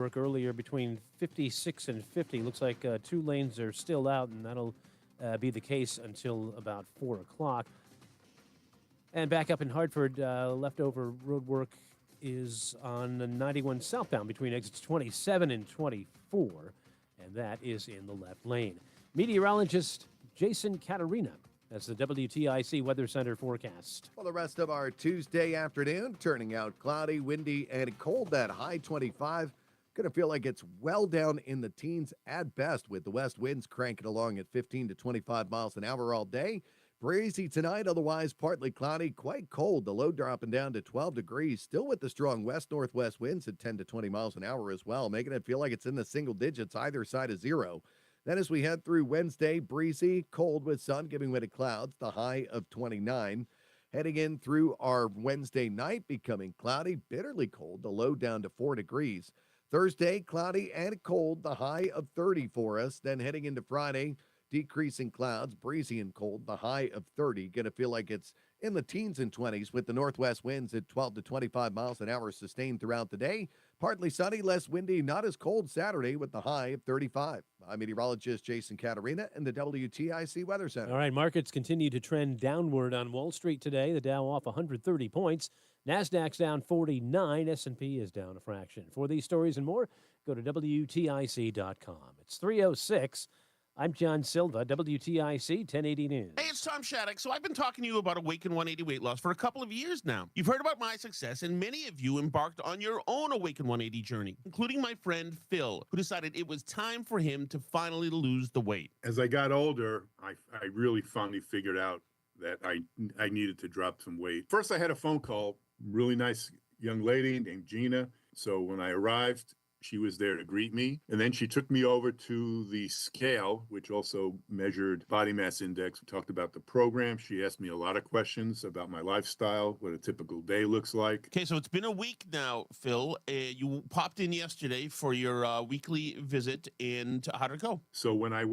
Work earlier between 56 and 50. Looks like 2 lanes are still out, and that'll be the case until about 4 o'clock. And back up in Hartford, leftover road work is on the 91 southbound between exits 27 and 24, and that is in the left lane. Meteorologist Jason Caterina. That's the WTIC Weather Center forecast. Well, the rest of our Tuesday afternoon, turning out cloudy, windy, and cold. That high 25. Going to feel like it's well down in the teens at best, with the west winds cranking along at 15 to 25 miles an hour all day. Breezy tonight, otherwise partly cloudy, quite cold. The low dropping down to 12 degrees, still with the strong west-northwest winds at 10 to 20 miles an hour as well, making it feel like it's in the single digits either side of zero. Then as we head through Wednesday, breezy, cold with sun giving way to clouds, the high of 29. Heading in through our Wednesday night, becoming cloudy, bitterly cold, the low down to 4 degrees. Thursday, cloudy and cold, the high of 30 for us. Then heading into Friday, decreasing clouds, breezy and cold, the high of 30. Going to feel like it's in the teens and 20s with the northwest winds at 12 to 25 miles an hour sustained throughout the day. Partly sunny, less windy, not as cold Saturday with the high of 35. I'm meteorologist Jason Caterina in the WTIC Weather Center. All right, markets continue to trend downward on Wall Street today. The Dow off 130 points. NASDAQ's down 49. S&P is down a fraction. For these stories and more, go to WTIC.com. It's 3:06. I'm John Silva, WTIC 1080 News. Hey, it's Tom Shattuck. So I've been talking to you about Awaken 180 weight loss for a couple of years now. You've heard about my success, and many of you embarked on your own Awaken 180 journey, including my friend Phil, who decided it was time for him to finally lose the weight. As I got older, I really finally figured out that I needed to drop some weight. First, I had a phone call, really nice young lady named Gina. So when I arrived, she was there to greet me. And then she took me over to the scale, which also measured body mass index. We talked about the program. She asked me a lot of questions about my lifestyle, what a typical day looks like. Okay, so it's been a week now, Phil. You popped in yesterday for your weekly visit, and how did it go? So when I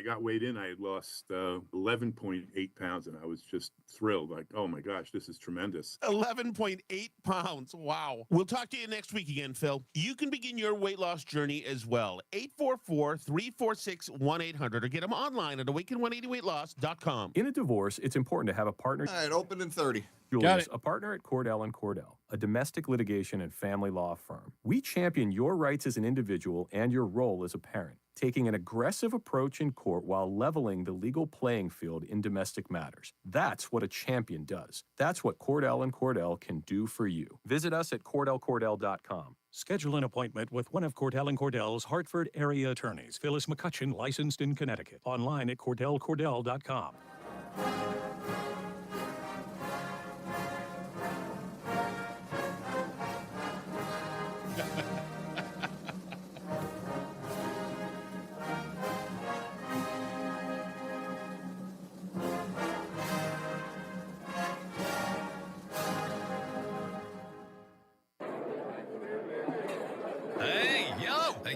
got weighed in, I had lost 11.8 pounds, and I was just thrilled. Like, oh my gosh, this is tremendous. 11.8 pounds. Wow. We'll talk to you next week again, Phil. You can begin your weight loss journey as well. 844-346-1800 or get them online at awaken180weightloss.com. In a divorce, it's important to have a partner. All right, open in 30. Julius, a partner at Cordell & Cordell, a domestic litigation and family law firm. We champion your rights as an individual and your role as a parent, taking an aggressive approach in court while leveling the legal playing field in domestic matters. That's what a champion does. That's what Cordell & Cordell can do for you. Visit us at CordellCordell.com. Schedule an appointment with one of Cordell & Cordell's Hartford area attorneys. Phyllis McCutcheon, licensed in Connecticut. Online at CordellCordell.com.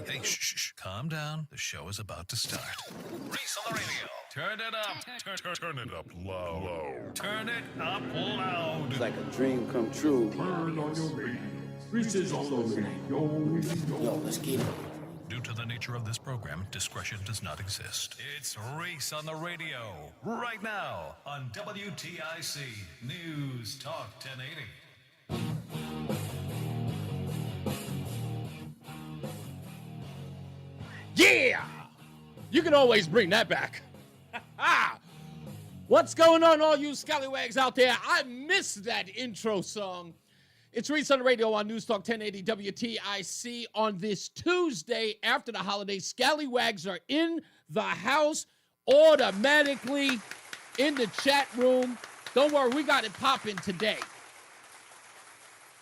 Hey, shh. Calm down. The show is about to start. Reese on the radio. Turn it up. Turn it up low. Turn it up loud. It's like a dream come true. Turn on your radio. Reese is on the radio. Yo, let's get it. Due to the nature of this program, discretion does not exist. It's Reese on the radio. Right now on WTIC News Talk 1080. Yeah! You can always bring that back. What's going on, all you scallywags out there? I missed that intro song. It's Reese on the radio on NewsTalk 1080 WTIC on this Tuesday after the holiday. Scallywags are in the house automatically in the chat room. Don't worry, we got it popping today.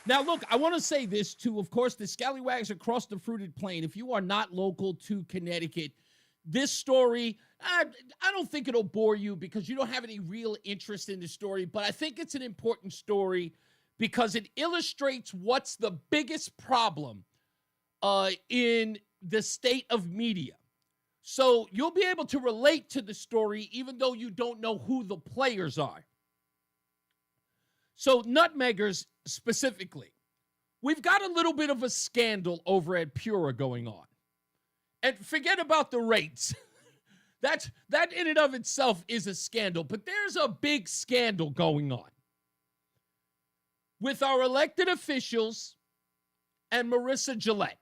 Now, look, I want to say this, too. Of course, the scallywags across the fruited plain. If you are not local to Connecticut, this story, I don't think it'll bore you because you don't have any real interest in the story. But I think it's an important story because it illustrates what's the biggest problem in the state of media. So you'll be able to relate to the story even though you don't know who the players are. So nutmeggers specifically we've got a little bit of a scandal over at Pura going on. And forget about the rates. That in and of itself is a scandal, but there's a big scandal going on with our elected officials and Marissa Gillette.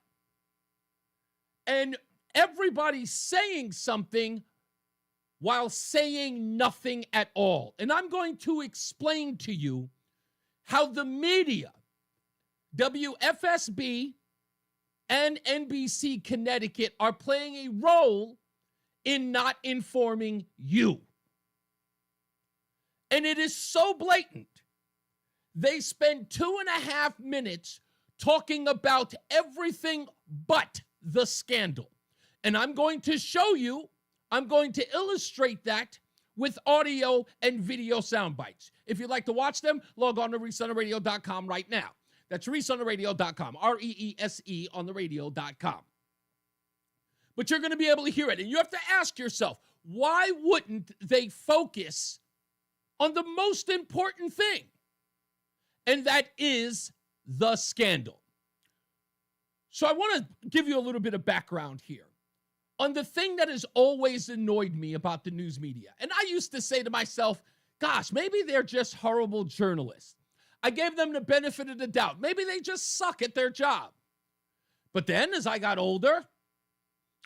And everybody's saying something while saying nothing at all. And I'm going to explain to you how the media, WFSB and NBC Connecticut, are playing a role in not informing you. And it is so blatant. They spend 2.5 minutes talking about everything but the scandal. And I'm going to show you, I'm going to illustrate that with audio and video sound bites. If you'd like to watch them, log on to reeseontheradio.com right now. That's reeseontheradio.com, REESE on the radio.com. But you're going to be able to hear it. And you have to ask yourself, why wouldn't they focus on the most important thing? And that is the scandal. So I want to give you a little bit of background here on the thing that has always annoyed me about the news media. And I used to say to myself, gosh, maybe they're just horrible journalists. I gave them the benefit of the doubt. Maybe they just suck at their job. But then as I got older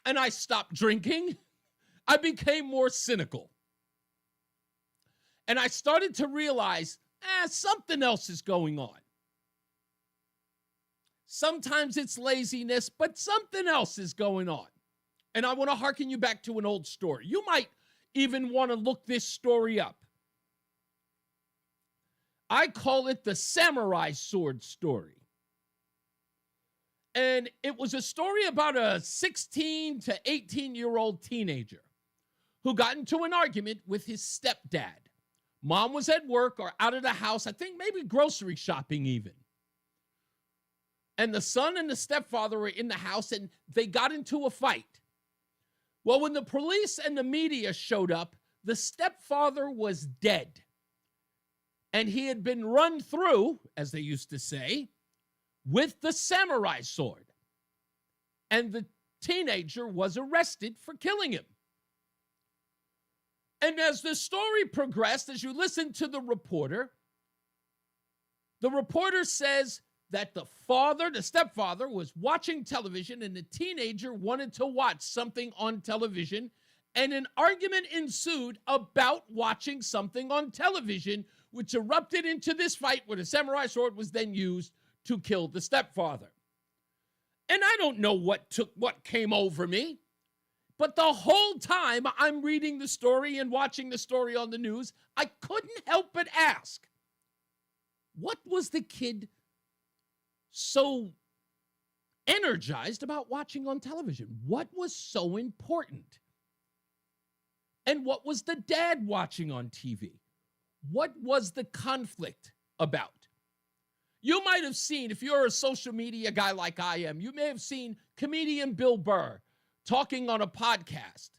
and I stopped drinking, I became more cynical. And I started to realize, something else is going on. Sometimes it's laziness, but something else is going on. And I want to hearken you back to an old story. You might even want to look this story up. I call it the samurai sword story. And it was a story about a 16 to 18-year-old teenager who got into an argument with his stepdad. Mom was at work or out of the house, I think maybe grocery shopping even. And the son and the stepfather were in the house and they got into a fight. Well, when the police and the media showed up, the stepfather was dead. And he had been run through, as they used to say, with the samurai sword. And the teenager was arrested for killing him. And as the story progressed, as you listen to the reporter says that the stepfather, was watching television and the teenager wanted to watch something on television, and an argument ensued about watching something on television, which erupted into this fight where the samurai sword was then used to kill the stepfather. And I don't know what came over me, but the whole time I'm reading the story and watching the story on the news, I couldn't help but ask, what was the kid so energized about watching on television? What was so important? And what was the dad watching on TV? What was the conflict about? You might have seen, if you're a social media guy like I am, you may have seen comedian Bill Burr talking on a podcast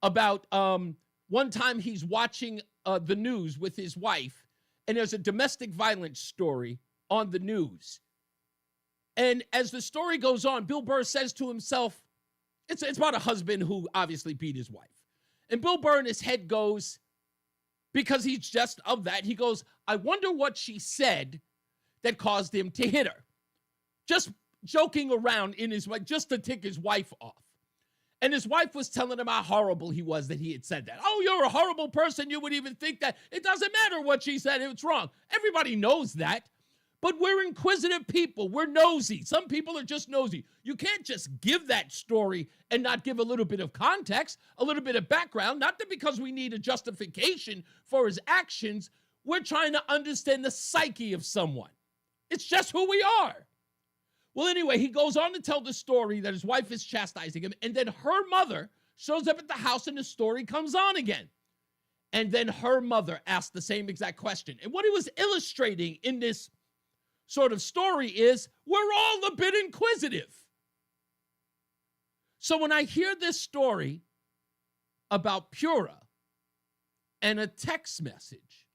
about one time he's watching the news with his wife, and there's a domestic violence story on the news. And as the story goes on, Bill Burr says to himself, it's about a husband who obviously beat his wife. And Bill Burr in his head goes, because he's just of that, he goes, I wonder what she said that caused him to hit her. Just joking around in his way, just to tick his wife off. And his wife was telling him how horrible he was that he had said that. Oh, you're a horrible person. You would even think that. It doesn't matter what she said. It's wrong. Everybody knows that. But we're inquisitive people. We're nosy. Some people are just nosy. You can't just give that story and not give a little bit of context, a little bit of background, not that because we need a justification for his actions. We're trying to understand the psyche of someone. It's just who we are. Well, anyway, he goes on to tell the story that his wife is chastising him, and then her mother shows up at the house and the story comes on again. And then her mother asked the same exact question. And what he was illustrating in this sort of story is we're all a bit inquisitive. So when I hear this story about Pura and a text message,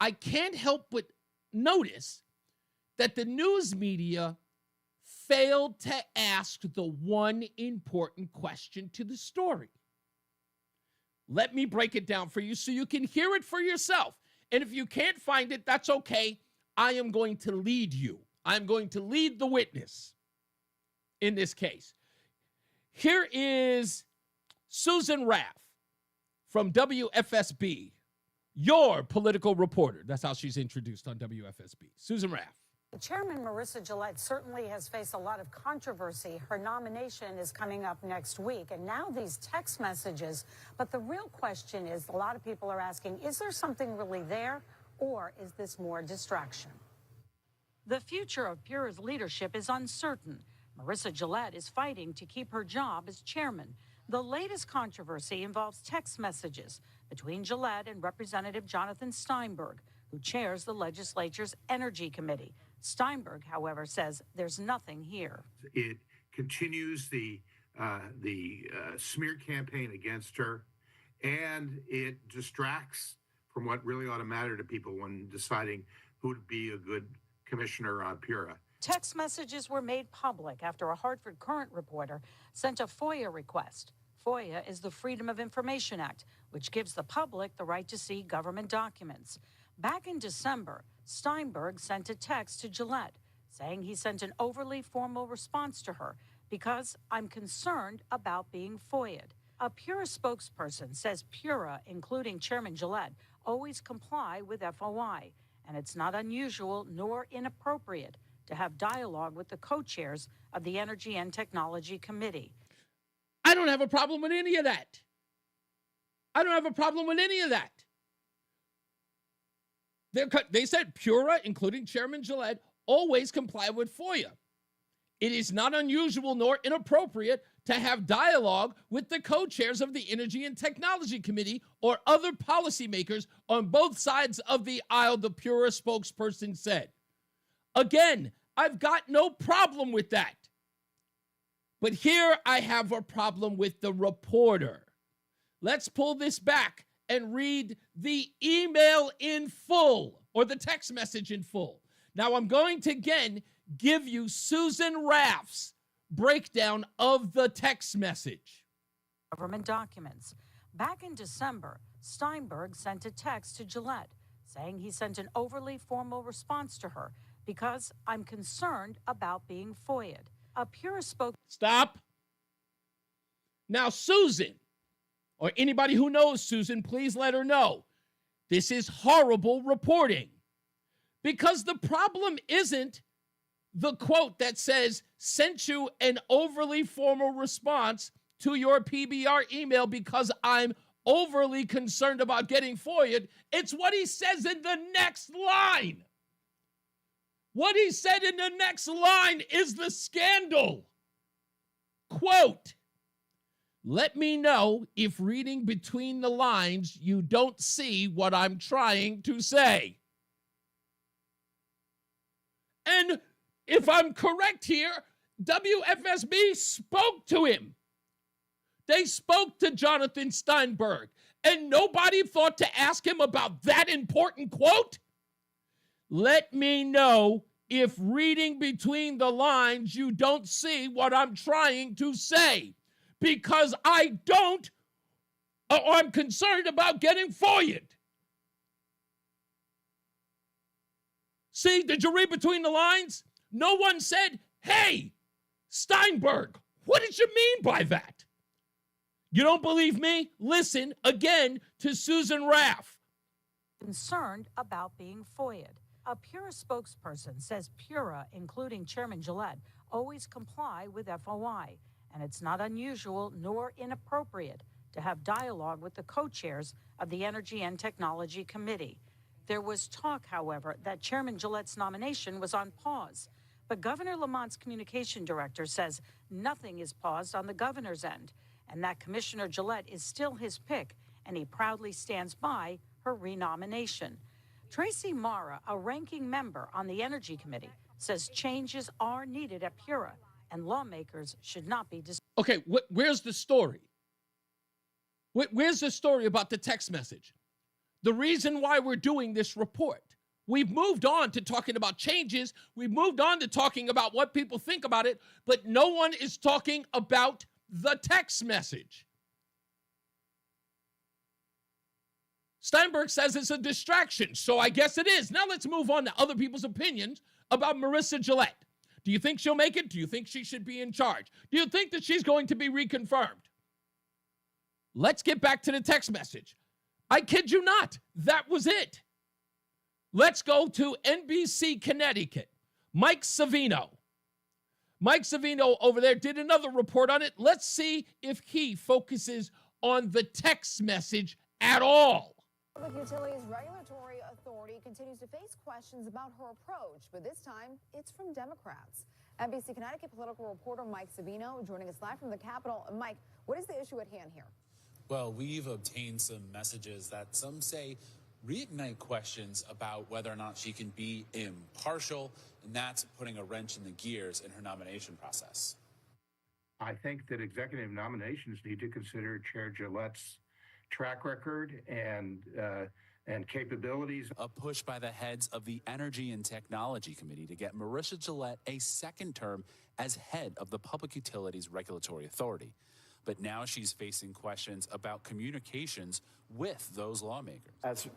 I can't help but notice that the news media failed to ask the one important question to the story. Let me break it down for you so you can hear it for yourself. And if you can't find it, that's okay. I am going to lead you. I'm going to lead the witness in this case. Here is Susan Raff from WFSB, your political reporter. That's how she's introduced on WFSB. Susan Raff. Chairman Marissa Gillette certainly has faced a lot of controversy. Her nomination is coming up next week, and now these text messages. But the real question is, a lot of people are asking, is there something really there, or is this more distraction? The future of Pura's leadership is uncertain. Marissa Gillette is fighting to keep her job as chairman. The latest controversy involves text messages between Gillette and Representative Jonathan Steinberg, who chairs the legislature's Energy Committee. Steinberg, however, says there's nothing here. It continues the smear campaign against her, and it distracts from what really ought to matter to people when deciding who would be a good commissioner on Pura. Text messages were made public after a Hartford Courant reporter sent a FOIA request. FOIA is the Freedom of Information Act, which gives the public the right to see government documents. Back in December, Steinberg sent a text to Gillette saying he sent an overly formal response to her because I'm concerned about being FOIA'd. A Pura spokesperson says Pura, including Chairman Gillette, always comply with FOI, and it's not unusual nor inappropriate to have dialogue with the co-chairs of the Energy and Technology Committee. I don't have a problem with any of that. I don't have a problem with any of that. They said Pura, including Chairman Gillette, always comply with FOIA. It is not unusual nor inappropriate to have dialogue with the co-chairs of the Energy and Technology Committee or other policymakers on both sides of the aisle, the Pura spokesperson said. Again, I've got no problem with that. But here I have a problem with the reporter. Let's pull this back and read the email in full, or the text message in full. Now, I'm going to, again, give you Susan Raff's breakdown of the text message. Government documents. Back in December, Steinberg sent a text to Gillette saying he sent an overly formal response to her because I'm concerned about being FOIA'd. A Pura Stop. Now, Susan, or anybody who knows Susan, please let her know. This is horrible reporting. Because the problem isn't the quote that says, sent you an overly formal response to your PBR email because I'm overly concerned about getting FOIA'd. It's what he says in the next line. What he said in the next line is the scandal. Quote, let me know if reading between the lines you don't see what I'm trying to say. And if I'm correct here, WFSB spoke to him. They spoke to Jonathan Steinberg, and nobody thought to ask him about that important quote. Let me know if reading between the lines you don't see what I'm trying to say, because I don't, or I'm concerned about getting FOIA'd. See, did you read between the lines? No one said, hey, Steinberg, what did you mean by that? You don't believe me? Listen again to Susan Raff. Concerned about being FOIA'd. A Pura spokesperson says Pura, including Chairman Gillette, always comply with FOI, and it's not unusual nor inappropriate to have dialogue with the co-chairs of the Energy and Technology Committee. There was talk, however, that Chairman Gillette's nomination was on pause, but Governor Lamont's communication director says nothing is paused on the governor's end, and that Commissioner Gillette is still his pick, and he proudly stands by her renomination. Tracy Mara, a ranking member on the Energy Committee, says changes are needed at Pura, and lawmakers should not be Okay, where's the story? Where's the story about the text message? The reason why we're doing this report We've moved on to talking about changes. We've moved on to talking about what people think about it, but no one is talking about the text message. Steinberg says it's a distraction, so I guess it is. Now let's move on to other people's opinions about Marissa Gillette. Do you think she'll make it? Do you think she should be in charge? Do you think that she's going to be reconfirmed? Let's get back to the text message. I kid you not. That was it. Let's go to NBC Connecticut. Mike Savino. Mike Savino over there did another report on it. Let's see if he focuses on the text message at all. Public Utilities Regulatory Authority continues to face questions about her approach, but this time it's from Democrats. NBC Connecticut political reporter Mike Savino joining us live from the Capitol. Mike, what is the issue at hand here? Well, we've obtained some messages that some say reignite questions about whether or not she can be impartial, and that's putting a wrench in the gears in her nomination process. I think that executive nominations need to consider Chair Gillette's track record and capabilities. A push by the heads of the Energy and Technology Committee to get Marissa Gillette a second term as head of the Public Utilities Regulatory Authority. But now she's facing questions about communications with those lawmakers. As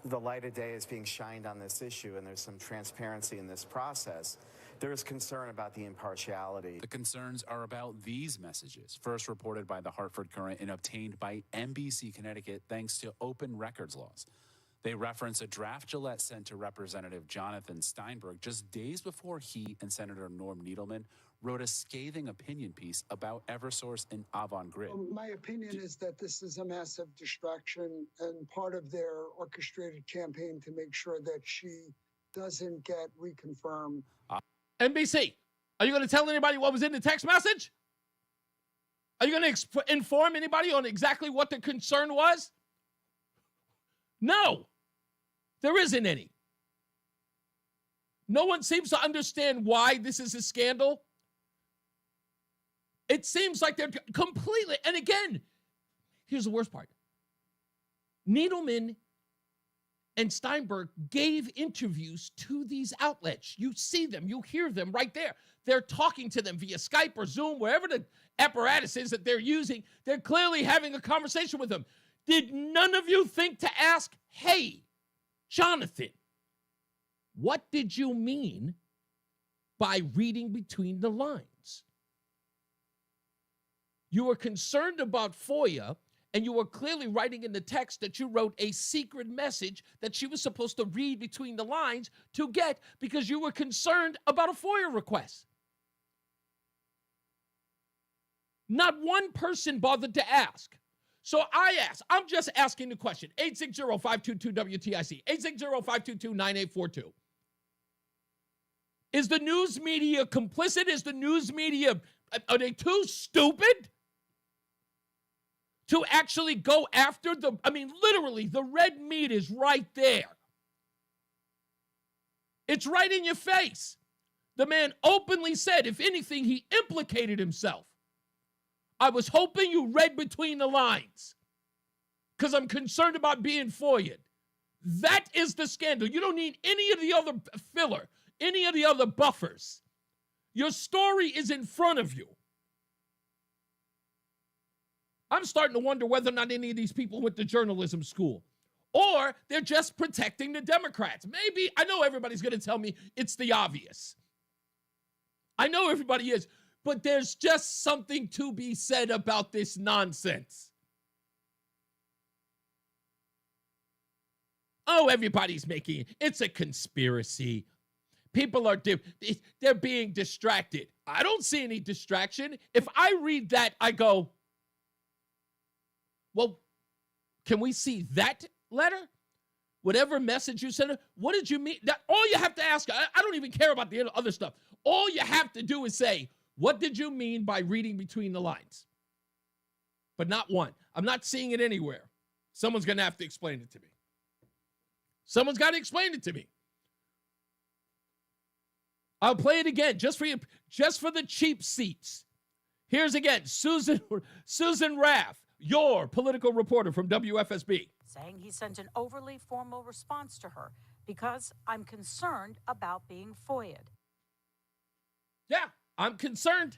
the light of day is being shined on this issue and there's some transparency in this process, there is concern about the impartiality. The concerns are about these messages, first reported by the Hartford Courant and obtained by NBC Connecticut thanks to open records laws. They reference a draft Gillette sent to Representative Jonathan Steinberg just days before he and Senator Norm Needleman wrote a scathing opinion piece about Eversource and Avangrid. My opinion is that this is a massive distraction and part of their orchestrated campaign to make sure that she doesn't get reconfirmed. NBC, are you going to tell anybody what was in the text message? Are you going to inform anybody on exactly what the concern was? No, there isn't any. No one seems to understand why this is a scandal. It seems like they're completely, and again, here's the worst part. Needleman and Steinberg gave interviews to these outlets. You see them, you hear them right there. They're talking to them via Skype or Zoom, wherever the apparatus is that they're using. They're clearly having a conversation with them. Did none of you think to ask, hey, Jonathan, what did you mean by reading between the lines? You were concerned about FOIA, and you were clearly writing in the text that you wrote a secret message that she was supposed to read between the lines to get because you were concerned about a FOIA request. Not one person bothered to ask. So I ask, I'm just asking the question, 860-522-WTIC, 860-522-9842. Is the news media complicit? Is the news media, are they too stupid to actually go after literally, the red meat is right there. It's right in your face. The man openly said, if anything, he implicated himself. I was hoping you read between the lines because I'm concerned about being FOIA'd. That is the scandal. You don't need any of the other filler, any of the other buffers. Your story is in front of you. I'm starting to wonder whether or not any of these people went to journalism school or they're just protecting the Democrats. Maybe, I know everybody's going to tell me it's the obvious. I know everybody is, but there's just something to be said about this nonsense. Oh, everybody's making it. It's a conspiracy. People are, they're being distracted. I don't see any distraction. If I read that, I go, well, can we see that letter? Whatever message you sent, what did you mean? That, all you have to ask, I don't even care about the other stuff. All you have to do is say, what did you mean by reading between the lines? But not one. I'm not seeing it anywhere. Someone's going to have to explain it to me. Someone's got to explain it to me. I'll play it again just for you, just for the cheap seats. Here's again, Susan Raff, your political reporter from WFSB. Saying he sent an overly formal response to her. because I'm concerned about being FOIA'd. Yeah, I'm concerned.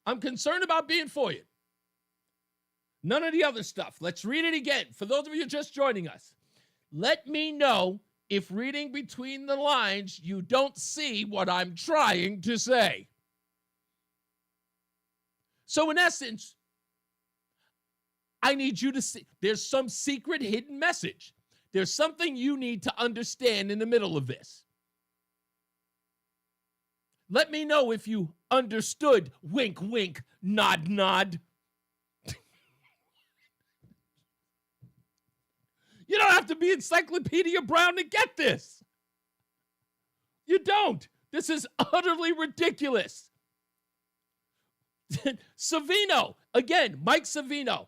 I'm concerned about being FOIA'd. None of the other stuff. Let's read it again. For those of you just joining us, let me know if reading between the lines, you don't see what I'm trying to say. So in essence, I need you to see there's some secret hidden message. There's something you need to understand in the middle of this. Let me know if you understood. Wink, wink, nod, nod. You don't have to be Encyclopedia Brown to get this. You don't. This is utterly ridiculous. Savino, again, Mike Savino,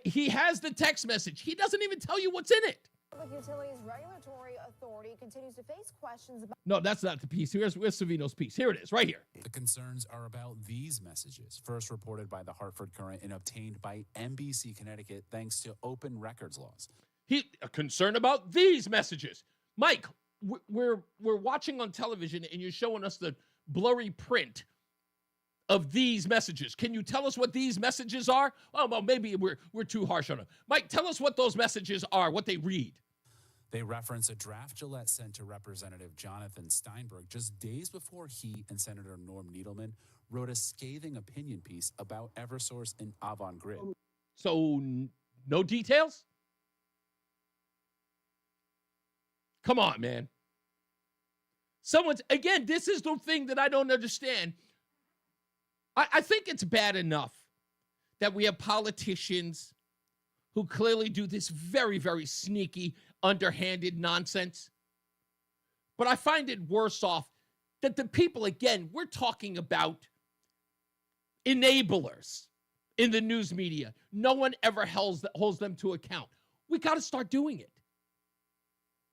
he has the text message. He doesn't even tell you what's in it. Public Utilities Regulatory Authority continues to face questions about... No, that's not the piece. Where's Savino's piece? Here it is, right here. The concerns are about these messages, first reported by the Hartford Courant and obtained by NBC Connecticut thanks to open records laws. He concerned about these messages. Mike, we're watching on television and you're showing us the blurry print of these messages. Can you tell us what these messages are? Oh, well, maybe we're too harsh on them. Mike, tell us what those messages are, what they read. They reference a draft Gillette sent to Representative Jonathan Steinberg just days before he and Senator Norm Needleman wrote a scathing opinion piece about Eversource and Avangrid. So, no details? Come on, man. Again, this is the thing that I don't understand. I think it's bad enough that we have politicians who clearly do this very, very sneaky, underhanded nonsense. But I find it worse off that the people, again, we're talking about enablers in the news media. No one ever holds them to account. We got to start doing it.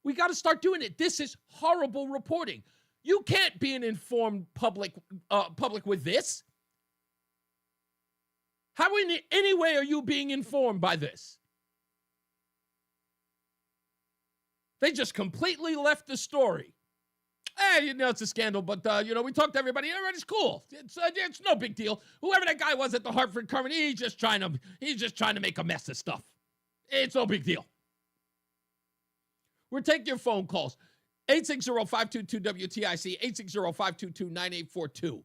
We got to start doing it. This is horrible reporting. You can't be an informed public with this. How in any way are you being informed by this? They just completely left the story. Hey, it's a scandal, but, we talked to everybody. Everybody's cool. It's no big deal. Whoever that guy was at the Hartford Courant, he's just trying to make a mess of stuff. It's no big deal. We're taking your phone calls. 860-522-WTIC, 860-522-9842.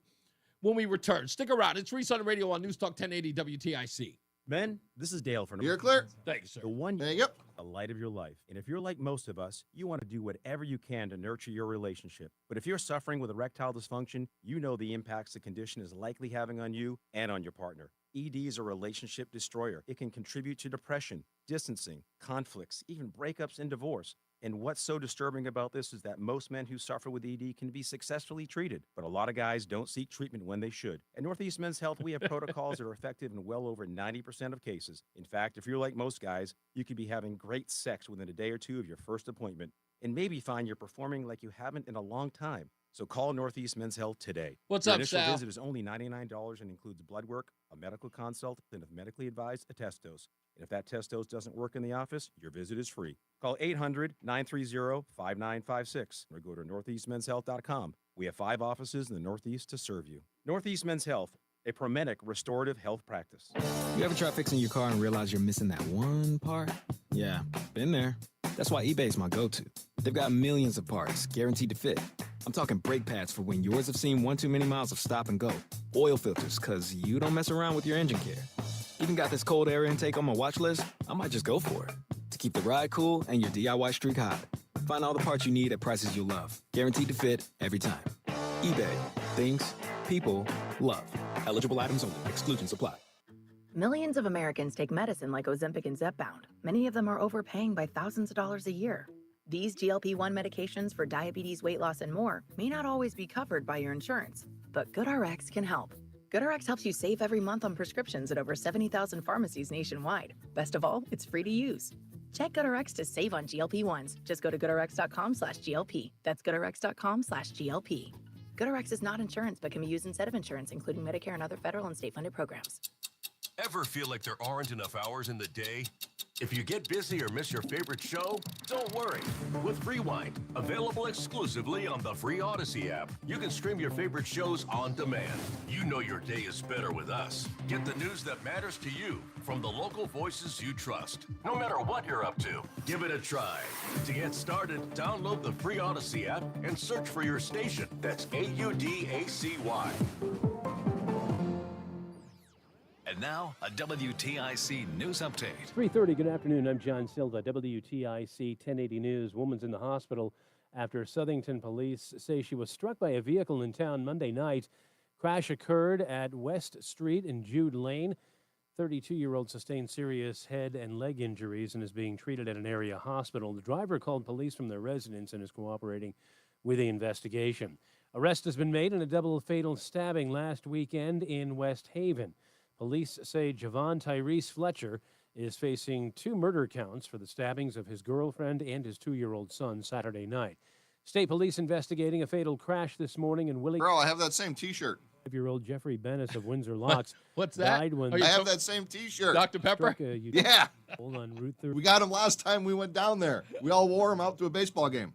When we return, stick around. It's Reese on the radio on NewsTalk 1080 WTIC. Ben, this is Dale from... You're clear. Thank you, sir. The one there you go. The light of your life. And if you're like most of us, you want to do whatever you can to nurture your relationship. But if you're suffering with erectile dysfunction, you know the impacts the condition is likely having on you and on your partner. ED is a relationship destroyer. It can contribute to depression, distancing, conflicts, even breakups and divorce. And what's so disturbing about this is that most men who suffer with ED can be successfully treated, but a lot of guys don't seek treatment when they should. At Northeast Men's Health, we have protocols that are effective in well over 90% of cases. In fact, if you're like most guys, you could be having great sex within a day or two of your first appointment, and maybe find you're performing like you haven't in a long time. So call Northeast Men's Health today. What's Your up, initial Sal? visit is only $99 and includes blood work, a medical consult, and if medically advised, a test dose. And if that test dose doesn't work in the office, your visit is free. Call 800-930-5956 or go to northeastmenshealth.com. We have 5 offices in the Northeast to serve you. Northeast Men's Health, a Promenic restorative health practice. You ever try fixing your car and realize you're missing that one part? Yeah, been there. That's why eBay's my go-to. They've got millions of parts, guaranteed to fit. I'm talking brake pads for when yours have seen 1 too many miles of stop and go. Oil filters, because you don't mess around with your engine care. Even got this cold air intake on my watch list. I might just go for it. To keep the ride cool and your DIY streak hot. Find all the parts you need at prices you'll love. Guaranteed to fit every time. eBay. Things people love. Eligible items only. Exclusions apply. Millions of Americans take medicine like Ozempic and Zepbound. Many of them are overpaying by thousands of dollars a year. These GLP-1 medications for diabetes, weight loss, and more may not always be covered by your insurance, but GoodRx can help. GoodRx helps you save every month on prescriptions at over 70,000 pharmacies nationwide. Best of all, it's free to use. Check GoodRx to save on GLP-1s. Just go to goodrx.com/GLP. That's goodrx.com/GLP. GoodRx is not insurance, but can be used instead of insurance, including Medicare and other federal and state-funded programs. Ever feel like there aren't enough hours in the day? If you get busy or miss your favorite show, don't worry. With Rewind, available exclusively on the free Odyssey app, you can stream your favorite shows on demand. You know your day is better with us. Get the news that matters to you from the local voices you trust. No matter what you're up to, give it a try. To get started, download the free Odyssey app and search for your station. That's AUDACY. And now, a WTIC news update. 3:30, good afternoon. I'm John Silva, WTIC 1080 News. Woman's in the hospital after Southington police say she was struck by a vehicle in town Monday night. Crash occurred at West Street and Jude Lane. 32-year-old sustained serious head and leg injuries and is being treated at an area hospital. The driver called police from their residence and is cooperating with the investigation. Arrest has been made in a double fatal stabbing last weekend in West Haven. Police say Javon Tyrese Fletcher is facing 2 murder counts for the stabbings of his girlfriend and his 2-year-old son Saturday night. State police investigating a fatal crash this morning in Willie. Bro, I have that same T-shirt. 5-year-old Jeffrey Bennis of Windsor Locks. What's that? Died when I have that same T-shirt. Dr. Pepper? Yeah. On Route 30. We got him last time we went down there. We all wore him out to a baseball game.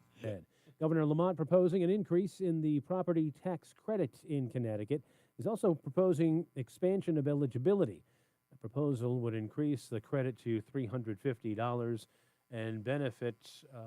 Governor Lamont proposing an increase in the property tax credit in Connecticut. He's also proposing expansion of eligibility. The proposal would increase the credit to $350 and benefit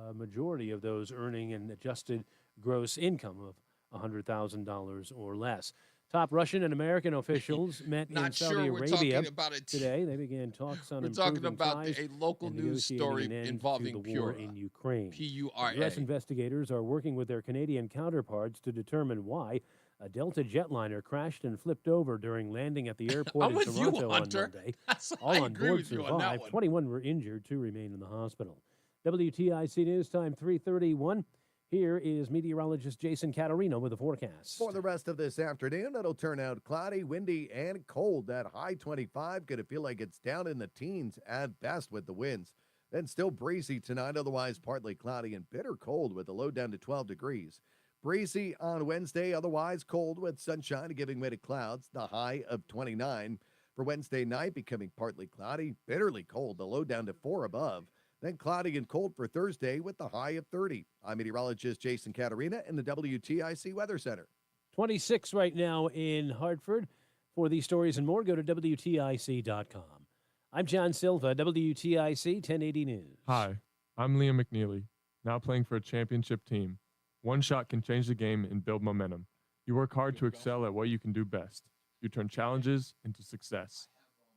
a majority of those earning an adjusted gross income of $100,000 or less. Top Russian and American officials met in Saudi Arabia today. They began talks on improving ties a local and news negotiating story an end involving to the war Pura. in Ukraine. P-U-R-A. U.S. investigators are working with their Canadian counterparts to determine why a Delta jetliner crashed and flipped over during landing at the airport in Toronto on Monday. All on board survived. 21 were injured. 2 remain in the hospital. WTIC News Time 3:31. Here is meteorologist Jason Catarino with the forecast. For the rest of this afternoon, it'll turn out cloudy, windy, and cold. That high 25 going to feel like it's down in the teens at best with the winds. Then still breezy tonight, otherwise partly cloudy and bitter cold with the low down to 12 degrees. Breezy on Wednesday, otherwise cold with sunshine giving way to clouds, the high of 29. For Wednesday night, becoming partly cloudy, bitterly cold, the low down to 4 above. Then cloudy and cold for Thursday with the high of 30. I'm meteorologist Jason Catarina in the WTIC Weather Center. 26 right now in Hartford. For these stories and more, go to WTIC.com. I'm John Silva, WTIC 1080 News. Hi, I'm Liam McNeely, now playing for a championship team. One shot can change the game and build momentum. You work hard to excel at what you can do best. You turn challenges into success.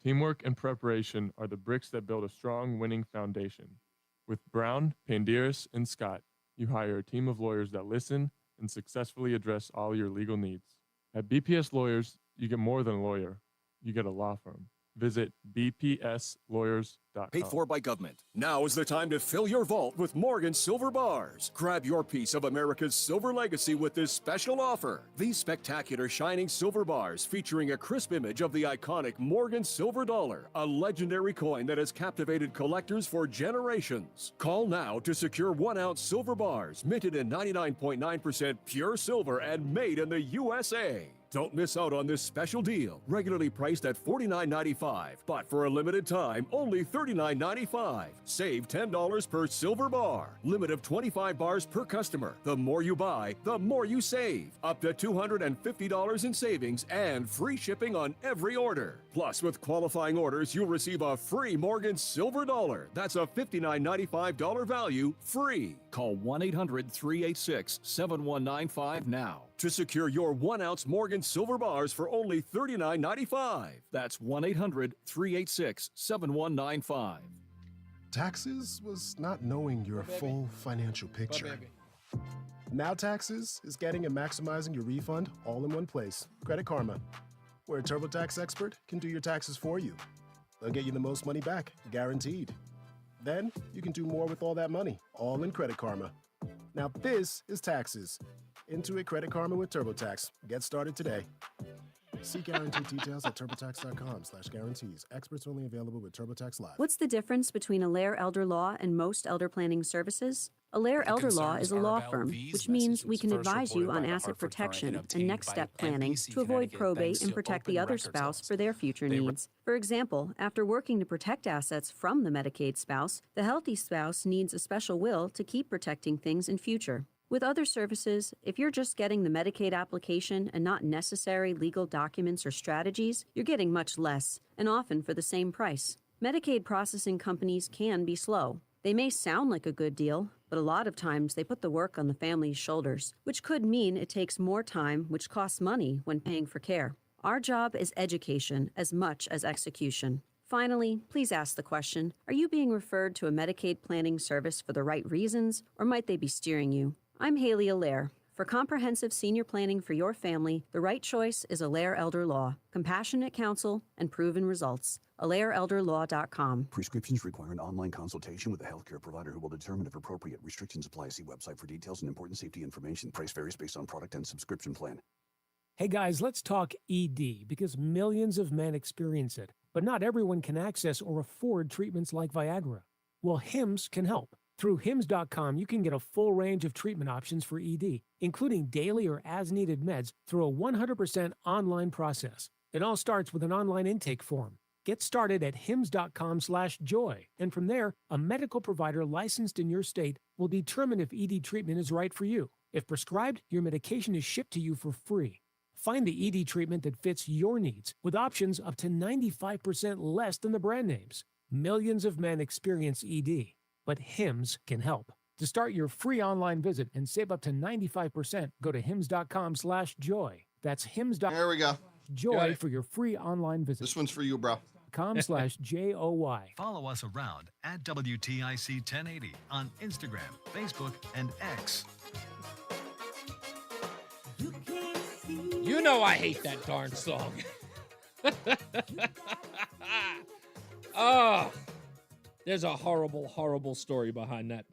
Teamwork and preparation are the bricks that build a strong, winning foundation. With Brown, Panderis, and Scott, you hire a team of lawyers that listen and successfully address all your legal needs. At BPS Lawyers, you get more than a lawyer. You get a law firm. Visit bpslawyers.com. Paid for by government. Now is the time to fill your vault with Morgan Silver Bars. Grab your piece of America's silver legacy with this special offer. These spectacular shining silver bars featuring a crisp image of the iconic Morgan silver dollar, a legendary coin that has captivated collectors for generations. Call now to secure 1-ounce silver bars minted in 99.9% pure silver and made in the USA. Don't miss out on this special deal, regularly priced at $49.95, but for a limited time, only $39.95. Save $10 per silver bar. Limit of 25 bars per customer. The more you buy, the more you save. Up to $250 in savings and free shipping on every order. Plus, with qualifying orders, you'll receive a free Morgan Silver Dollar. That's a $59.95 value free. Call 1-800-386-7195 now to secure your 1-ounce Morgan Silver Bars for only $39.95. That's 1-800-386-7195. Taxes was not knowing your full financial picture. Now Taxes is getting and maximizing your refund all in one place. Credit Karma, where a TurboTax expert can do your taxes for you. They'll get you the most money back, guaranteed. Then you can do more with all that money, all in Credit Karma. Now this is Taxes. Intuit Credit Karma with TurboTax. Get started today. See guarantee details at turbotax.com/guarantees. Experts only available with TurboTax Live. What's the difference between a Lair Elder Law and most elder planning services? Alair The Elder Law concerns is a are law about firm, these which means we messages, can first advise you reported on by the asset Hartford Courant protection and obtained next by step planning NBC to avoid Connecticut, probate thanks and to protect the open other records spouse laws. for their future They needs. For example, after working to protect assets from the Medicaid spouse, the healthy spouse needs a special will to keep protecting things in future. With other services, if you're just getting the Medicaid application and not necessary legal documents or strategies, you're getting much less, and often for the same price. Medicaid processing companies can be slow. They may sound like a good deal, but a lot of times they put the work on the family's shoulders, which could mean it takes more time, which costs money when paying for care. Our job is education as much as execution. Finally, please ask the question, are you being referred to a Medicaid planning service for the right reasons, or might they be steering you? I'm Haley Alair. For comprehensive senior planning for your family, the right choice is Alair Elder Law. Compassionate counsel and proven results. AlairElderLaw.com. Prescriptions require an online consultation with a healthcare provider who will determine if appropriate. Restrictions apply. See website for details and important safety information. Price varies based on product and subscription plan. Hey guys, let's talk ED because millions of men experience it, but not everyone can access or afford treatments like Viagra. Well, HIMS can help. Through HIMS.com, you can get a full range of treatment options for ED, including daily or as-needed meds through a 100% online process. It all starts with an online intake form. Get started at hims.com/joy, and from there, a medical provider licensed in your state will determine if ED treatment is right for you. If prescribed, your medication is shipped to you for free. Find the ED treatment that fits your needs with options up to 95% less than the brand names. Millions of men experience ED, but HIMS can help. To start your free online visit and save up to 95%, go to hims.com/joy. That's hims.com. There we go. Joy for your free online visit. This one's for you, bro. .com/JOY. Follow us around at WTIC 1080 on Instagram, Facebook, and X. You know I hate that darn song. Oh, there's a horrible, horrible story behind that.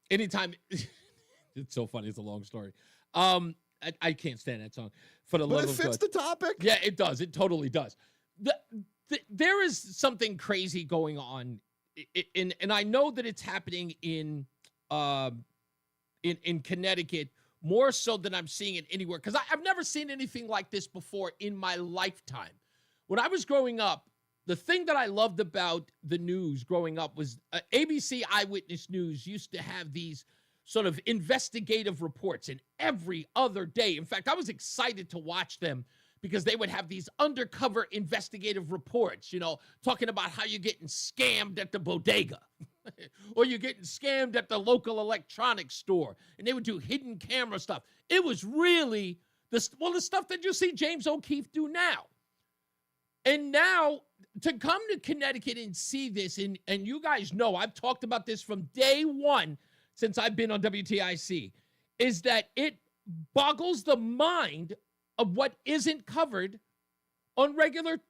Anytime, it's so funny. It's a long story. I can't stand that song for the love of God. But it fits the topic. Yeah, it does. It totally does. There is something crazy going on, and I know that it's happening in Connecticut more so than I'm seeing it anywhere, because I've never seen anything like this before in my lifetime. When I was growing up, the thing that I loved about the news growing up was ABC Eyewitness News used to have these sort of investigative reports, and every other day, in fact, I was excited to watch them because they would have these undercover investigative reports, you know, talking about how you're getting scammed at the bodega or you're getting scammed at the local electronics store, and they would do hidden camera stuff. It was really the stuff that you see James O'Keefe do now. And now to come to Connecticut and see this, and you guys know I've talked about this from day one since I've been on WTIC, is that it boggles the mind of what isn't covered on regular,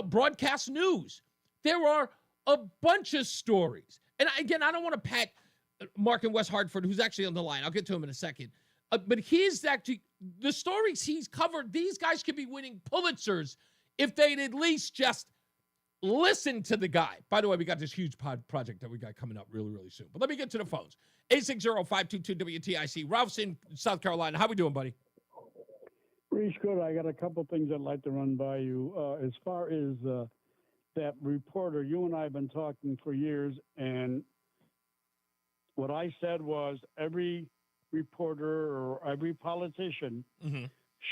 broadcast news. There are a bunch of stories. And again, I don't want to pat Mark in West Hartford, who's actually on the line. I'll get to him in a second. But he's actually, the stories he's covered, these guys could be winning Pulitzers if they'd at least just listen to the guy. By the way, we got this huge project that we got coming up really, really soon. But let me get to the phones. 860-522-WTIC. Ralph's in South Carolina. How we doing, buddy? Reese, good. I got a couple things I'd like to run by you. As far as that reporter, you and I have been talking for years, and what I said was every reporter or every politician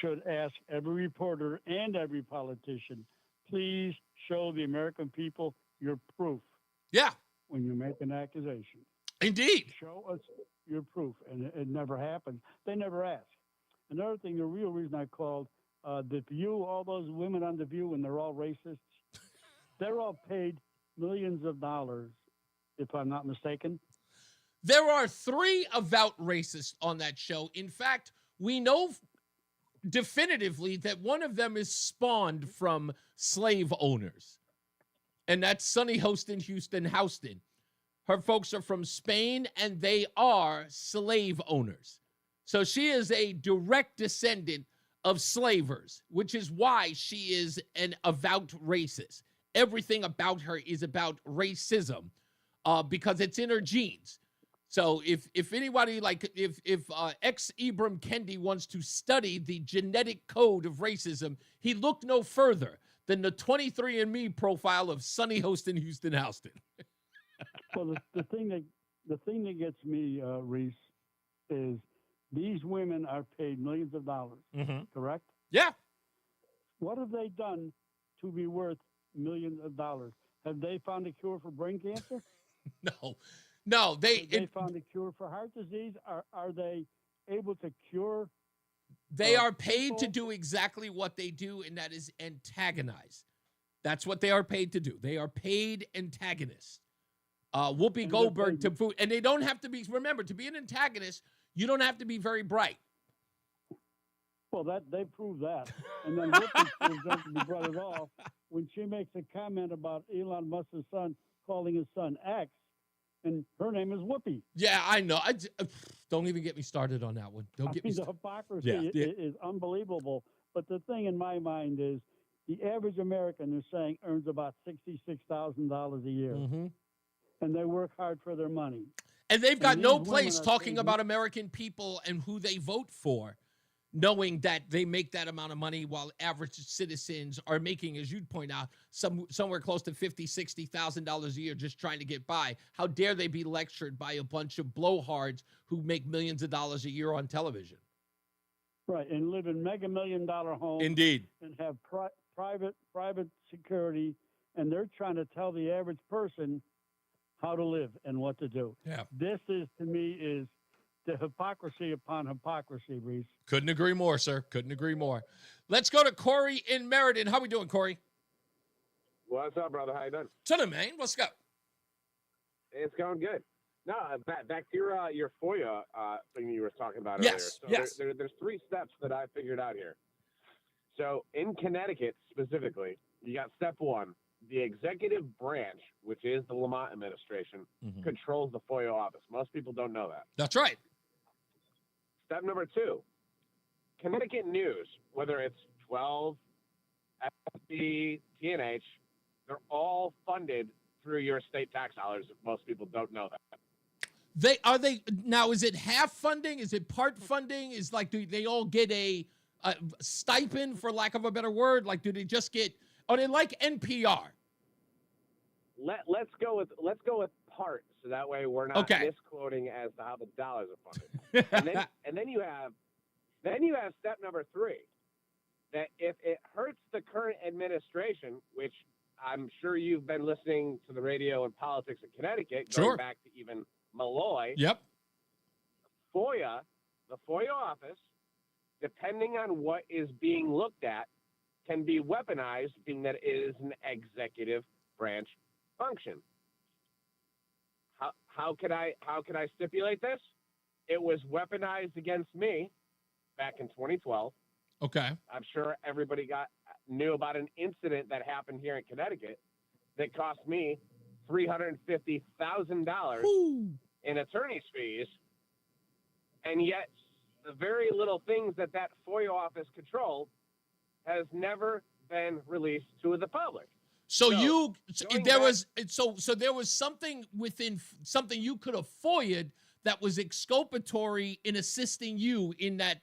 should ask every reporter and every politician, please show the American people your proof. Yeah. When you make an accusation. Indeed. Show us your proof. And it never happens. They never ask. Another thing, the real reason I called, The View, all those women on The View, and they're all racists, they're all paid millions of dollars, if I'm not mistaken. There are 3 avowed racists on that show. In fact, we know definitively that one of them is spawned from slave owners. And that's Sunny Houston. Her folks are from Spain, and they are slave owners. So she is a direct descendant of slavers, which is why she is an avowed racist. Everything about her is about racism because it's in her genes. So if anybody if ex Ibram Kendi wants to study the genetic code of racism, he looked no further than the 23andMe profile of Sonny Host in Houston Houston. Well, the thing that gets me, Reese, is these women are paid millions of dollars. Correct? Yeah. What have they done to be worth millions of dollars? Have they found a cure for brain cancer? No. They found a cure for heart disease. Are they able to cure? They are paid to do exactly what they do, and that is antagonize. That's what they are paid to do. They are paid antagonists. Whoopi Goldberg to food, and they don't have to be. Remember, to be an antagonist, you don't have to be very bright. Well, they prove that, and then Whoopi proves not to be bright at all when she makes a comment about Elon Musk's son calling his son X, and her name is Whoopi. Yeah, I know. Don't even get me started on that one. Don't get me The started. hypocrisy is unbelievable. But the thing in my mind is the average American, they're saying, earns about $66,000 a year. And they work hard for their money. And they've got no place are talking paid- about American people and who they vote for, knowing that they make that amount of money while average citizens are making, as you'd point out, somewhere close to $50,000, $60,000 a year just trying to get by. How dare they be lectured by a bunch of blowhards who make millions of dollars a year on television? Right, and live in mega million-dollar homes. Indeed. And have private security, and they're trying to tell the average person how to live and what to do. Yeah. This is, to me, is the hypocrisy upon hypocrisy, Reese. Couldn't agree more, sir. Couldn't agree more. Let's go to Corey in Meriden. How we doing, Corey? What's up, brother? How you doing? Chilling, man. What's up? It's going good. No, back to your FOIA thing you were talking about Yes, earlier. So there's 3 steps that I figured out here. So in Connecticut specifically, you got step 1. The executive branch, which is the Lamont administration, controls the FOIA office. Most people don't know that. That's right. Step number 2, Connecticut News, whether it's 12, FB, TNH, they're all funded through your state tax dollars. Most people don't know that. Now, is it half funding? Is it part funding? Is do they all get a stipend, for lack of a better word? Do they just get, are they like NPR? Let's go with part, so that way we're not misquoting as to how the dollars are funded. and then you have step number 3, that if it hurts the current administration, which I'm sure you've been listening to the radio and politics in Connecticut, going back to even Malloy. Yep. The FOIA office, depending on what is being looked at, can be weaponized, being that it is an executive branch function. How could I stipulate this? It was weaponized against me back in 2012. Okay. I'm sure everybody knew about an incident that happened here in Connecticut that cost me $350,000 in attorney's fees, and yet the very little things that FOIA office controlled has never been released to the public. So there was something within something you could have FOIA'd that was exculpatory in assisting you in that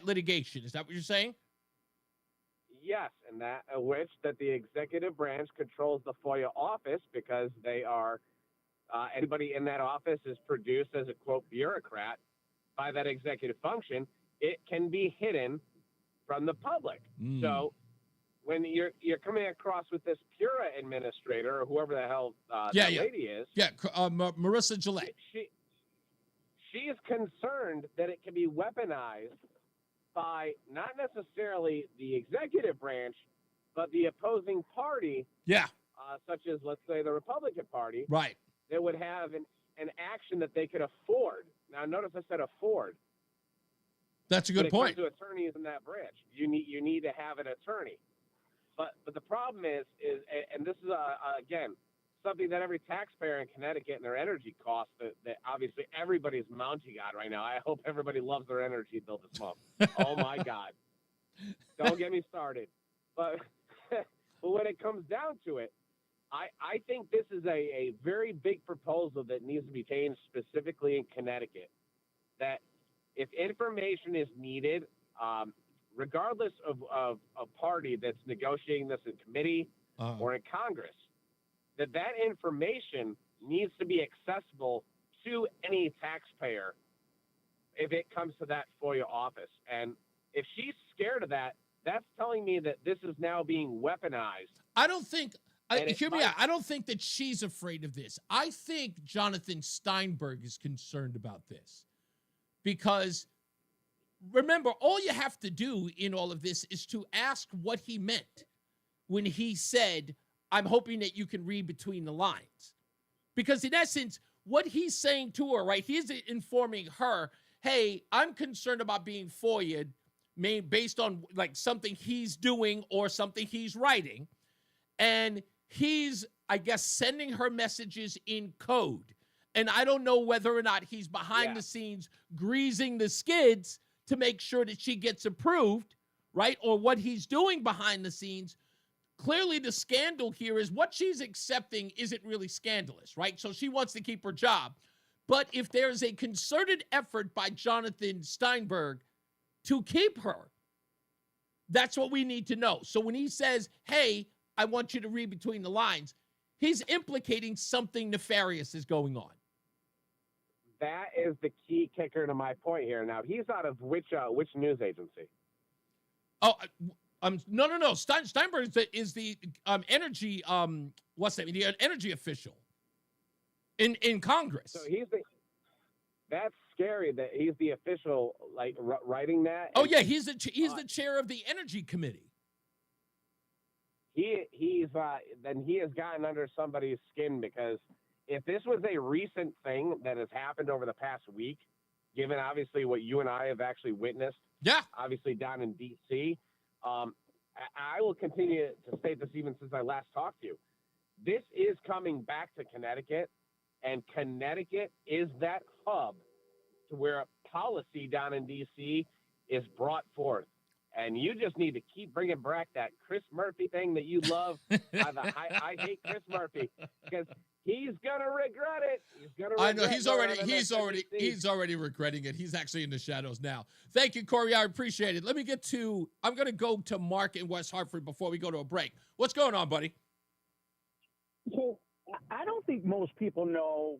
litigation. Is that what you're saying? Yes, and that the executive branch controls the FOIA office because they are anybody in that office is produced as a quote bureaucrat by that executive function. It can be hidden from the public. So when you're coming across with this Pura administrator or whoever the hell lady is, Marissa Gillette, she is concerned that it can be weaponized by not necessarily the executive branch, but the opposing party. Yeah. Such as, let's say, the Republican Party. Right. That would have an action that they could afford. Now, notice I said afford. That's a good point. When it comes to attorneys in that branch, you need to have an attorney. But the problem is and this is again something that every taxpayer in Connecticut and their energy costs that obviously everybody's mounting on right now. I hope everybody loves their energy bill this month. Oh my God. Don't get me started. But when it comes down to it, I think this is a very big proposal that needs to be changed specifically in Connecticut. That if information is needed, regardless of a party that's negotiating this in committee or in Congress, that information needs to be accessible to any taxpayer if it comes to that FOIA office. And if she's scared of that, that's telling me that this is now being weaponized. I don't think, hear me out, I don't think that she's afraid of this. I think Jonathan Steinberg is concerned about this. Because remember, all you have to do in all of this is to ask what he meant when he said, I'm hoping that you can read between the lines. Because in essence, what he's saying to her, right, he's informing her, hey, I'm concerned about being FOIA'd based on like something he's doing or something he's writing. And he's, I guess, sending her messages in code. And I don't know whether or not he's behind the scenes greasing the skids to make sure that she gets approved, right? Or what he's doing behind the scenes. Clearly, the scandal here is what she's accepting isn't really scandalous, right? So she wants to keep her job. But if there's a concerted effort by Jonathan Steinberg to keep her, that's what we need to know. So when he says, hey, I want you to read between the lines, he's implicating something nefarious is going on. That is the key kicker to my point here. Now, he's out of which news agency? Oh, no. Steinberg is the energy, what's that? The energy official in Congress. So that's scary that he's the official, like, writing that. Oh, yeah, he's the chair of the Energy Committee. Then he has gotten under somebody's skin, because if this was a recent thing that has happened over the past week, given obviously what you and I have actually witnessed, obviously down in D.C., I will continue to state this even since I last talked to you. This is coming back to Connecticut, and Connecticut is that hub to where policy down in D.C. is brought forth. And you just need to keep bringing back that Chris Murphy thing that you love. I hate Chris Murphy because he's gonna regret it. I know he's already regretting it. He's actually in the shadows now. Thank you, Corey. I appreciate it. I'm gonna go to Mark in West Hartford before we go to a break. What's going on, buddy? So I don't think most people know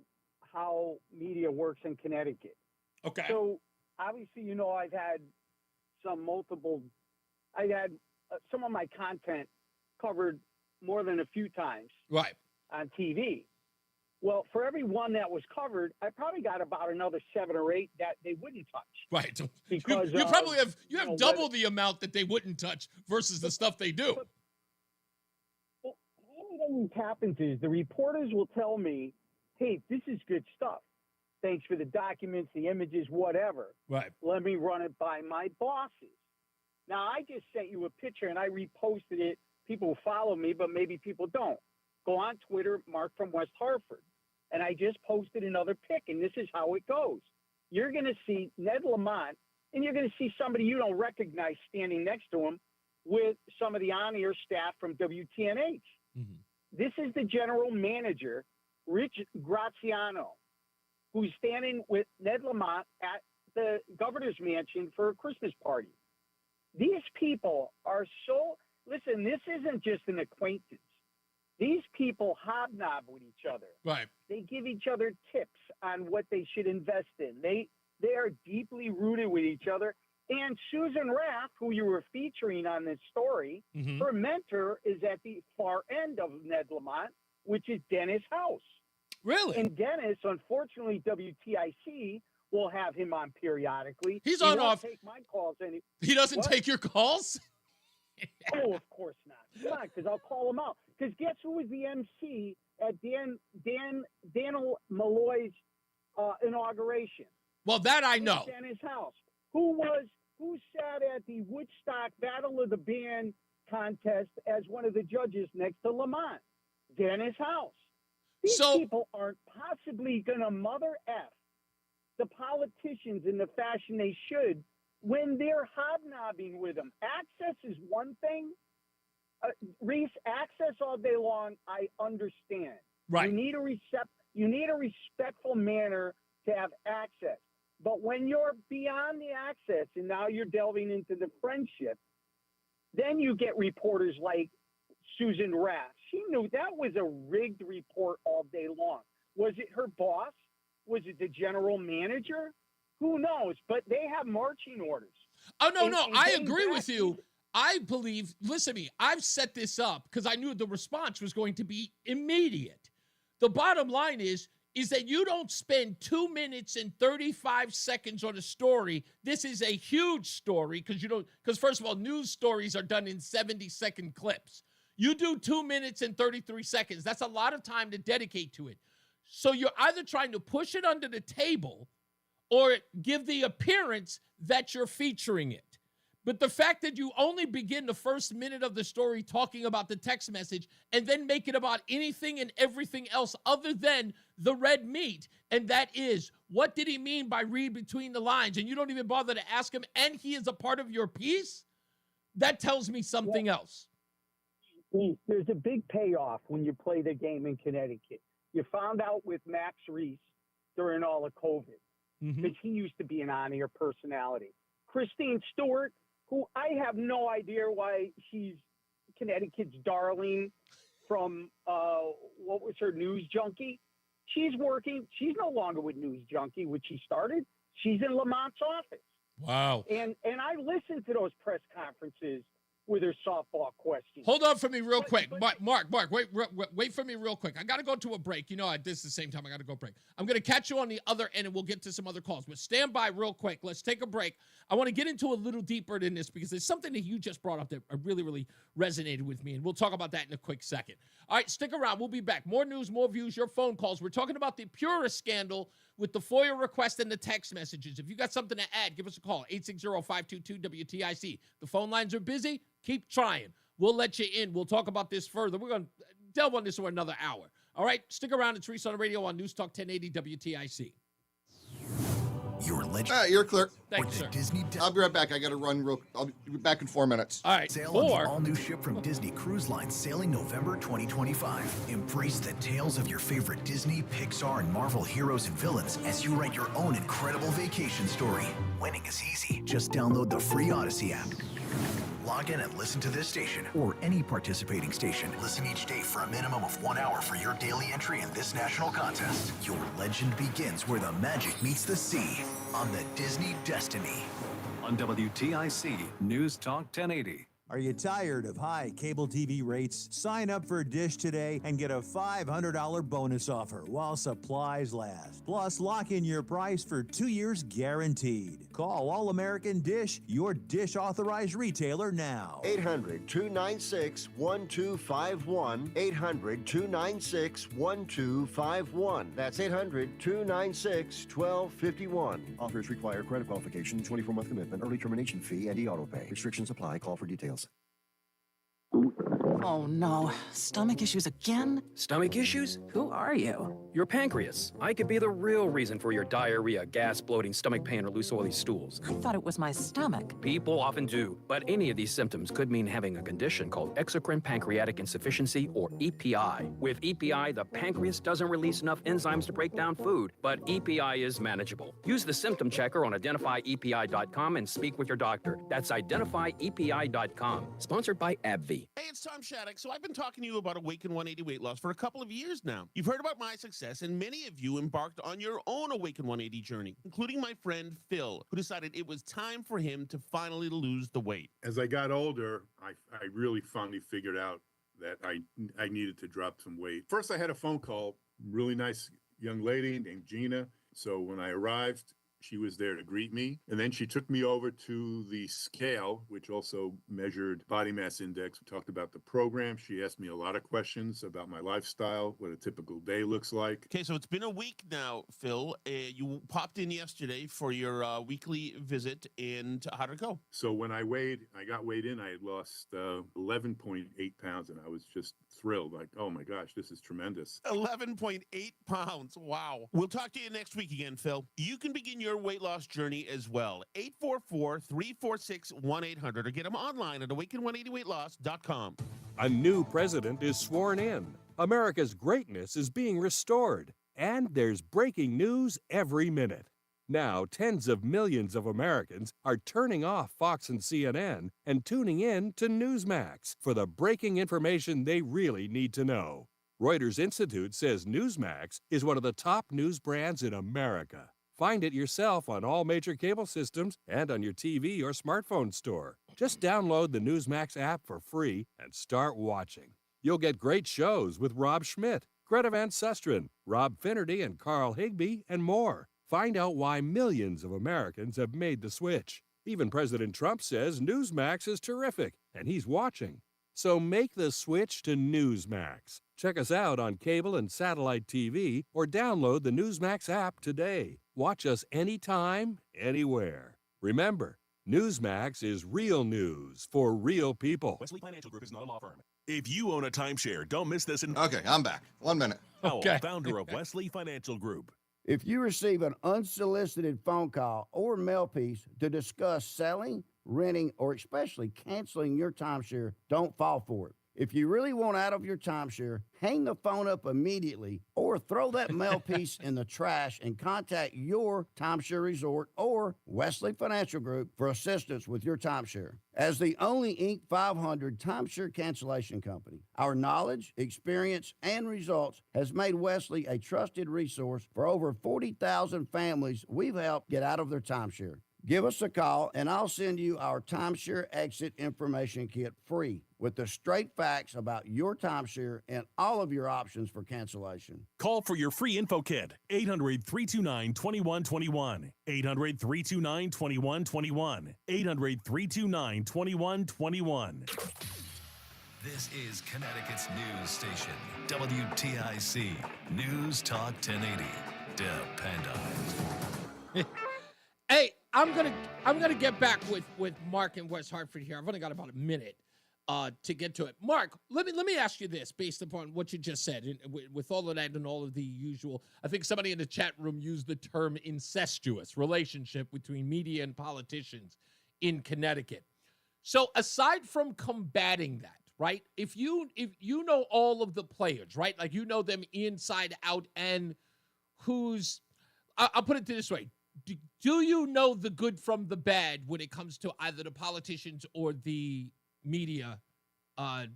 how media works in Connecticut. Okay. So obviously, I've had some of my content covered more than a few times on TV. Well, for every one that was covered, I probably got about another 7 or 8 that they wouldn't touch. Right. Because you probably have double the amount that they wouldn't touch versus the stuff they do. Well, what always happens is the reporters will tell me, hey, this is good stuff. Thanks for the documents, the images, whatever. Right. Let me run it by my bosses. Now, I just sent you a picture and I reposted it. People follow me, but maybe people don't. Go on Twitter, Mark from West Hartford. And I just posted another pic, and this is how it goes. You're going to see Ned Lamont, and you're going to see somebody you don't recognize standing next to him with some of the on-air staff from WTNH. Mm-hmm. This is the general manager, Rich Graziano, who's standing with Ned Lamont at the governor's mansion for a Christmas party. These people are listen, this isn't just an acquaintance. These people hobnob with each other. Right. They give each other tips on what they should invest in. They are deeply rooted with each other. And Susan Rath, who you were featuring on this story, her mentor is at the far end of Ned Lamont, which is Dennis House. Really? And Dennis, unfortunately, WTIC will have him on periodically. He won't off. Take my calls. He doesn't take your calls? Oh, of course not. Come on, because I'll call him out. Because guess who was the MC at Daniel Malloy's inauguration? Well, that I know. Dennis House. Who sat at the Woodstock Battle of the Band contest as one of the judges next to Lamont? Dennis House. These people aren't possibly going to mother F the politicians in the fashion they should when they're hobnobbing with them. Access is one thing. Reese, access all day long, I understand. Right. You need a respectful manner to have access. But when you're beyond the access and now you're delving into the friendship, then you get reporters like Susan Rath. She knew that was a rigged report all day long. Was it her boss? Was it the general manager? Who knows? But they have marching orders. Oh, no, And I getting agree back with you. I believe, listen to me, I've set this up because I knew the response was going to be immediate. The bottom line is that you don't spend 2 minutes and 35 seconds on a story. This is a huge story because first of all, news stories are done in 70-second clips. You do 2 minutes and 33 seconds. That's a lot of time to dedicate to it. So you're either trying to push it under the table or give the appearance that you're featuring it. But the fact that you only begin the first minute of the story talking about the text message and then make it about anything and everything else other than the red meat, and that is, what did he mean by read between the lines? And you don't even bother to ask him, and he is a part of your piece? That tells me something else. There's a big payoff when you play the game in Connecticut. You found out with Max Reese during all of COVID, because he used to be an on-air personality. Christine Stewart, who I have no idea why she's Connecticut's darling from, what was her, News Junkie? She's working. She's no longer with News Junkie, which she started. She's in Lamont's office. Wow. And I listened to those press conferences with her softball questions. Hold on for me real quick. Mark, wait for me real quick. I got to go to a break. You know, this is the same time I got to go break. I'm going to catch you on the other end, and we'll get to some other calls. But stand by real quick. Let's take a break. I want to get into a little deeper than this because there's something that you just brought up that really, really resonated with me, and we'll talk about that in a quick second. All right, stick around. We'll be back. More news, more views, your phone calls. We're talking about the Purist scandal with the FOIA request and the text messages. If you got something to add, give us a call, 860-522-WTIC. The phone lines are busy. Keep trying. We'll let you in. We'll talk about this further. We're going to delve on this for another hour. All right, stick around. It's Reese on the radio on News Talk 1080 WTIC. Your legend. You're clear. Thanks, sir. I'll be right back. I got to run I'll be back in 4 minutes. All right. Sail on the all-new ship from Disney Cruise Line sailing November 2025. Embrace the tales of your favorite Disney, Pixar, and Marvel heroes and villains as you write your own incredible vacation story. Winning is easy. Just download the free Odyssey app. Log in and listen to this station or any participating station. Listen each day for a minimum of 1 hour for your daily entry in this national contest. Your legend begins where the magic meets the sea on the Disney Destiny. On WTIC News Talk 1080. Are you tired of high cable TV rates? Sign up for Dish today and get a $500 bonus offer while supplies last. Plus, lock in your price for 2 years guaranteed. Call All American Dish, your Dish authorized retailer now. 800-296-1251. 800-296-1251. That's 800-296-1251. Offers require credit qualification, 24-month commitment, early termination fee, and e-auto pay. Restrictions apply. Call for details. Oh no, stomach issues again? Stomach issues? Who are you? Your pancreas. I could be the real reason for your diarrhea, gas, bloating, stomach pain, or loose oily stools. I thought it was my stomach. People often do, but any of these symptoms could mean having a condition called exocrine pancreatic insufficiency, or EPI. With EPI, the pancreas doesn't release enough enzymes to break down food, but EPI is manageable. Use the symptom checker on identifyepi.com and speak with your doctor. That's identifyepi.com. Sponsored by AbbVie. Hey, it's Tom Shattuck. So I've been talking to you about Awaken 180 weight loss for a couple of years now. You've heard about my success, and many of you embarked on your own Awaken 180 journey, including my friend Phil, who decided it was time for him to finally lose the weight. As I got older, I really finally figured out that I needed to drop some weight. First, I had a phone call, really nice young lady named Gina. So when I arrived, she was there to greet me. And then she took me over to the scale, which also measured body mass index. We talked about the program. She asked me a lot of questions about my lifestyle, what a typical day looks like. Okay, so it's been a week now, Phil. You popped in yesterday for your weekly visit, and how did it go? So when I got weighed in, I had lost 11.8 pounds, and I was just thrilled. Like, oh my gosh, this is tremendous. 11.8 pounds. Wow. We'll talk to you next week again, Phil. You can begin your weight loss journey as well. 844-346-1800 or get them online at awaken180weightloss.com. A new president is sworn in. America's greatness is being restored. And there's breaking news every minute. Now, tens of millions of Americans are turning off Fox and CNN and tuning in to Newsmax for the breaking information they really need to know. Reuters Institute says Newsmax is one of the top news brands in America. Find it yourself on all major cable systems and on your TV or smartphone store. Just download the Newsmax app for free and start watching. You'll get great shows with Rob Schmidt, Greta Van Susteren, Rob Finnerty, and Carl Higbie, and more. Find out why millions of Americans have made the switch. Even President Trump says Newsmax is terrific, and he's watching. So make the switch to Newsmax. Check us out on cable and satellite TV or download the Newsmax app today. Watch us anytime, anywhere. Remember, Newsmax is real news for real people. Wesley Financial Group is not a law firm. If you own a timeshare, don't miss this. Okay, I'm back. 1 minute. Howell, founder of Wesley Financial Group. If you receive an unsolicited phone call or mail piece to discuss selling, renting, or especially canceling your timeshare, don't fall for it. If you really want out of your timeshare, hang the phone up immediately or throw that mail piece in the trash and contact your timeshare resort or Wesley Financial Group for assistance with your timeshare. As the only Inc. 500 timeshare cancellation company, our knowledge, experience, and results has made Wesley a trusted resource for over 40,000 families we've helped get out of their timeshare. Give us a call, and I'll send you our timeshare exit information kit free with the straight facts about your timeshare and all of your options for cancellation. Call for your free info kit, 800-329-2121, 800-329-2121, 800-329-2121. This is Connecticut's news station, WTIC News Talk 1080. Depend on it. Hey, I'm gonna get back with Mark in West Hartford here. I've only got about a minute to get to it. Mark, let me ask you this, based upon what you just said, and with all of that and all of the usual. I think somebody in the chat room used the term incestuous relationship between media and politicians in Connecticut. So aside from combating that, right? If you know all of the players, right? Like you know them inside out, and I'll put it this way. Do you know the good from the bad when it comes to either the politicians or the media? Not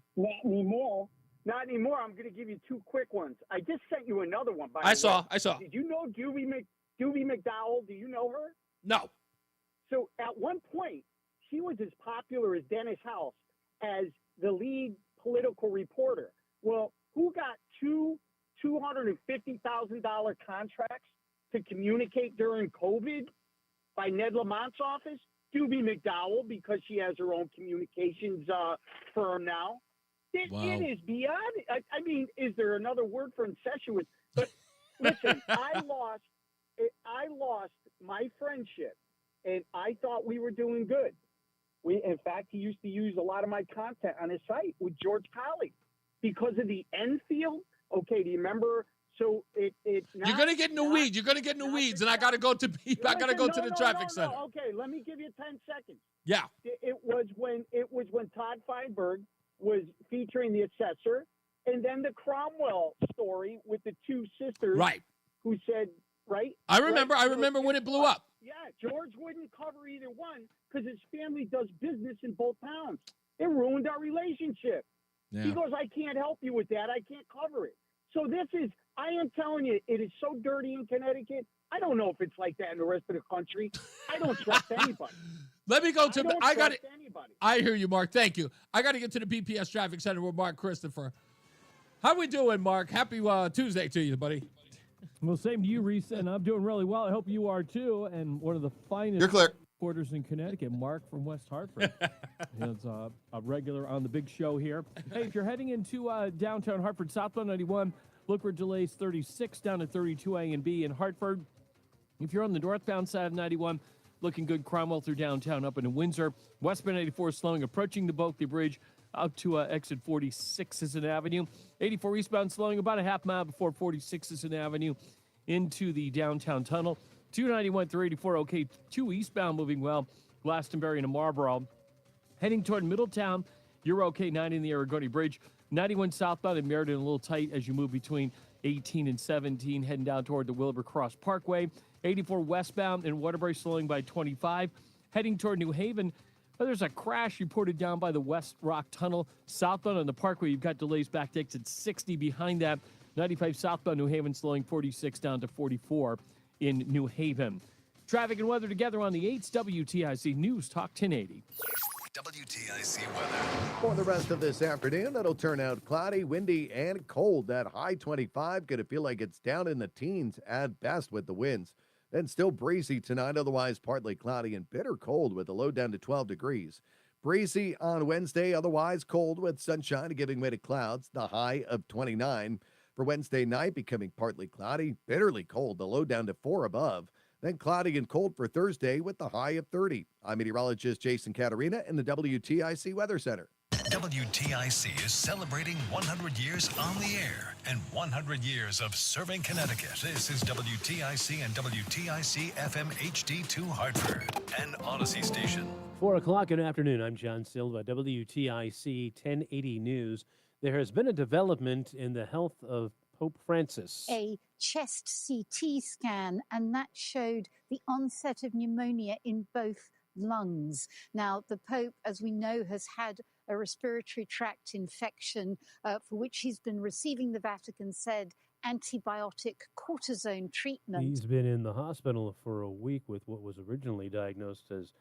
anymore. Not anymore. I'm going to give you two quick ones. I just sent you another one. I saw. Did you know Dewey McDowell? Do you know her? No. So at one point, she was as popular as Dennis House as the lead political reporter. Well, who got two $250,000 contracts to communicate during COVID by Ned Lamont's office? Dewey McDowell, because she has her own communications firm now. It is beyond. I mean, is there another word for incestuous? But listen, I lost my friendship, and I thought we were doing good. In fact, he used to use a lot of my content on his site with George Colley because of the Enfield. Okay, do you remember? So it's not, you're gonna get in the weeds. You're gonna get in the weeds, and I gotta go to the traffic center. No. Okay, let me give you 10 seconds. Yeah. It was when Todd Feinberg was featuring the assessor, and then the Cromwell story with the two sisters, right? Who said, right? I remember when it blew up. Yeah, George wouldn't cover either one because his family does business in both towns. It ruined our relationship. Yeah. He goes, I can't help you with that. I can't cover it. So I am telling you, it is so dirty in Connecticut. I don't know if it's like that in the rest of the country. I don't trust anybody. Let me go to I got it. I hear you, Mark. Thank you. I got to get to the BPS Traffic Center with Mark Christopher. How we doing, Mark? Happy Tuesday to you, buddy. Well, same to you, Reese, and I'm doing really well. I hope you are too. And one of the finest You're clear. reporters in Connecticut, Mark from West Hartford. He's a regular on the big show here. Hey, if you're heading into downtown Hartford, southbound 91, look for delays 36 down to 32A and B in Hartford. If you're on the northbound side of 91, looking good. Cromwell through downtown up into Windsor. Westbound 84 slowing, approaching the Bulkley Bridge out to exit 46th Avenue. 84 eastbound slowing about a half mile before 46th Avenue into the downtown tunnel. 291 through 84 okay. 2 eastbound moving well. Glastonbury to Marlboro. Heading toward Middletown You're okay 90 in the Aragoni Bridge. 91 southbound in Meriden, a little tight as you move between 18 and 17, heading down toward the Wilbur Cross Parkway. 84 westbound in Waterbury, slowing by 25. Heading toward New Haven, there's a crash reported down by the West Rock Tunnel. Southbound on the Parkway, you've got delays back to exit 60 behind that. 95 southbound New Haven, slowing 46 down to 44 in New Haven. Traffic and weather together on the 8th WTIC News Talk 1080. WTIC weather. For the rest of this afternoon, it'll turn out cloudy, windy, and cold. That high 25 going to feel like it's down in the teens at best with the winds. Then still breezy tonight, otherwise partly cloudy and bitter cold with a low down to 12 degrees. Breezy on Wednesday, otherwise cold with sunshine giving way to clouds, the high of 29. For Wednesday night, becoming partly cloudy, bitterly cold, the low down to 4 above. Then cloudy and cold for Thursday with the high of 30. I'm meteorologist Jason Caterina in the WTIC Weather Center. WTIC is celebrating 100 years on the air and 100 years of serving Connecticut. This is WTIC and WTIC FM HD2 Hartford, an Odyssey station. 4 o'clock in the afternoon. I'm John Silva, WTIC 1080 News. There has been a development in the health of Pope Francis. A chest CT scan, and that showed the onset of pneumonia in both lungs. Now, the Pope, as we know, has had a respiratory tract infection for which he's been receiving, the Vatican said, antibiotic cortisone treatment. He's been in the hospital for a week with what was originally diagnosed as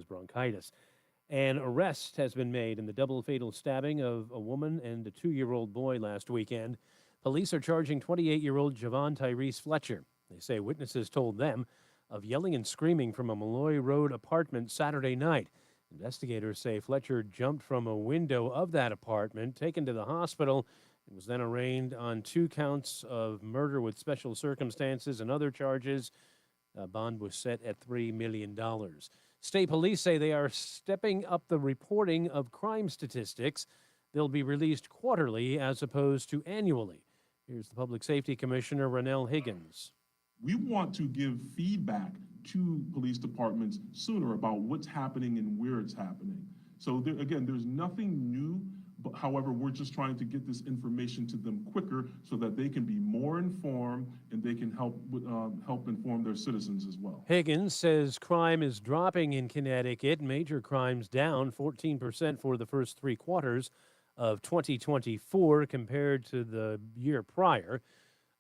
bronchitis. An arrest has been made in the double fatal stabbing of a woman and a 2-year-old boy last weekend. Police are charging 28-year-old Javon Tyrese Fletcher. They say witnesses told them of yelling and screaming from a Malloy Road apartment Saturday night. Investigators say Fletcher jumped from a window of that apartment, taken to the hospital, and was then arraigned on 2 counts of murder with special circumstances and other charges. A bond was set at $3 million. State police say they are stepping up the reporting of crime statistics. They'll be released quarterly as opposed to annually. Here's the Public Safety Commissioner, Ronnell Higgins. We want to give feedback to police departments sooner about what's happening and where it's happening. So there's nothing new, but however, we're just trying to get this information to them quicker so that they can be more informed and they can help inform their citizens as well. Higgins says crime is dropping in Connecticut. Major crimes down 14% for the first 3 quarters of 2024 compared to the year prior.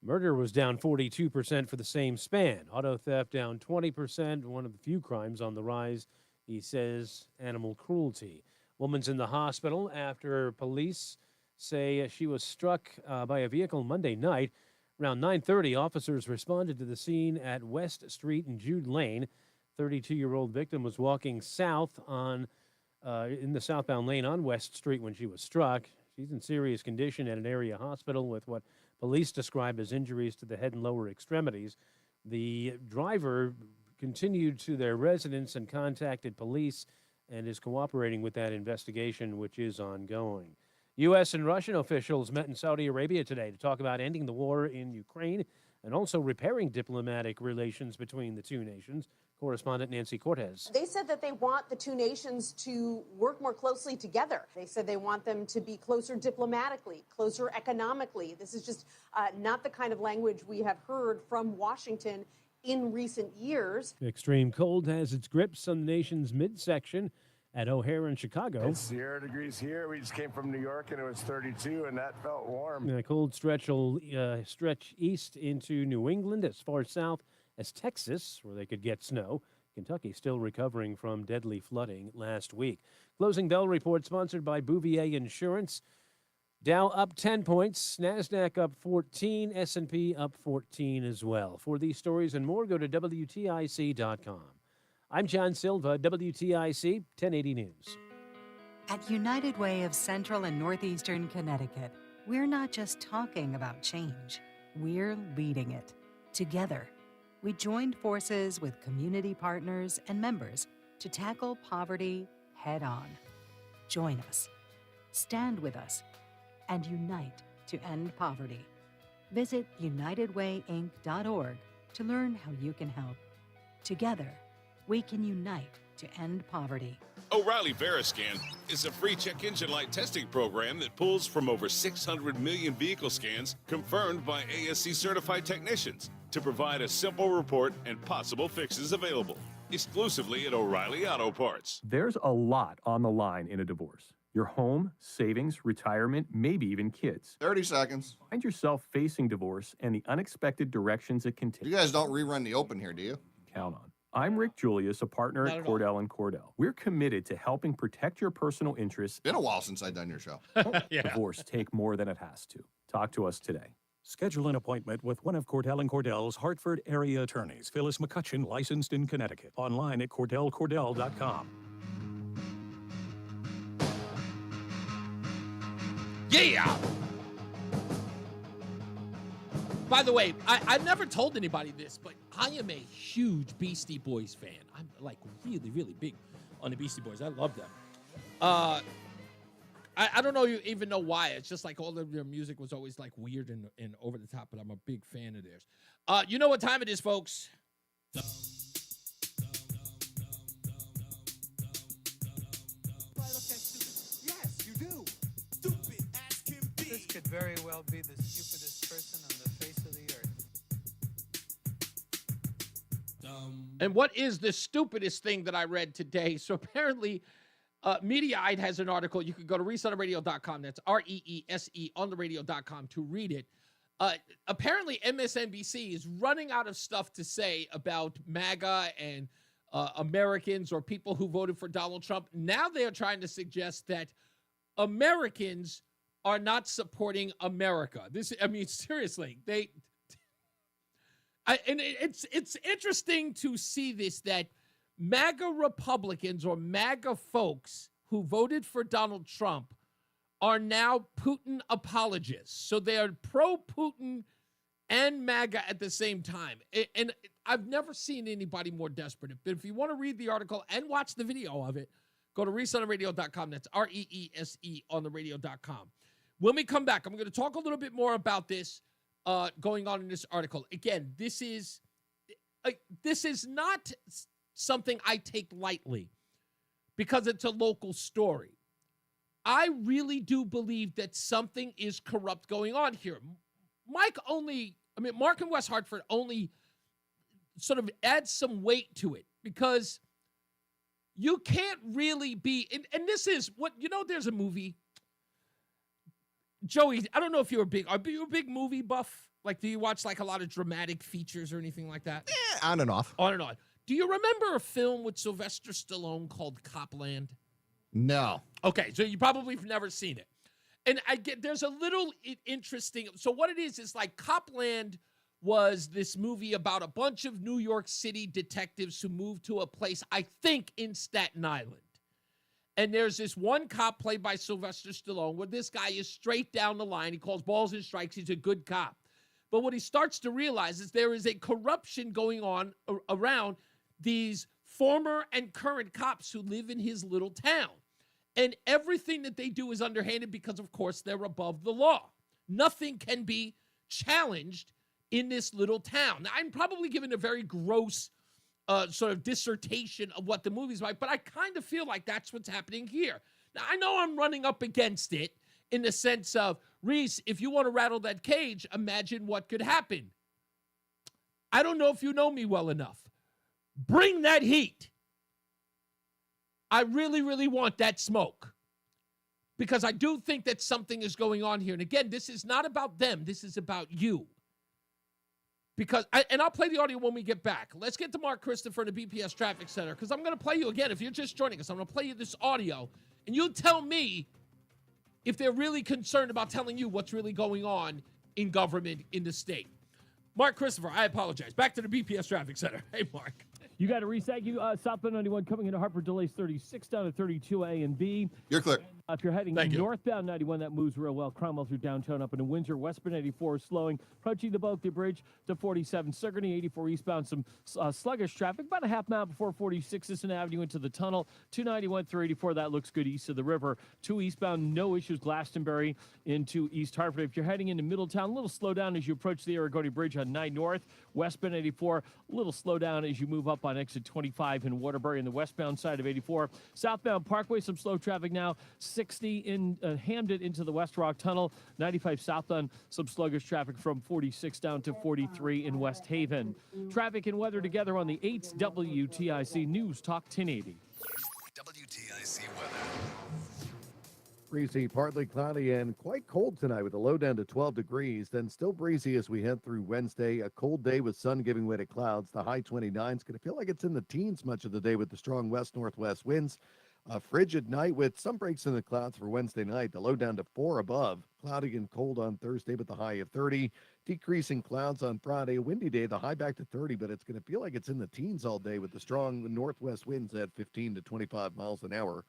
Murder was down 42% for the same span. Auto theft down 20%, one of the few crimes on the rise, he says. Animal cruelty. Woman's in the hospital after police say she was struck by a vehicle Monday night. Around 9:30, officers responded to the scene at West Street and Jude Lane. 32-year-old victim was walking south in the southbound lane on West Street when she was struck. She's in serious condition at an area hospital with what police describe as injuries to the head and lower extremities. The driver continued to their residence and contacted police and is cooperating with that investigation, which is ongoing. U.S. and Russian officials met in Saudi Arabia today to talk about ending the war in Ukraine and also repairing diplomatic relations between the two nations. Correspondent Nancy Cortez. They said that they want the two nations to work more closely together. They said they want them to be closer diplomatically, closer economically. This is just not the kind of language we have heard from Washington in recent years. Extreme cold has its grips on the nation's midsection at O'Hare in Chicago. It's 0 degrees here. We just came from New York and it was 32 and that felt warm. The cold stretch will stretch east into New England as far south as Texas, where they could get snow. Kentucky still recovering from deadly flooding last week. Closing bell report sponsored by Bouvier Insurance. Dow up 10 points, NASDAQ up 14, S&P up 14 as well. For these stories and more, go to WTIC.com. I'm John Silva, WTIC 1080 News. At United Way of Central and Northeastern Connecticut, we're not just talking about change, we're leading it. Together, we joined forces with community partners and members to tackle poverty head on. Join us, stand with us, and unite to end poverty. Visit unitedwayinc.org to learn how you can help. Together, we can unite to end poverty. O'Reilly Veriscan is a free check engine light testing program that pulls from over 600 million vehicle scans confirmed by ASC certified technicians to provide a simple report and possible fixes available exclusively at O'Reilly Auto Parts. There's a lot on the line in a divorce. Your home, savings, retirement, maybe even kids. 30 seconds. Find yourself facing divorce and the unexpected directions it can take. You guys don't rerun the open here, do you? Count on. I'm Rick Julius, a partner Not at at all. Cordell & Cordell. We're committed to helping protect your personal interests. Been a while since I've done your show. Divorce take more than it has to. Talk to us today. Schedule an appointment with one of Cordell & Cordell's Hartford area attorneys. Phyllis McCutcheon, licensed in Connecticut. Online at CordellCordell.com. Yeah! By the way, I've never told anybody this, but I am a huge Beastie Boys fan. I'm like really, really big on the Beastie Boys. I love them. I don't know even know why. It's just like all of their music was always like weird and over the top, but I'm a big fan of theirs. You know what time it is, folks? Yes, you do. Stupid as can be. This could very well be the stupidest person on the face of the earth. And what is the stupidest thing that I read today? So apparently, Mediaite has an article. You can go to reeseontheradio.com. That's REESE on the radio.com to read it. Apparently, MSNBC is running out of stuff to say about MAGA and Americans or people who voted for Donald Trump. Now they are trying to suggest that Americans are not supporting America. Seriously, it's interesting to see this, that MAGA Republicans or MAGA folks who voted for Donald Trump are now Putin apologists. So they are pro-Putin and MAGA at the same time. And I've never seen anybody more desperate. But if you want to read the article and watch the video of it, go to reeseontheradio.com. That's REESE on the radio.com. When we come back, I'm going to talk a little bit more about this going on in this article. Again, this is not something I take lightly because it's a local story. I really do believe that something is corrupt going on here. Mark and West Hartford only sort of adds some weight to it because you can't really be, and this is what, there's a movie. Joey, I don't know if are you a big movie buff? Like, do you watch like a lot of dramatic features or anything like that? Yeah, on and off. On and on. Do you remember a film with Sylvester Stallone called Copland? No. Okay, so you probably have never seen it. And there's a little interesting. So what it is like Copland was this movie about a bunch of New York City detectives who moved to a place, I think, in Staten Island. And there's this one cop played by Sylvester Stallone where this guy is straight down the line. He calls balls and strikes. He's a good cop. But what he starts to realize is there is a corruption going on around these former and current cops who live in his little town. And everything that they do is underhanded because, of course, they're above the law. Nothing can be challenged in this little town. Now, I'm probably giving a very gross sort of dissertation of what the movie's like, but I kind of feel like that's what's happening here. Now, I know I'm running up against it in the sense of, Reese, if you want to rattle that cage, imagine what could happen. I don't know if you know me well enough. Bring that heat. I really, really want that smoke because I do think that something is going on here. And again, this is not about them. This is about you. And I'll play the audio when we get back. Let's get to Mark Christopher in the BPS Traffic Center because I'm going to play you again. If you're just joining us, I'm going to play you this audio and you tell me if they're really concerned about telling you what's really going on in government in the state. Mark Christopher, I apologize. Back to the BPS Traffic Center. Hey, Mark. You got to reset you. Southbound 91 coming into Hartford, delays 36 down to 32A and B. You're clear. If you're heading Thank you. northbound 91, that moves real well. Cromwell through downtown up into Windsor. Westbound 84 slowing. Approaching the Bulkley Bridge to 47. Sigourney 84 eastbound. Some sluggish traffic. About a half mile before 46 Sisson Avenue into the tunnel. 291 through 84. That looks good east of the river. 2 eastbound, no issues. Glastonbury into East Hartford. If you're heading into Middletown, a little slowdown as you approach the Aragoni Bridge on 9 North. Westbound 84, a little slowdown as you move up on exit 25 in Waterbury in the westbound side of 84. Southbound Parkway, some slow traffic now. 60 in Hamden into the West Rock Tunnel. 95 southbound, some sluggish traffic from 46 down to 43 in West Haven. Traffic and weather together on the 8th WTIC News Talk 1080. WTIC weather. Breezy, partly cloudy, and quite cold tonight with a low down to 12 degrees. Then still breezy as we head through Wednesday. A cold day with sun giving way to clouds. The high 29s. Going to feel like it's in the teens much of the day with the strong west-northwest winds. A frigid night with some breaks in the clouds for Wednesday night. The low down to 4 above. Cloudy and cold on Thursday with the high of 30. Decreasing clouds on Friday. A windy day, the high back to 30, but it's going to feel like it's in the teens all day with the strong northwest winds at 15 to 25 miles an hour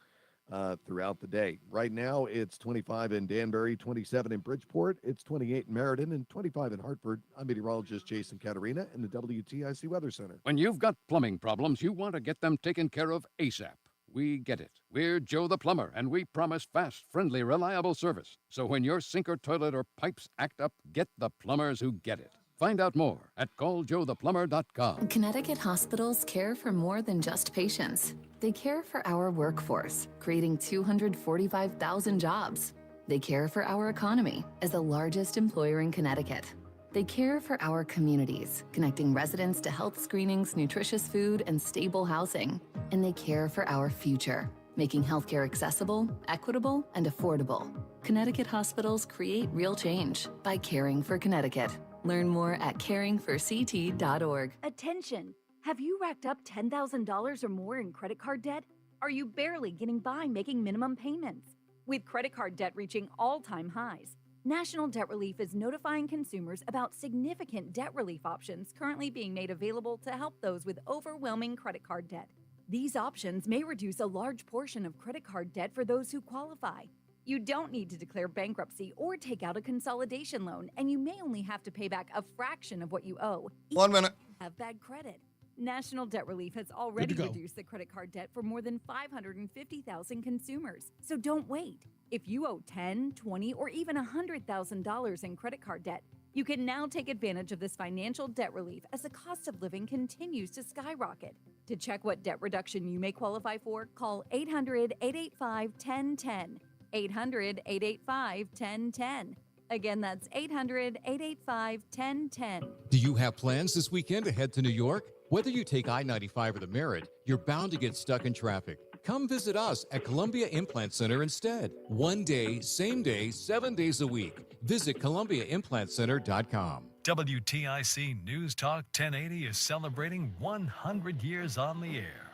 throughout the day. Right now, it's 25 in Danbury, 27 in Bridgeport. It's 28 in Meriden and 25 in Hartford. I'm meteorologist Jason Caterina in the WTIC Weather Center. When you've got plumbing problems, you want to get them taken care of ASAP. We get it. We're Joe the Plumber, and we promise fast, friendly, reliable service. So when your sink or toilet or pipes act up, get the plumbers who get it. Find out more at calljoetheplumber.com. Connecticut hospitals care for more than just patients. They care for our workforce, creating 245,000 jobs. They care for our economy as the largest employer in Connecticut. They care for our communities, connecting residents to health screenings, nutritious food, and stable housing. And they care for our future, making healthcare accessible, equitable, and affordable. Connecticut hospitals create real change by caring for Connecticut. Learn more at caringforct.org. Attention! Have you racked up $10,000 or more in credit card debt? Are you barely getting by making minimum payments? With credit card debt reaching all-time highs, National Debt Relief is notifying consumers about significant debt relief options currently being made available to help those with overwhelming credit card debt. These options may reduce a large portion of credit card debt for those who qualify. You don't need to declare bankruptcy or take out a consolidation loan, and you may only have to pay back a fraction of what you owe. 1 minute. Have bad credit. National Debt Relief has already reduced the credit card debt for more than 550,000 consumers. So don't wait. If you owe $10,000, $20,000, or even $100,000 in credit card debt, you can now take advantage of this financial debt relief as the cost of living continues to skyrocket. To check what debt reduction you may qualify for, call 800-885-1010. 800-885-1010. Again, that's 800-885-1010. Do you have plans this weekend to head to New York? Whether you take I-95 or the Merritt, you're bound to get stuck in traffic. Come visit us at Columbia Implant Center instead. 1 day, same day, 7 days a week. Visit ColumbiaImplantCenter.com. WTIC News Talk 1080 is celebrating 100 years on the air.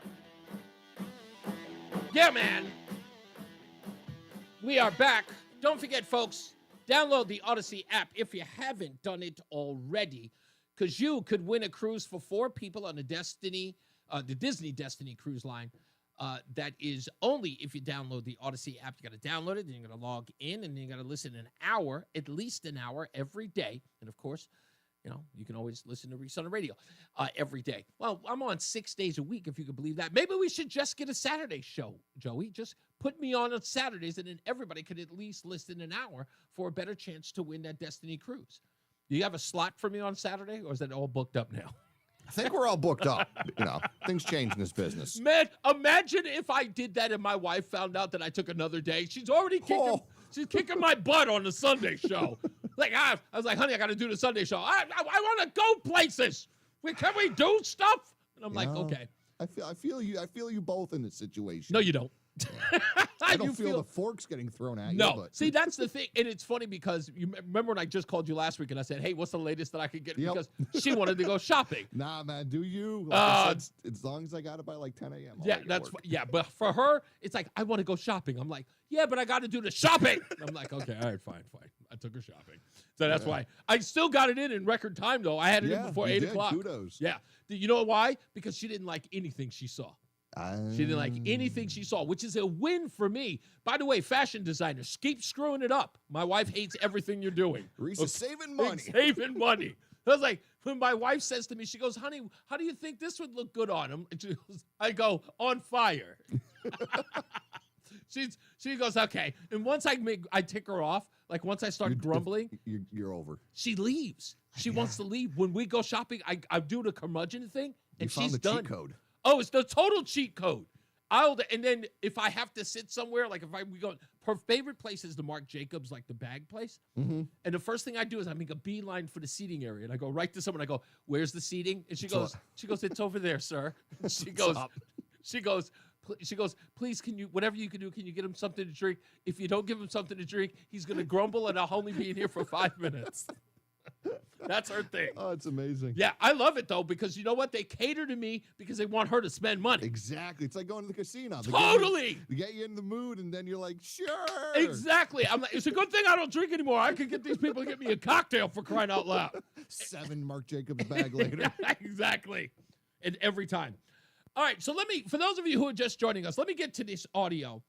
Yeah, man. We are back. Don't forget, folks, download the Odyssey app if you haven't done it already, because you could win a cruise for 4 people on the Disney Destiny cruise line. That is only if you download the Odyssey app. You got to download it, then you're going to log in, and then you got to listen an hour, at least an hour every day. And of course, you know, you can always listen to Reese on the radio every day. Well, I'm on 6 days a week, if you can believe that. Maybe we should just get a Saturday show, Joey. Just put me on Saturdays, and then everybody could at least listen an hour for a better chance to win that Destiny cruise. Do you have a slot for me on Saturday, or is that all booked up now? I think we're all booked up. You know, things change in this business. Man, imagine if I did that and my wife found out that I took another day. She's already kicking, she's kicking my butt on the Sunday show. I was like, honey, I got to do the Sunday show. I want to go places. Can we do stuff? And I'm like, okay. I feel you both in this situation. No, you don't. I don't feel the forks getting thrown at you. No. But. See, that's the thing. And it's funny because you remember when I just called you last week and I said, hey, what's the latest that I could get? Because she wanted to go shopping. Nah, man, do you? Like said, as long as I got it by like 10 a.m. Yeah, but for her, it's like, I want to go shopping. I'm like, yeah, but I got to do the shopping. I'm like, okay, all right, fine. I took her shopping. So that's why. I still got it in record time, though. I had it in before 8 o'clock. Kudos. Yeah. You know why? Because she didn't like anything she saw. She didn't like anything she saw, which is a win for me. By the way, fashion designers, keep screwing it up. My wife hates everything you're doing. Reese is saving money. Saving money. I was like, when my wife says to me, she goes, honey, how do you think this would look good on him? And I go, on fire. She goes, okay. And once I tick her off, like once I start grumbling, you're over. She leaves. She wants to leave. When we go shopping, I do the curmudgeon thing, and found she's the done. cheat code. Oh, it's the total cheat code. And then if I have to sit somewhere, like we go, her favorite place is the Marc Jacobs, like the bag place. Mm-hmm. And the first thing I do is I make a beeline for the seating area, and I go right to someone. I go, "Where's the seating?" And she goes, "It's over there, sir." She goes, "Please, can you, whatever you can do, can you get him something to drink? If you don't give him something to drink, he's gonna grumble, and I'll only be in here for 5 minutes." That's her thing. Oh, it's amazing. Yeah, I love it, though, because you know what? They cater to me because they want her to spend money. Exactly. It's like going to the casino. Totally. They get you in the mood, and then you're like, sure. Exactly. I'm like, it's a good thing I don't drink anymore. I could get these people to get me a cocktail for crying out loud. 7 Marc Jacobs bag later. Exactly. And every time. All right, so for those of you who are just joining us, let me get to this audio.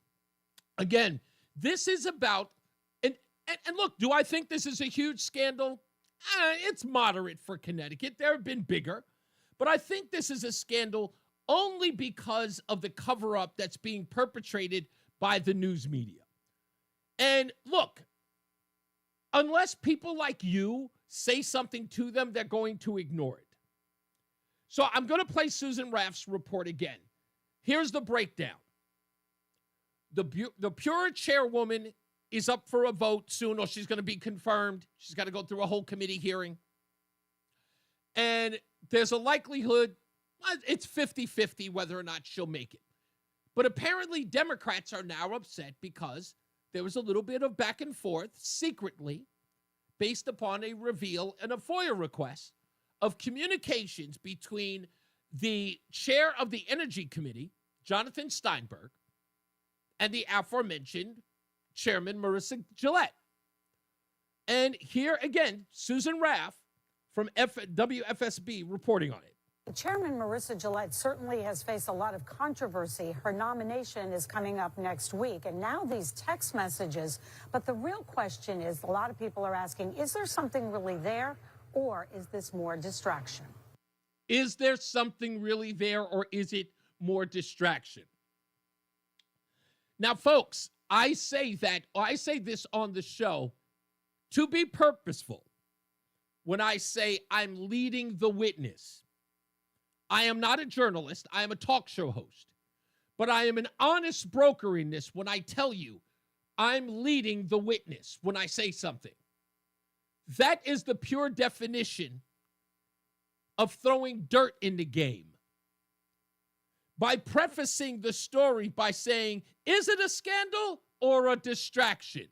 Again, this is about, and look, do I think this is a huge scandal? It's moderate for Connecticut. There have been bigger. But I think this is a scandal only because of the cover-up that's being perpetrated by the news media. And look, unless people like you say something to them, they're going to ignore it. So I'm going to play Susan Raff's report again. Here's the breakdown. The Pure chairwoman is up for a vote soon, or she's going to be confirmed. She's got to go through a whole committee hearing. And there's a likelihood, it's 50-50 whether or not she'll make it. But apparently Democrats are now upset because there was a little bit of back and forth secretly based upon a reveal and a FOIA request of communications between the chair of the Energy Committee, Jonathan Steinberg, and the aforementioned Chairman Marissa Gillette. And here again, Susan Raff from WFSB reporting on it. Chairman Marissa Gillette certainly has faced a lot of controversy. Her nomination is coming up next week, and now these text messages. But the real question is, a lot of people are asking, is there something really there, or is this more distraction? Is there something really there, or is it more distraction? Now, folks, I say this on the show to be purposeful when I say I'm leading the witness. I am not a journalist. I am a talk show host. But I am an honest broker in this when I tell you I'm leading the witness when I say something. That is the pure definition of throwing dirt in the game. By prefacing the story by saying, is it a scandal or a distraction?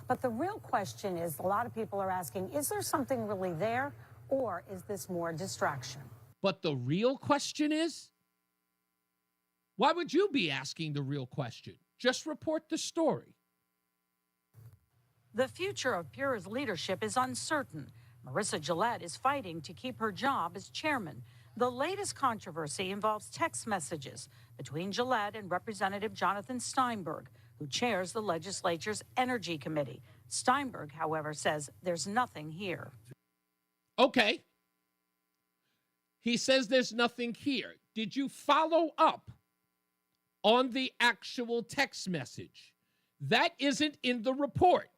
But the real question is, a lot of people are asking, is there something really there, or is this more distraction? But the real question is, why would you be asking the real question? Just report the story. The future of Pure's leadership is uncertain. Marissa Gillette is fighting to keep her job as chairman. The latest controversy involves text messages between Gillette and Representative Jonathan Steinberg, who chairs the legislature's Energy Committee. Steinberg, however, says there's nothing here. Okay. He says there's nothing here. Did you follow up on the actual text message? That isn't in the report.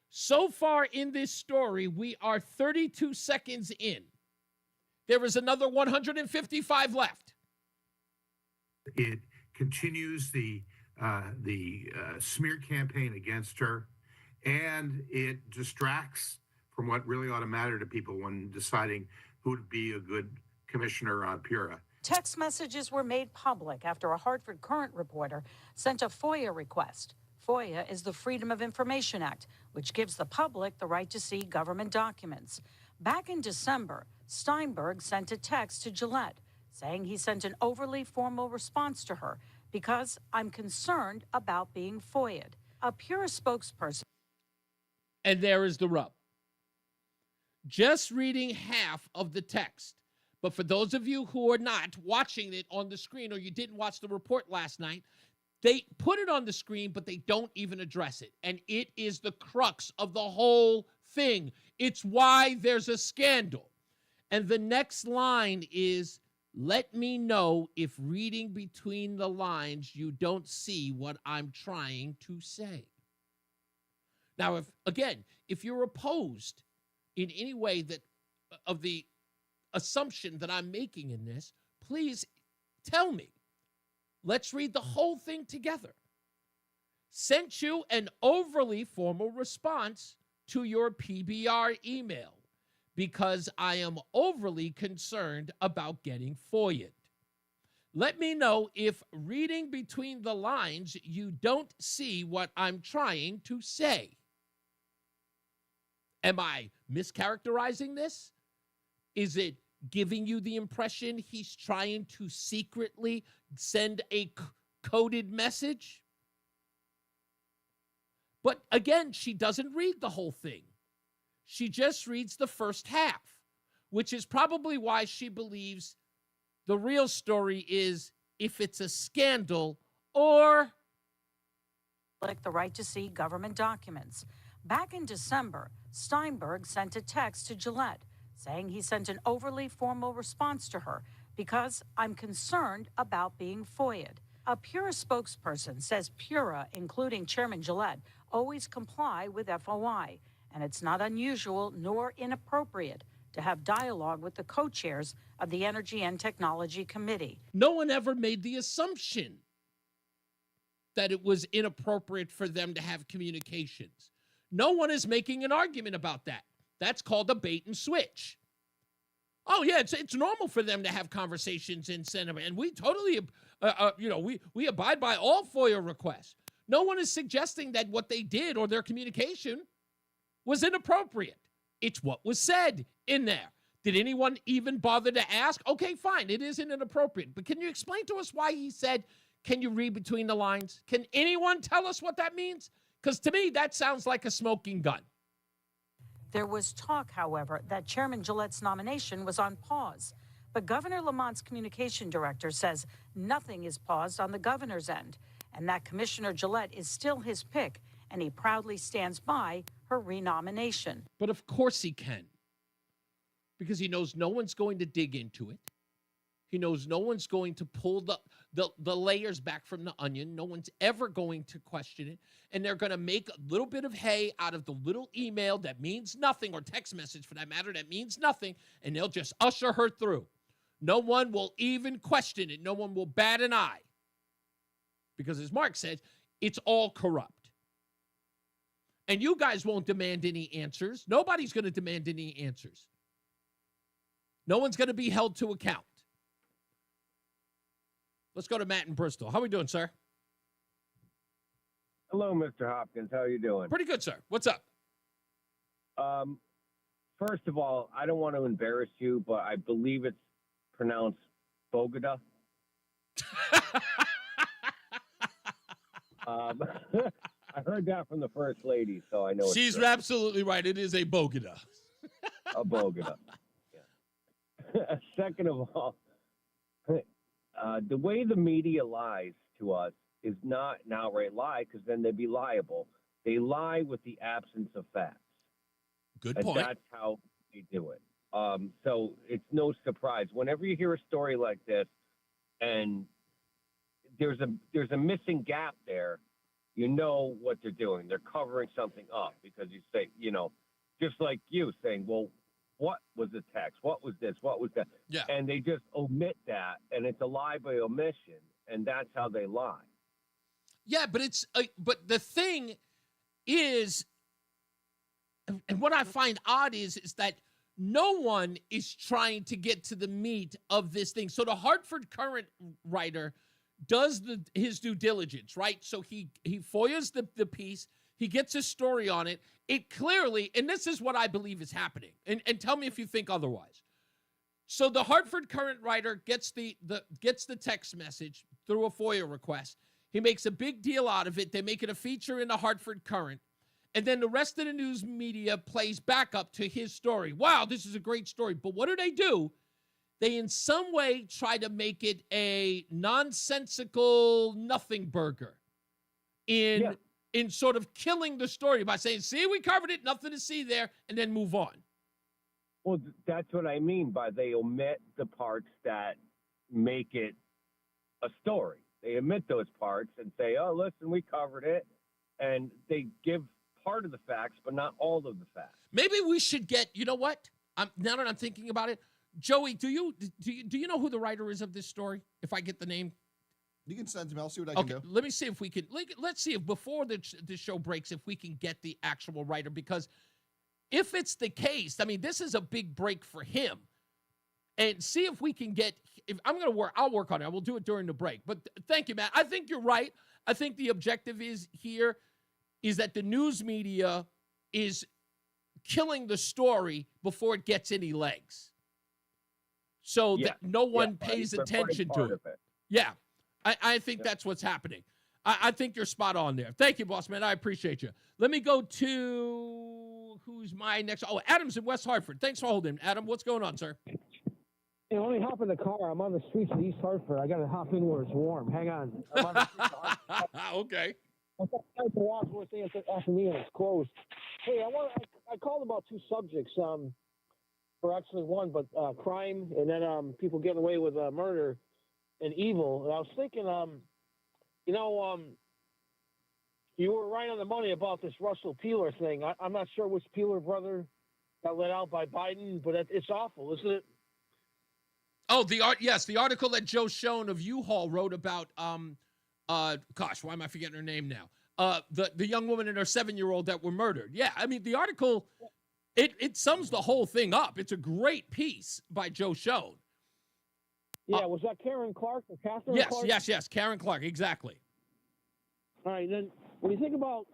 So far in this story, we are 32 seconds in. There is another 155 left. It continues the smear campaign against her, and it distracts from what really ought to matter to people when deciding who would be a good commissioner on Pura. Text messages were made public after a Hartford Courant reporter sent a FOIA request. FOIA is the Freedom of Information Act, which gives the public the right to see government documents. Back in December, Steinberg sent a text to Gillette saying he sent an overly formal response to her because I'm concerned about being FOIA'd. A Pura spokesperson. And there is the rub. Just reading half of the text. But for those of you who are not watching it on the screen or you didn't watch the report last night, they put it on the screen, but they don't even address it. And it is the crux of the whole thing. It's why there's a scandal. And the next line is, let me know if reading between the lines, you don't see what I'm trying to say. Now, if you're opposed in any way that of the assumption that I'm making in this, please tell me. Let's read the whole thing together. Sent you an overly formal response to your PBR email because I am overly concerned about getting FOIA'd. Let me know if reading between the lines, you don't see what I'm trying to say. Am I mischaracterizing this? Is it giving you the impression he's trying to secretly send a coded message? But again, she doesn't read the whole thing. She just reads the first half, which is probably why she believes the real story is if it's a scandal or like the right to see government documents. Back in December, Steinberg sent a text to Gillette saying he sent an overly formal response to her because I'm concerned about being FOIA'd. A Pura spokesperson says Pura, including Chairman Gillette, always comply with FOI, and it's not unusual nor inappropriate to have dialogue with the co-chairs of the Energy and Technology Committee. No one ever made the assumption that it was inappropriate for them to have communications. No one is making an argument about that. That's called a bait and switch. Oh, yeah, it's normal for them to have conversations in Senate, and we totally, we abide by all FOIA requests. No one is suggesting that what they did or their communication was inappropriate. It's what was said in there. Did anyone even bother to ask? Okay, fine, it isn't inappropriate. But can you explain to us why he said, can you read between the lines? Can anyone tell us what that means? Because to me, that sounds like a smoking gun. There was talk, however, that Chairman Gillette's nomination was on pause. But Governor Lamont's communication director says nothing is paused on the governor's end, and that Commissioner Gillette is still his pick, and he proudly stands by her renomination. But of course he can, because he knows no one's going to dig into it. He knows no one's going to pull the layers back from the onion. No one's ever going to question it. And they're going to make a little bit of hay out of the little email that means nothing, or text message for that matter, that means nothing, and they'll just usher her through. No one will even question it. No one will bat an eye. Because as Mark said, it's all corrupt. And you guys won't demand any answers. Nobody's going to demand any answers. No one's going to be held to account. Let's go to Matt in Bristol. How are we doing, sir? Hello, Mr. Hopkins. How are you doing? Pretty good, sir. What's up? First of all, I don't want to embarrass you, but I believe it's pronounced Bogota. I heard that from the First Lady, so I know she's absolutely right. It is a Bogota. A Bogota. Yeah. Second of all, the way the media lies to us is not an outright lie, because then they'd be liable. They lie with the absence of facts. Good and point. That's how they do it. So it's no surprise. Whenever you hear a story like this and there's a missing gap there, you know what they're doing. They're covering something up, because you say, just like you saying, well, what was the text? What was this? What was that? Yeah. And they just omit that, and it's a lie by omission, and that's how they lie. Yeah, but but the thing is, and what I find odd is that no one is trying to get to the meat of this thing. So the Hartford Courant writer does his due diligence, right? So he FOIAs the piece. He gets a story on it. It clearly, and this is what I believe is happening, and tell me if you think otherwise. So the Hartford Courant writer gets the text message through a FOIA request. He makes a big deal out of it. They make it a feature in the Hartford Courant. And then the rest of the news media plays back up to his story. Wow, this is a great story. But what do? they in some way try to make it a nonsensical nothing burger in sort of killing the story by saying, see, we covered it, nothing to see there, and then move on. Well, that's what I mean by they omit the parts that make it a story. They omit those parts and say, oh, listen, we covered it. And they give part of the facts, but not all of the facts. Maybe we should get, you know what? Now that I'm thinking about it, Joey, do you know who the writer is of this story? If I get the name? You can send to me. I'll see what I can do. Let me see if we can. Let's see if before the show breaks, if we can get the actual writer. Because if it's the case, I mean, this is a big break for him. And see if we can get. If I'm going to work, I'll work on it. We'll do it during the break. But thank you, Matt. I think you're right. I think the objective is that the news media is killing the story before it gets any legs, so that no one pays attention to it. Yeah, I think that's what's happening. I think you're spot on there. Thank you, boss man. I appreciate you. Let me go to who's my next. Oh, Adam's in West Hartford. Thanks for holding, Adam. What's going on, sir? Hey, let me hop in the car. I'm on the streets of East Hartford. I got to hop in where it's warm. Hang on. I'm on the streets of Hartford. Okay. I got to walk where it's after me and it's closed. Hey, I called about two subjects. Or actually one, but crime and then people getting away with murder and evil. And I was thinking, you were right on the money about this Russell Peeler thing. I'm not sure which Peeler brother got let out by Biden, but it's awful, isn't it? Oh, the article that Joe Schoen of U-Haul wrote about. Gosh, why am I forgetting her name now? The young woman and her 7-year-old that were murdered. Yeah, I mean the article, it sums the whole thing up. It's a great piece by Joe Schoen. Yeah, was that Karen Clark or Catherine Clark? Yes, Karen Clark, exactly. All right, then when you think about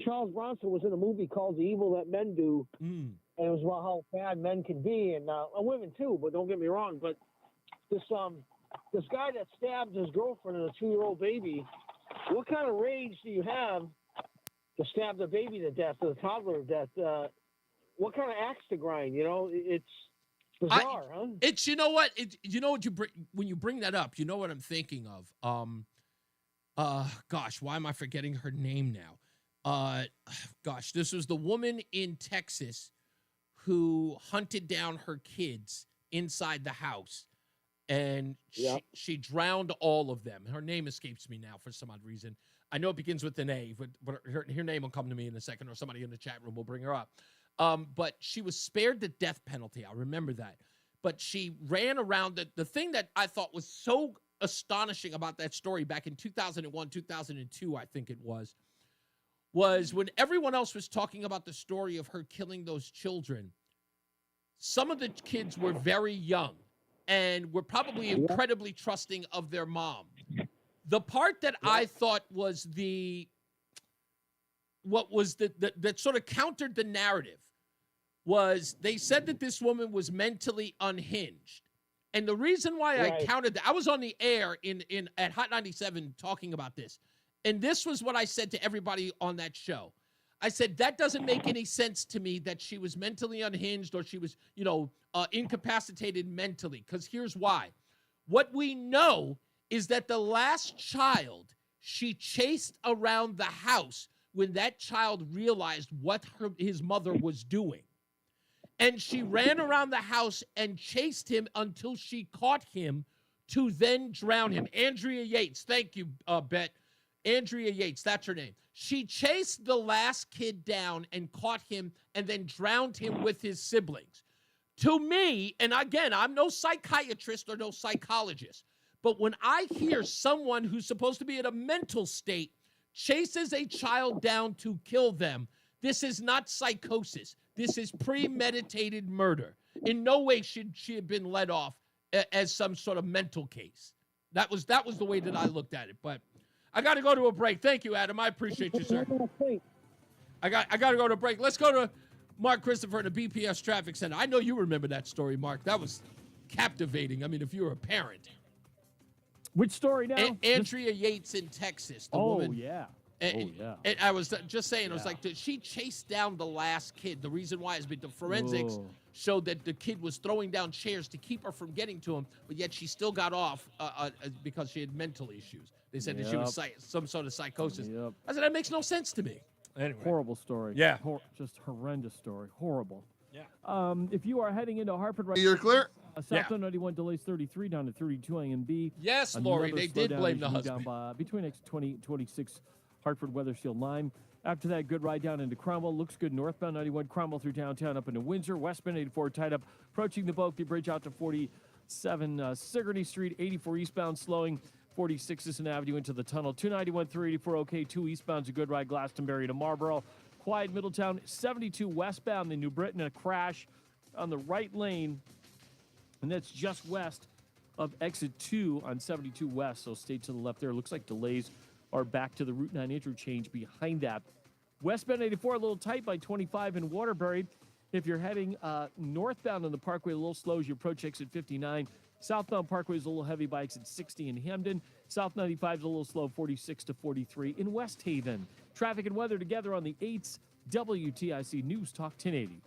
Charles Bronson was in a movie called The Evil That Men Do, and it was about how bad men can be, and women too. But don't get me wrong. But this guy that stabbed his girlfriend and a 2-year-old baby, what kind of rage do you have to stab the baby to death, or the toddler to death? What kind of axe to grind? It's bizarre, huh? It's what you bring when you bring that up. You know what I'm thinking of? Gosh, why am I forgetting her name now? Gosh, this was the woman in Texas who hunted down her kids inside the house, and she drowned all of them. Her name escapes me now for some odd reason. I know it begins with an A, but her name will come to me in a second, or somebody in the chat room will bring her up. But she was spared the death penalty. I remember that. But she ran around. The thing that I thought was so astonishing about that story back in 2001, 2002, I think it was when everyone else was talking about the story of her killing those children, some of the kids were very young and were probably incredibly trusting of their mom. The part that I thought was that sort of countered the narrative was they said that this woman was mentally unhinged. And the reason why I counted that, I was on the air at Hot 97 talking about this. And this was what I said to everybody on that show. I said, that doesn't make any sense to me that she was mentally unhinged or she was, incapacitated mentally. Because here's why. What we know is that the last child she chased around the house when that child realized what his mother was doing. And she ran around the house and chased him until she caught him to then drown him. Andrea Yates, thank you, Bet. Andrea Yates, that's her name. She chased the last kid down and caught him and then drowned him with his siblings. To me, and again, I'm no psychiatrist or no psychologist, but when I hear someone who's supposed to be in a mental state chases a child down to kill them, this is not psychosis. This is premeditated murder. In no way should she have been let off as some sort of mental case. That was the way that I looked at it. But I got to go to a break. Thank you, Adam. I appreciate you, sir. I got to go to a break. Let's go to Mark Christopher in the BPS Traffic Center. I know you remember that story, Mark. That was captivating. I mean, if you were a parent. Which story now? Andrea Yates in Texas. The woman. Yeah. And, and I was just saying, I was like, did she chase down the last kid? The reason why is because the forensics showed that the kid was throwing down chairs to keep her from getting to him, but yet she still got off because she had mental issues. They said that she was some sort of psychosis. I said, that makes no sense to me. Anyway. Horrible story. Yeah. Just horrendous story. Horrible. Yeah. If you are heading into Hartford right You're clear? Southbound 91 delays 33 down to 32 A and B. Yes, Lori, they did blame the husband. Down by, between exit 20 26 Hartford Weathersfield line. After that, good ride down into Cromwell. Looks good northbound 91 Cromwell through downtown up into Windsor. Westbound 84 tied up, approaching the Bulkley Bridge out to 47 Sigourney Street. 84 eastbound slowing. 46 Sisson Avenue into the tunnel. 291 through 84 okay. 2 eastbound's a good ride Glastonbury to Marlboro. Quiet Middletown. 72 westbound in New Britain. A crash on the right lane. And that's just west of exit 2 on 72 west. So stay to the left there. Looks like delays are back to the Route 9 interchange behind that. Westbound 84 a little tight by 25 in Waterbury. If you're heading northbound on the Parkway, a little slow as you approach exit 59. Southbound Parkway is a little heavy by exit 60 in Hamden. South 95 is a little slow, 46 to 43 in West Haven. Traffic and weather together on the 8s. WTIC News Talk 1080.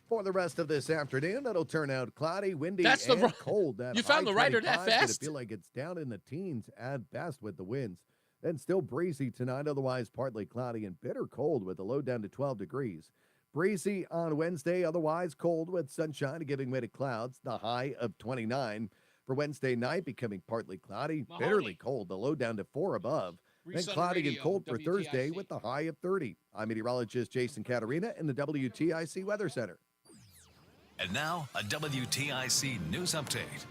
For the rest of this afternoon, it'll turn out cloudy, windy, That's and cold. That you found the writer that fast? Gonna feel like it's down in the teens at best with the winds. Then still breezy tonight, otherwise partly cloudy and bitter cold with the low down to 12 degrees. Breezy on Wednesday, otherwise cold with sunshine giving way to clouds, the high of 29. For Wednesday night, becoming partly cloudy, bitterly cold, the low down to 4 above. Then cloudy and cold for Thursday with the high of 30. I'm meteorologist Jason Caterina in the WTIC Weather Center. And now, a WTIC news update.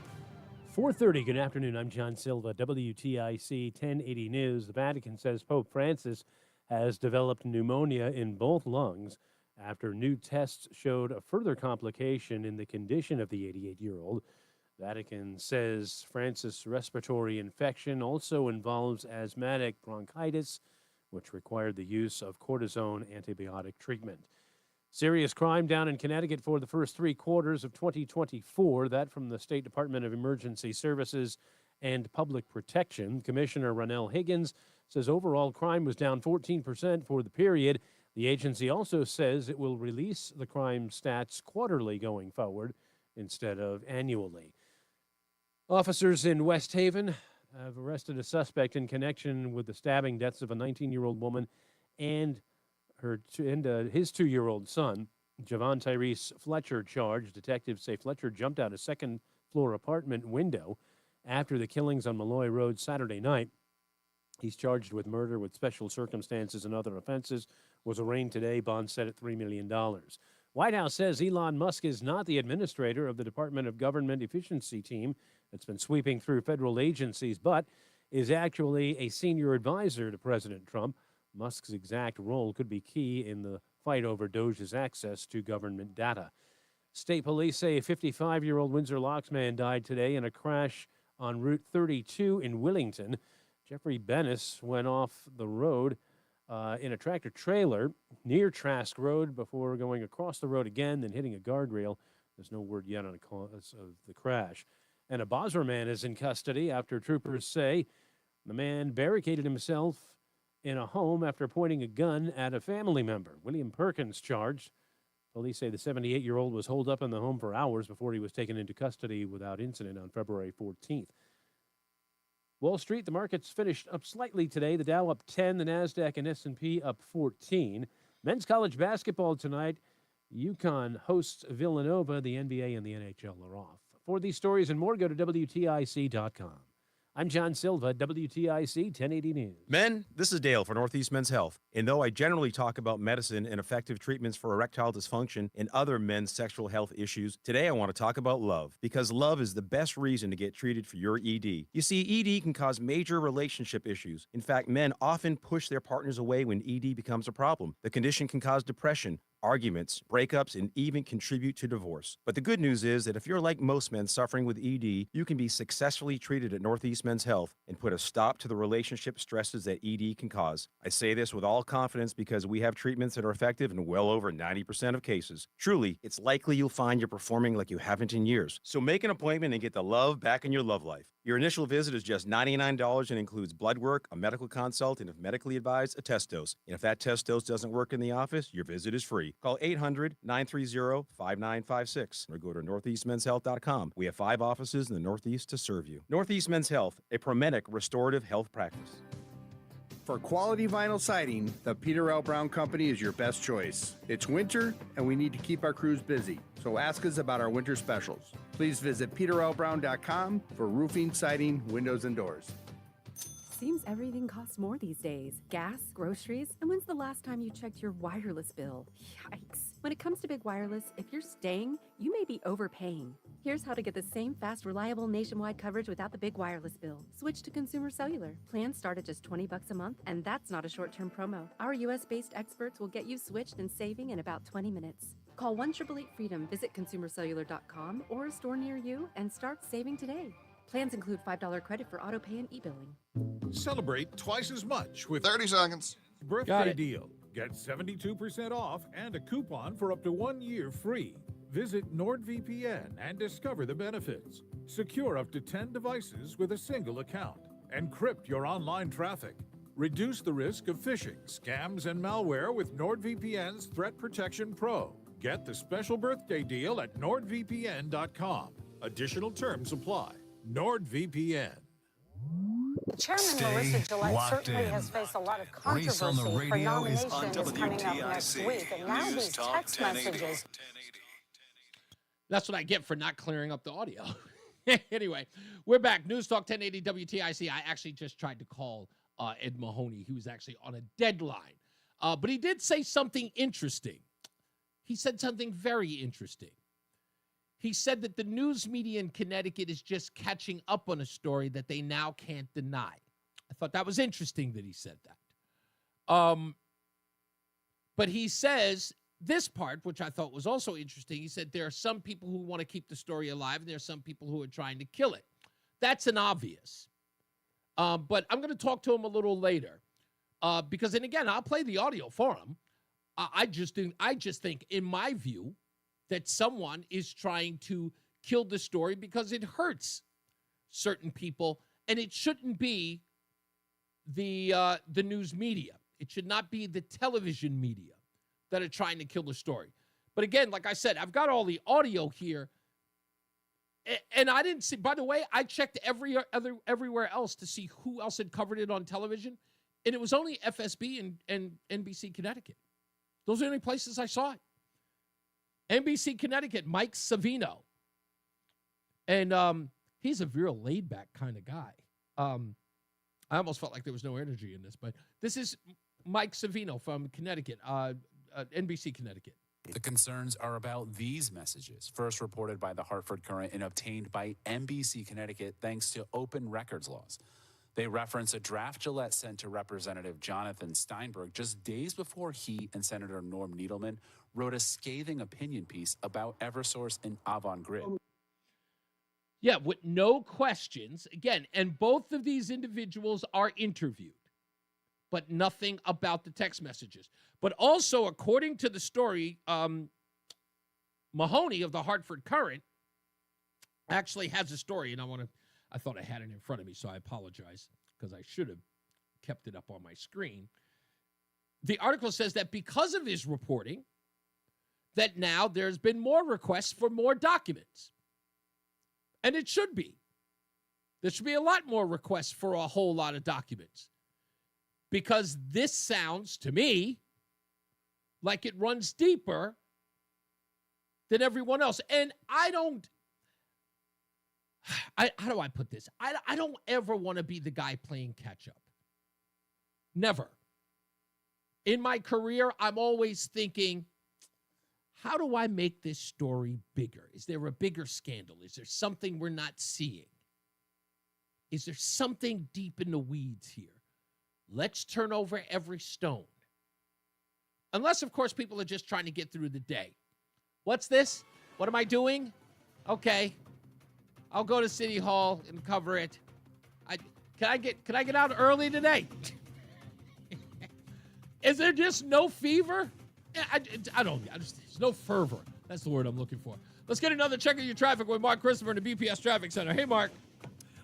4:30, good afternoon. I'm John Silva, WTIC 1080 News. The Vatican says Pope Francis has developed pneumonia in both lungs after new tests showed a further complication in the condition of the 88-year-old. Vatican says Francis' respiratory infection also involves asthmatic bronchitis, which required the use of cortisone antibiotic treatment. Serious crime down in Connecticut for the first 3 quarters of 2024. That from the State Department of Emergency Services and Public Protection. Commissioner Ronell Higgins says overall crime was down 14% for the period. The agency also says it will release the crime stats quarterly going forward instead of annually. Officers in West Haven have arrested a suspect in connection with the stabbing deaths of a 19-year-old woman and his 2-year-old son. Javon Tyrese Fletcher charged. Detectives say Fletcher jumped out a second-floor apartment window after the killings on Malloy Road Saturday night. He's charged with murder with special circumstances and other offenses. Was arraigned today. Bond set at $3 million. White House says Elon Musk is not the administrator of the Department of Government Efficiency team that's been sweeping through federal agencies, but is actually a senior advisor to President Trump. Musk's exact role could be key in the fight over Doge's access to government data. State police say a 55-year-old Windsor Locks man died today in a crash on Route 32 in Willington. Jeffrey Bennis went off the road in a tractor-trailer near Trask Road before going across the road again, then hitting a guardrail. There's no word yet on the cause of the crash. And a Bosmer man is in custody after troopers say the man barricaded himself in a home after pointing a gun at a family member. William Perkins charged. Police say the 78-year-old was holed up in the home for hours before he was taken into custody without incident on February 14th. Wall Street, the markets finished up slightly today. The Dow up 10, the NASDAQ and S&P up 14. Men's college basketball tonight. UConn hosts Villanova. The NBA and the NHL are off. For these stories and more, go to WTIC.com. I'm John Silva, WTIC 1080 News. Men, this is Dale for Northeast Men's Health. And though I generally talk about medicine and effective treatments for erectile dysfunction and other men's sexual health issues, today I want to talk about love, because love is the best reason to get treated for your ED. You see, ED can cause major relationship issues. In fact, men often push their partners away when ED becomes a problem. The condition can cause depression, arguments, breakups, and even contribute to divorce. But the good news is that if you're like most men suffering with ED, you can be successfully treated at Northeast Men's Health and put a stop to the relationship stresses that ED can cause. I say this with all confidence because we have treatments that are effective in well over 90% of cases. Truly, it's likely you'll find you're performing like you haven't in years. So make an appointment and get the love back in your love life. Your initial visit is just $99 and includes blood work, a medical consult, and if medically advised, a test dose. And if that test dose doesn't work in the office, your visit is free. Call 800-930-5956 or go to northeastmenshealth.com. We have 5 offices in the Northeast to serve you. Northeast Men's Health, a Promenic restorative health practice. For quality vinyl siding, the Peter L. Brown Company is your best choice. It's winter, and we need to keep our crews busy, so ask us about our winter specials. Please visit peterlbrown.com for roofing, siding, windows, and doors. Seems everything costs more these days. Gas, groceries, and when's the last time you checked your wireless bill? Yikes. When it comes to big wireless, if you're staying, you may be overpaying. Here's how to get the same fast, reliable nationwide coverage without the big wireless bill. Switch to Consumer Cellular. Plans start at just $20 a month, and that's not a short-term promo. Our US-based experts will get you switched and saving in about 20 minutes. Call 1-888-FREEDOM, visit consumercellular.com or a store near you, and start saving today. Plans include $5 credit for auto pay and e-billing. Celebrate twice as much with 30 seconds. Birthday deal. Get 72% off and a coupon for up to 1 year free. Visit NordVPN and discover the benefits. Secure up to 10 devices with a single account. Encrypt your online traffic. Reduce the risk of phishing, scams, and malware with NordVPN's Threat Protection Pro. Get the special birthday deal at NordVPN.com. Additional terms apply. NordVPN. Chairman Marissa Gillette certainly has faced a lot of Reese on the controversy for radio is on nominations coming up next WTIC. week. And now these NewsTalk text 1080. messages. That's what I get for not clearing up the audio. Anyway, we're back. News Talk 1080 WTIC. I actually just tried to call Ed Mahoney. He was actually on a deadline. But he did say something interesting. He said something very interesting. He said that the news media in Connecticut is just catching up on a story that they now can't deny. I thought that was interesting that he said that. But he says this part, which I thought was also interesting, he said there are some people who want to keep the story alive and there are some people who are trying to kill it. That's an obvious. But I'm going to talk to him a little later because, and again, I'll play the audio for him. I just think, in my view, that someone is trying to kill the story because it hurts certain people, and it shouldn't be the news media. It should not be the television media that are trying to kill the story. But again, like I said, I've got all the audio here, and I didn't see. By the way, I checked everywhere else to see who else had covered it on television, and it was only FSB and NBC Connecticut. Those are the only places I saw it. NBC Connecticut, Mike Savino. And he's a real laid-back kind of guy. I almost felt like there was no energy in this, but this is Mike Savino from Connecticut, NBC Connecticut. The concerns are about these messages, first reported by the Hartford Courant and obtained by NBC Connecticut thanks to open records laws. They reference a draft Gillette sent to Representative Jonathan Steinberg just days before he and Senator Norm Needleman wrote a scathing opinion piece about Eversource and Avangrid. Yeah, with no questions. Again, and both of these individuals are interviewed, but nothing about the text messages. But also, according to the story, Mahoney of the Hartford Courant actually has a story, and I thought I had it in front of me, so I apologize because I should have kept it up on my screen. The article says that because of his reporting, that now there's been more requests for more documents. And it should be. There should be a lot more requests for a whole lot of documents. Because this sounds, to me, like it runs deeper than everyone else. And how do I put this? I don't ever want to be the guy playing catch up. Never. In my career, I'm always thinking, how do I make this story bigger? Is there a bigger scandal? Is there something we're not seeing? Is there something deep in the weeds here? Let's turn over every stone. Unless, of course, people are just trying to get through the day. What's this? What am I doing? Okay. I'll go to City Hall and cover it. Can I get out early today? Is there just no fever? There's no fervor. That's the word I'm looking for. Let's get another check of your traffic with Mark Christopher in the BPS Traffic Center. Hey, Mark.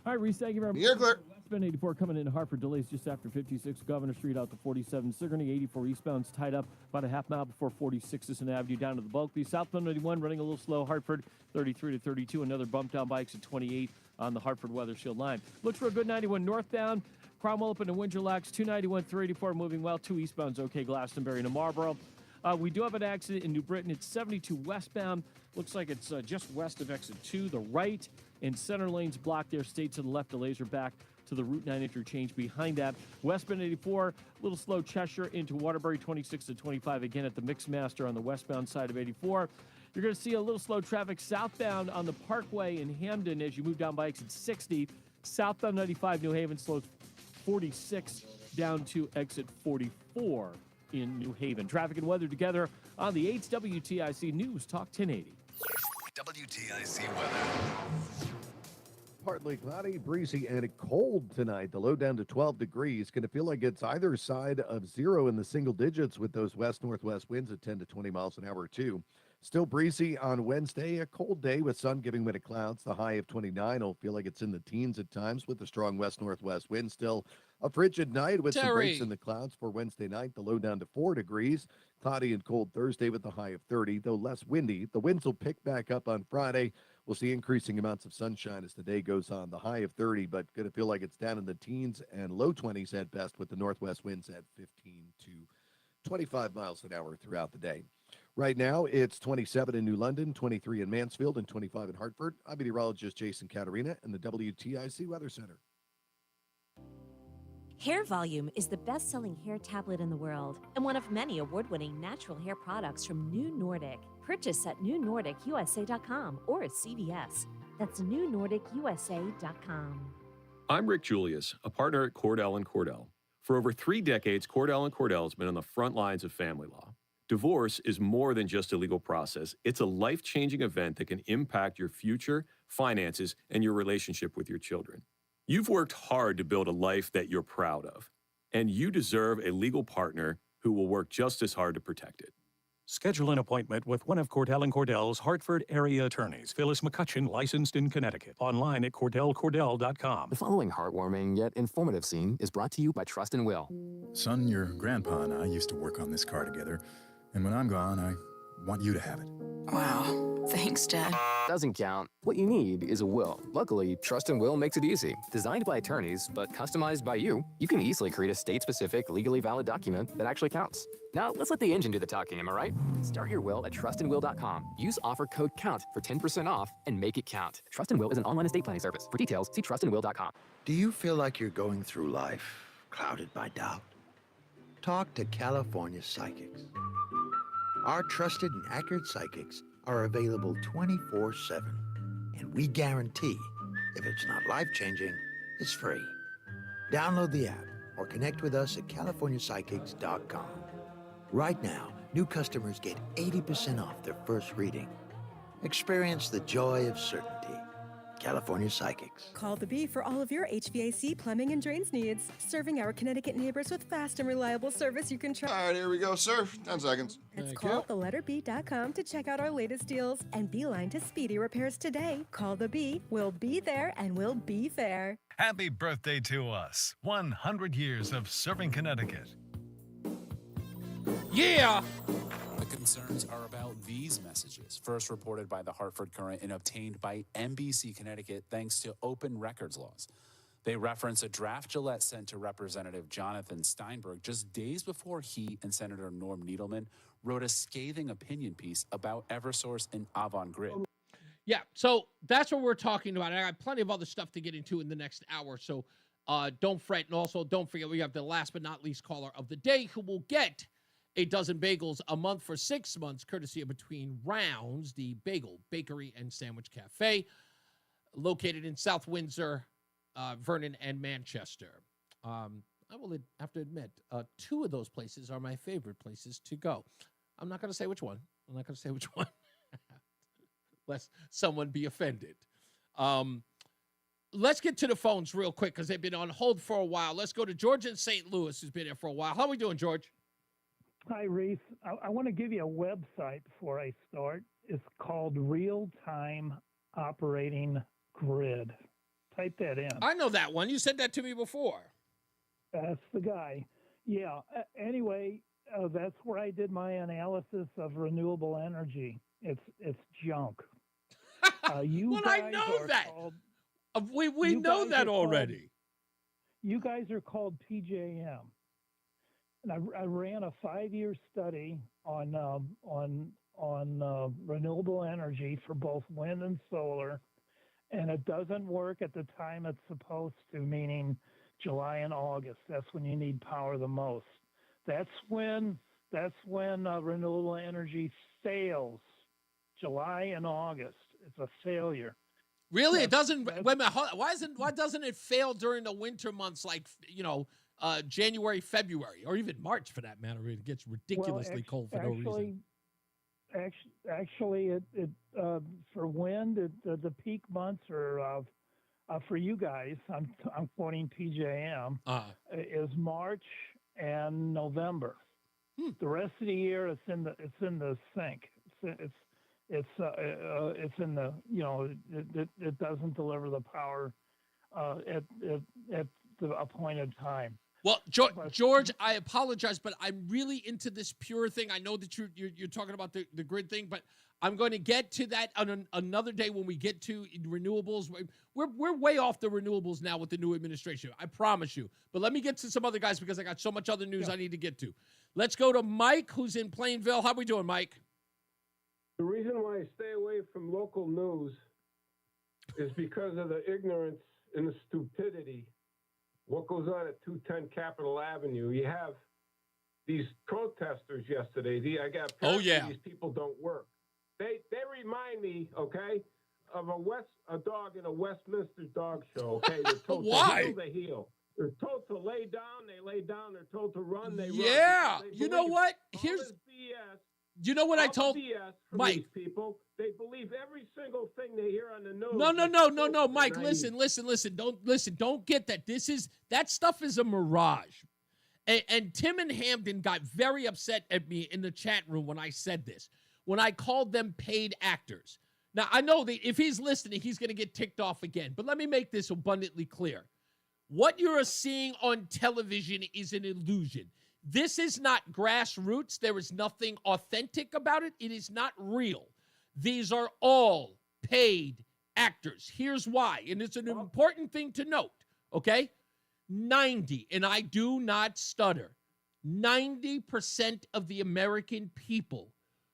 All right, Reese, thank you very much. You're clear. Westbound 84 coming in Hartford. Delays just after 56 Governor Street out to 47. Sigourney 84 eastbound's tied up about a half mile before 46 Sisson Avenue down to the Bulkby. Southbound 91 running a little slow. Hartford 33 to 32. Another bump down by exit 28 on the Hartford Weather Shield line. Looks for a good 91 northbound. Cromwell up into Windsor Locks. 291 384 moving well. 2 eastbound's okay. Glastonbury to Marlboro. We do have an accident in New Britain. It's 72 westbound. Looks like it's just west of exit 2. The right and center lanes blocked there. Stay to the left. Delays are back to the Route 9 interchange behind that. Westbound 84, a little slow. Cheshire into Waterbury, 26 to 25. Again at the Mixmaster on the westbound side of 84. You're going to see a little slow traffic southbound on the Parkway in Hamden as you move down by exit 60. Southbound 95 New Haven slows 46 down to exit 44 in New Haven. Traffic and weather together on the 8th WTIC News Talk 1080. WTIC weather. Partly cloudy, breezy, and cold tonight. The low down to 12 degrees. Going to feel like it's either side of zero in the single digits with those west-northwest winds at 10 to 20 miles an hour, too. Still breezy on Wednesday. A cold day with sun giving way to clouds. The high of 29 will feel like it's in the teens at times with the strong west-northwest wind. Still a frigid night with some breaks in the clouds for Wednesday night. The low down to 4 degrees. Cloudy and cold Thursday with the high of 30, though less windy. The winds will pick back up on Friday. We'll see increasing amounts of sunshine as the day goes on. The high of 30, but going to feel like it's down in the teens and low 20s at best with the northwest winds at 15 to 25 miles an hour throughout the day. Right now, it's 27 in New London, 23 in Mansfield, and 25 in Hartford. I'm meteorologist Jason Caterina in the WTIC Weather Center. Hair Volume is the best-selling hair tablet in the world and one of many award-winning natural hair products from New Nordic. Purchase at newnordicusa.com or at CVS. That's newnordicusa.com. I'm Rick Julius, a partner at Cordell & Cordell. For over 3 decades, Cordell & Cordell has been on the front lines of family law. Divorce is more than just a legal process. It's a life-changing event that can impact your future, finances, and your relationship with your children. You've worked hard to build a life that you're proud of, and you deserve a legal partner who will work just as hard to protect it. Schedule an appointment with one of Cordell & Cordell's Hartford area attorneys. Phyllis McCutcheon, licensed in Connecticut. Online at CordellCordell.com. The following heartwarming yet informative scene is brought to you by Trust and Will. Son, your grandpa and I used to work on this car together, and when I'm gone, I want you to have it. Wow. Thanks, Dad. Doesn't count. What you need is a will. Luckily, Trust and Will makes it easy. Designed by attorneys, but customized by you, you can easily create a state-specific, legally valid document that actually counts. Now, let's let the engine do the talking, am I right? Start your will at trustandwill.com. Use offer code COUNT for 10% off and make it count. Trust and Will is an online estate planning service. For details, see trustandwill.com. Do you feel like you're going through life clouded by doubt? Talk to California Psychics. Our trusted and accurate psychics are available 24/7, and we guarantee if it's not life-changing, it's free. Download the app or connect with us at californiapsychics.com. Right now, new customers get 80% off their first reading. Experience the joy of certainty. California Psychics. Call the Bee for all of your HVAC, plumbing, and drains needs. Serving our Connecticut neighbors with fast and reliable service you can trust. All right, here we go, sir. 10 seconds. Let's call theletterb.com to check out our latest deals and beeline to speedy repairs today. Call the Bee. We'll be there and we'll be fair. Happy birthday to us. 100 years of serving Connecticut. Yeah! The concerns are about these messages, first reported by the Hartford Courant and obtained by NBC Connecticut thanks to open records laws. They reference a draft Gillette sent to Representative Jonathan Steinberg just days before he and Senator Norm Needleman wrote a scathing opinion piece about Eversource and Avangrid. Yeah, so that's what we're talking about. I got plenty of other stuff to get into in the next hour, so don't fret. And also, don't forget, we have the last but not least caller of the day who will get a dozen bagels a month for 6 months, courtesy of Between Rounds, the bagel, bakery, and sandwich cafe, located in South Windsor, Vernon, and Manchester. I will have to admit, 2 of those places are my favorite places to go. I'm not going to say which one. Lest someone be offended. Let's get to the phones real quick because they've been on hold for a while. Let's go to George in St. Louis, who's been here for a while. How are we doing, George? Hi, Reese. I want to give you a website before I start. It's called Real Time Operating Grid. Type that in. I know that one. You said that to me before. That's the guy. Yeah. Anyway, that's where I did my analysis of renewable energy. It's junk. You well, guys I know are that. Called, we know that already. You guys are called PJM, and I ran a 5-year study on renewable energy for both wind and solar, and it doesn't work at the time it's supposed to, meaning July and August. That's when you need power the most. That's when renewable energy fails. July and August. It's a failure. Really? It doesn't. Wait a minute. Why doesn't it fail during the winter months, like January, February, or even March for that matter? It gets ridiculously cold for no reason. Actually, it for wind, the peak months are for you guys. I'm quoting PJM. Is March and November. The rest of the year, it's in the sink. It's in the it doesn't deliver the power at the appointed time. Well, George, I apologize, but I'm really into this pure thing. I know that you're talking about the grid thing, but I'm going to get to that on another day when we get to renewables. We're way off the renewables now with the new administration. I promise you. But let me get to some other guys because I got so much other news I need to get to. Let's go to Mike, who's in Plainville. How we doing, Mike? The reason why I stay away from local news is because of the ignorance and the stupidity. What goes on at 210 Capitol Avenue? You have these protesters yesterday. These people don't work. They remind me, okay, of a dog in a Westminster dog show. Okay, they're told to heel, they heel. They're told to lay down, they lay down. They're told to run, they run. Yeah, you know what? Here's BS. You know what I told Mike? These people, they believe every single thing they hear on the news. No, Mike. Listen. Don't get that. That stuff is a mirage. And Tim and Hamden got very upset at me in the chat room when I said this. When I called them paid actors. Now I know that if he's listening, he's going to get ticked off again. But let me make this abundantly clear. What you're seeing on television is an illusion. This is not grassroots. There is nothing authentic about it. It is not real. These are all paid actors. Here's why, and it's an important thing to note, okay? 90, and I do not stutter, 90% of the American people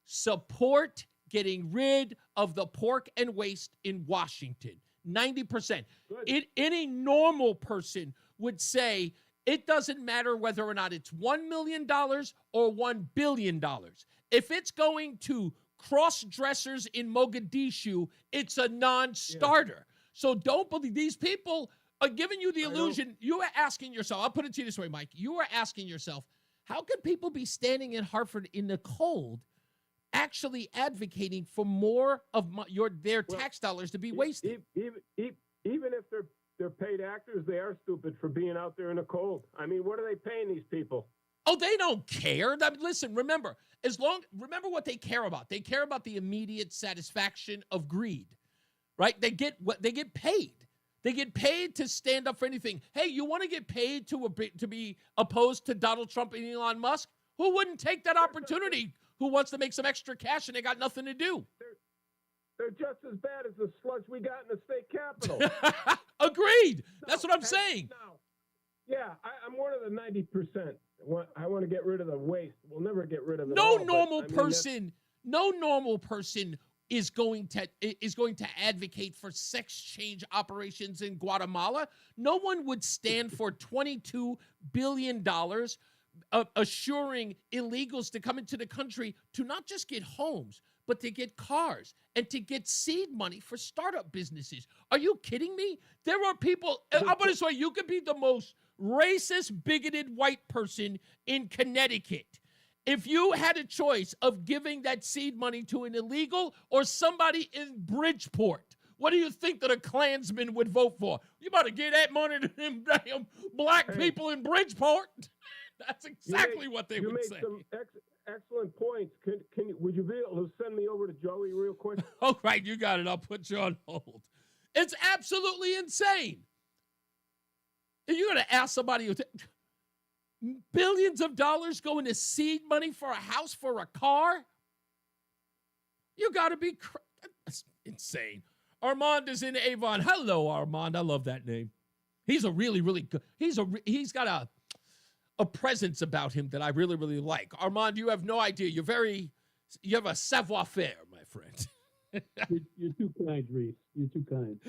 support getting rid of the pork and waste in Washington. 90%. Any normal person would say, it doesn't matter whether or not it's $1 million or $1 billion. If it's going to cross-dressers in Mogadishu, it's a non-starter. So don't believe these people are giving you the illusion. You are asking yourself, I'll put it to you this way, Mike. You are asking yourself, how can people be standing in Hartford in the cold actually advocating for more of their tax dollars to be wasted? Even if they're paid actors, they are stupid for being out there in the cold. I mean, what are they paying these people? Oh, they don't care. Listen, remember what they care about. They care about the immediate satisfaction of greed, right? They get paid. They get paid to stand up for anything. Hey, you want to get paid to be opposed to Donald Trump and Elon Musk? Who wouldn't take that opportunity? Who wants to make some extra cash and they got nothing to do? They're just as bad as the sludge we got in the state capitol. Agreed. That's what I'm saying. Yeah, I'm one of the 90%. I want to get rid of the waste. We'll never get rid of it. No normal person is going to advocate for sex change operations in Guatemala. No one would stand for $22 billion assuring illegals to come into the country to not just get homes, but to get cars and to get seed money for startup businesses. Are you kidding me? There are people, I'm going to say, you could be the most racist, bigoted white person in Connecticut. If you had a choice of giving that seed money to an illegal or somebody in Bridgeport, what do you think that a Klansman would vote for? You better give that money to them damn black people in Bridgeport. That's exactly what they would say. You made some excellent points. Would you be able to send me over to Joey real quick? All right, you got it. I'll put you on hold. It's absolutely insane. And you're going to ask somebody billions of dollars going to seed money for a house, for a car? You got to be that's insane. Armand is in Avon. Hello, Armand. I love that name. He's a really, really good. He's got a presence about him that I really, really like. Armand, you have no idea. You have a savoir-faire, my friend. You're too kind, Reese. You're too kind.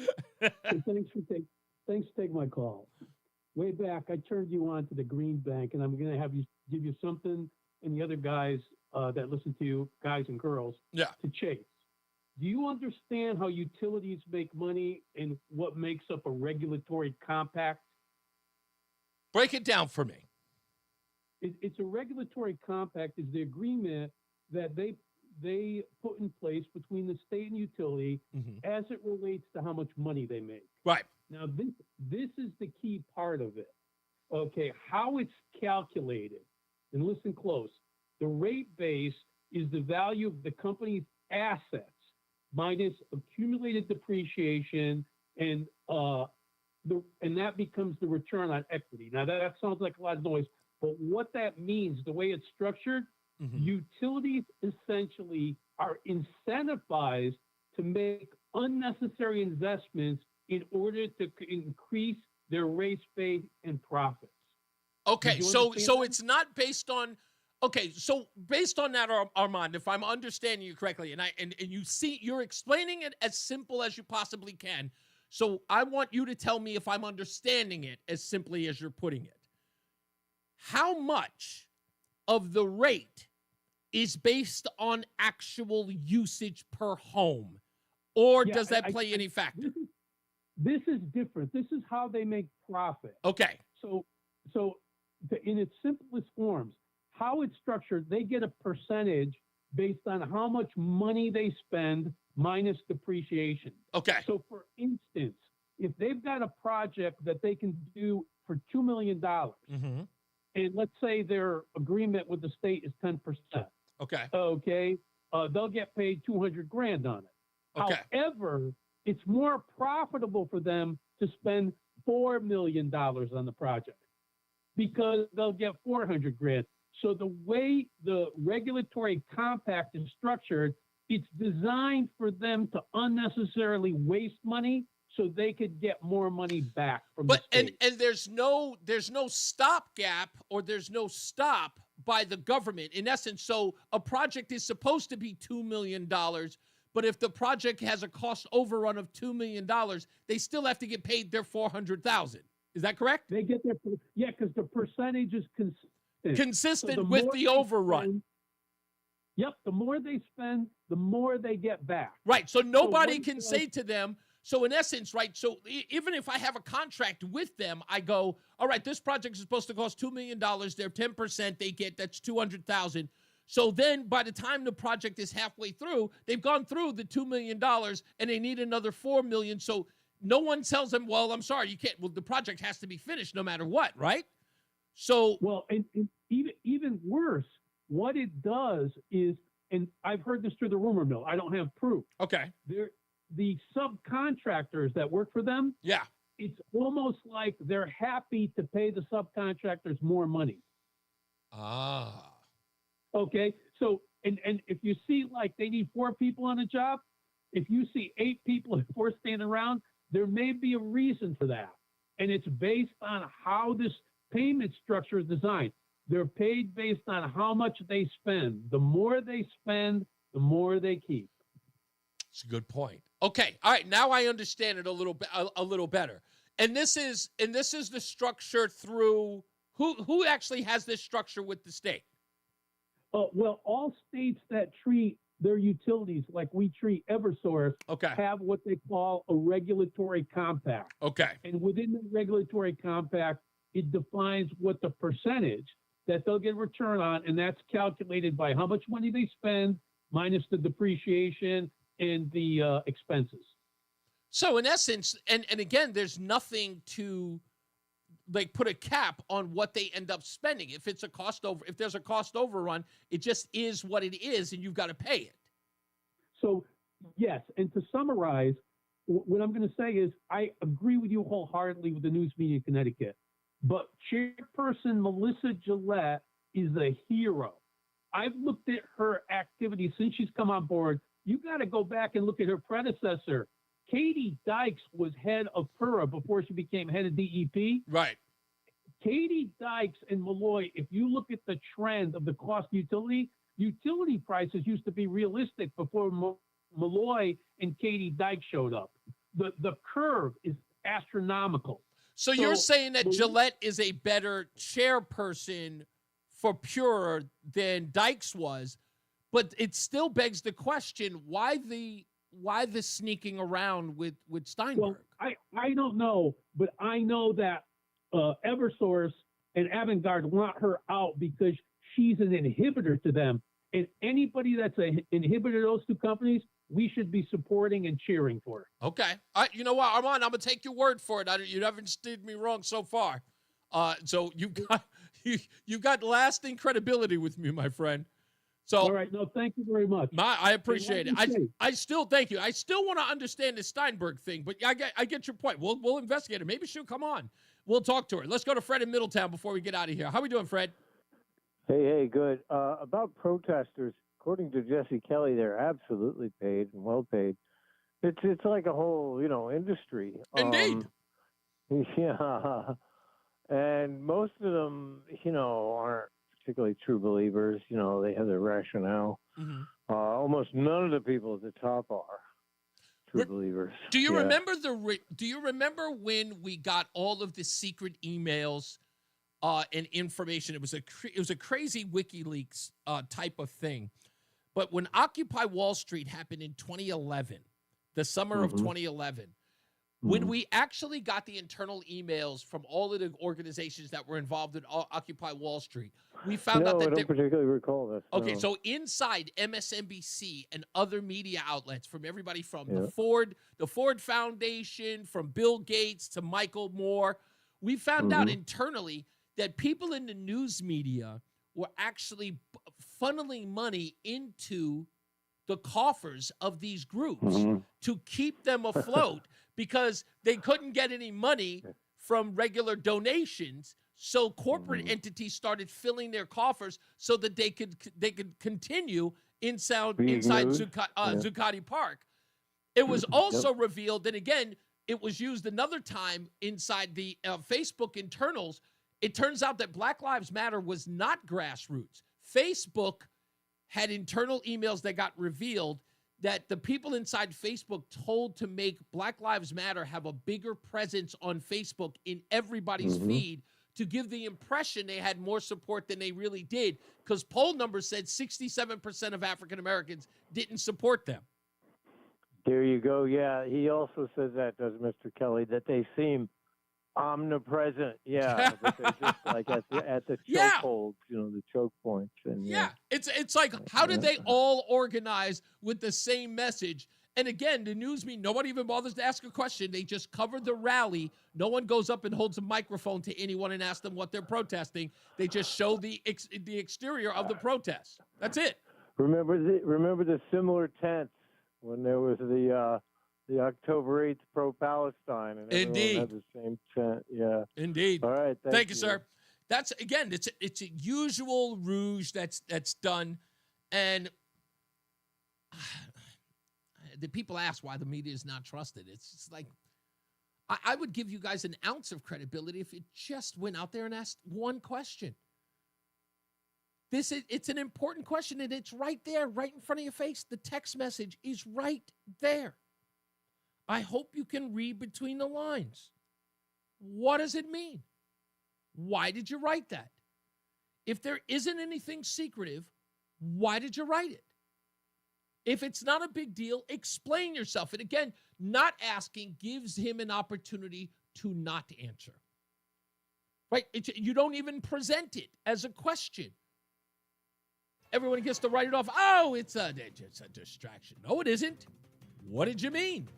So thanks for taking my call. Way back, I turned you on to the Green Bank, and I'm going to give you something, and the other guys that listen to you, guys and girls, to chase. Do you understand how utilities make money and what makes up a regulatory compact? Break it down for me. It's a regulatory compact is the agreement that they put in place between the state and utility as it relates to how much money they make. Right. Now, this is the key part of it. Okay, how it's calculated. And listen close. The rate base is the value of the company's assets minus accumulated depreciation, and that becomes the return on equity. Now, that sounds like a lot of noise, but what that means, the way it's structured, utilities essentially are incentivized to make unnecessary investments in order to increase their rate base and profits. Okay, so it's not based on. Okay, so based on that, Armand, if I'm understanding you correctly, and you see, you're explaining it as simple as you possibly can. So I want you to tell me if I'm understanding it as simply as you're putting it. How much of the rate is based on actual usage per home, or does that play any factor? This is different. This is how they make profit. Okay. So in its simplest forms, how it's structured, they get a percentage based on how much money they spend minus depreciation. Okay. So for instance, if they've got a project that they can do for $2 million, and let's say their agreement with the state is 10%. Okay. Okay. They'll get paid $200,000 on it. Okay. However, it's more profitable for them to spend $4 million on the project because they'll get $400,000. So the way the regulatory compact is structured, it's designed for them to unnecessarily waste money so they could get more money back from the state. And there's no stopgap or there's no stop by the government in essence. So a project is supposed to be $2 million, but if the project has a cost overrun of $2 million, they still have to get paid their $400,000. Is that correct? They get their because the percentage is consistent so with the overrun. Yep, the more they spend, the more they get back. Right, so nobody can say to them, so in essence, right, so even if I have a contract with them, I go, all right, this project is supposed to cost $2 million, they're 10%, they get, that's $200,000. So then by the time the project is halfway through, they've gone through the $2 million and they need another $4 million. So no one tells them, well, I'm sorry, you can't, well, the project has to be finished no matter what, right? So, well, and even worse, what it does is, and I've heard this through the rumor mill, I don't have proof. Okay. The subcontractors that work for them, it's almost like they're happy to pay the subcontractors more money. Ah. Okay. So, and if you see like they need 4 people on a job, if you see 8 people and 4 standing around, there may be a reason for that. And it's based on how this payment structure is designed. They're paid based on how much they spend. The more they spend, the more they keep. It's a good point. Okay. All right. Now I understand it a little better. And this is the structure through who actually has this structure with the state? Well, all states that treat their utilities like we treat Eversource have what they call a regulatory compact. Okay. And within the regulatory compact, it defines what the percentage that they'll get return on, and that's calculated by how much money they spend minus the depreciation and the expenses. So in essence, and again, there's nothing to like put a cap on what they end up spending. If there's a cost overrun, it just is what it is, and you've got to pay it. So yes, and to summarize, what I'm going to say is I agree with you wholeheartedly with the news media in Connecticut, but Chairperson Melissa Gillette is a hero. I've looked at her activity since she's come on board. You got to go back and look at her predecessor. Katie Dykes was head of PURA before she became head of DEP. Right. Katie Dykes and Malloy, if you look at the trend of the cost of utility prices used to be realistic before Malloy and Katie Dykes showed up. The curve is astronomical. So you're saying that Gillette is a better chairperson for PURA than Dykes was, but it still begs the question, why the sneaking around with Steinberg? Well, I don't know, but I know that Eversource and Avangard want her out because she's an inhibitor to them. And anybody that's an inhibitor to those two companies, we should be supporting and cheering for. Okay. You know what, Armand, I'm going to take your word for it. You haven't steered me wrong so far. So you got lasting credibility with me, my friend. So, all right. No, thank you very much. I appreciate it. I still thank you. I still want to understand the Steinberg thing, but I get your point. We'll investigate it. Maybe she'll come on. We'll talk to her. Let's go to Fred in Middletown before we get out of here. How we doing, Fred? Hey, good. About protesters, according to Jesse Kelly, they're absolutely paid and well paid. It's like a whole, industry. Indeed. Yeah. And most of them, aren't particularly true believers. They have their rationale. Mm-hmm. Almost none of the people at the top are true believers. Do you remember Do you remember when we got all of the secret emails and information? It was a crazy WikiLeaks type of thing. But when Occupy Wall Street happened in 2011, the summer of 2011, when we actually got the internal emails from all of the organizations that were involved in Occupy Wall Street, we found out that I don't particularly recall this. Okay, no. so inside MSNBC and other media outlets, from everybody from the Ford Foundation, from Bill Gates to Michael Moore, we found out internally that people in the news media were actually funneling money into the coffers of these groups to keep them afloat because they couldn't get any money from regular donations. So corporate entities started filling their coffers so that they could continue inside Zuccotti Park. It was also revealed that, again, it was used another time inside the Facebook internals. It turns out that Black Lives Matter was not grassroots. Facebook had internal emails that got revealed that the people inside Facebook told to make Black Lives Matter have a bigger presence on Facebook in everybody's feed to give the impression they had more support than they really did, because poll numbers said 67% of African Americans didn't support them. There you go. Yeah, he also says that, does Mr. Kelly, that they seem omnipresent. Yeah, but they're just like at the chokeholds, the choke points. And it's like, how did they all organize with the same message? And again, the news media, nobody even bothers to ask a question. They just cover the rally. No one goes up and holds a microphone to anyone and asks them what they're protesting. They just show the exterior of the protest. That's it. Remember the similar tents when there was the October 8th pro-Palestine, and everyone had the same tent. Yeah. Indeed. All right. Thank you, sir. That's, again, it's a usual rouge that's done, and the people ask why the media is not trusted. It's just like, I would give you guys an ounce of credibility if it just went out there and asked one question. It's an important question, and it's right there, right in front of your face. The text message is right there. I hope you can read between the lines. What does it mean? Why did you write that? If there isn't anything secretive, why did you write it? If it's not a big deal, explain yourself. And again, not asking gives him an opportunity to not answer. Right? You don't even present it as a question. Everyone gets to write it off. Oh, it's a distraction. No, it isn't. What did you mean?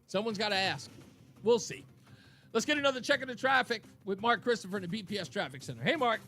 Someone's got to ask. We'll see. Let's get another check of the traffic with Mark Christopher in the BPS Traffic Center. Hey, Mark.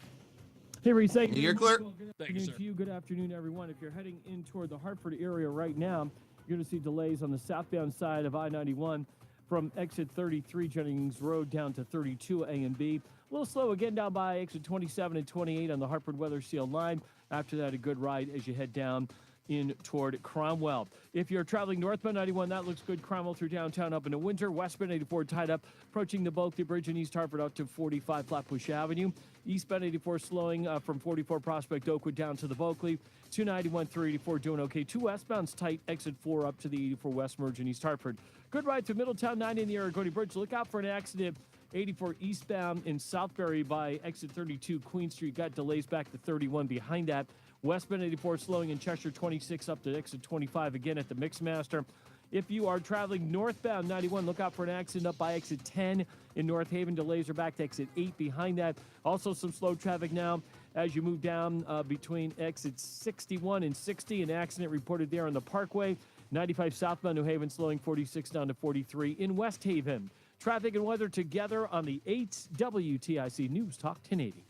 Hey, Reese. Thank you. You're clear. Good afternoon to you. Good afternoon, everyone. If you're heading in toward the Hartford area right now, You're going to see delays on the southbound side of I-91 from exit 33 Jennings Road down to 32 A and B. A little slow again down by exit 27 and 28 on the Hartford Weathersfield line. After that, a good ride as you head down in toward Cromwell. If you're traveling northbound 91, that looks good. Cromwell through downtown up into Windsor. Westbound 84 tied up, approaching the Bulkley Bridge in East Hartford up to 45 Flatbush Avenue. Eastbound 84 slowing from 44 Prospect Oakwood down to the Bulkley. 291 through 84 doing okay. 2 westbounds tight, exit 4 up to the 84 West merge in East Hartford. Good ride through Middletown 90 in the Aragoni Bridge. Look out for an accident. 84 eastbound in Southbury by exit 32 Queen Street. Got delays back to 31 behind that. Westbound 84 slowing in Cheshire 26 up to exit 25 again at the Mixmaster. If you are traveling northbound 91, look out for an accident up by exit 10 in North Haven. Delays are back to exit 8 behind that. Also some slow traffic now as you move down between exits 61 and 60. An accident reported there on the Parkway. 95 southbound New Haven slowing 46 down to 43 in West Haven. Traffic and weather together on the 8 WTIC News Talk 1080.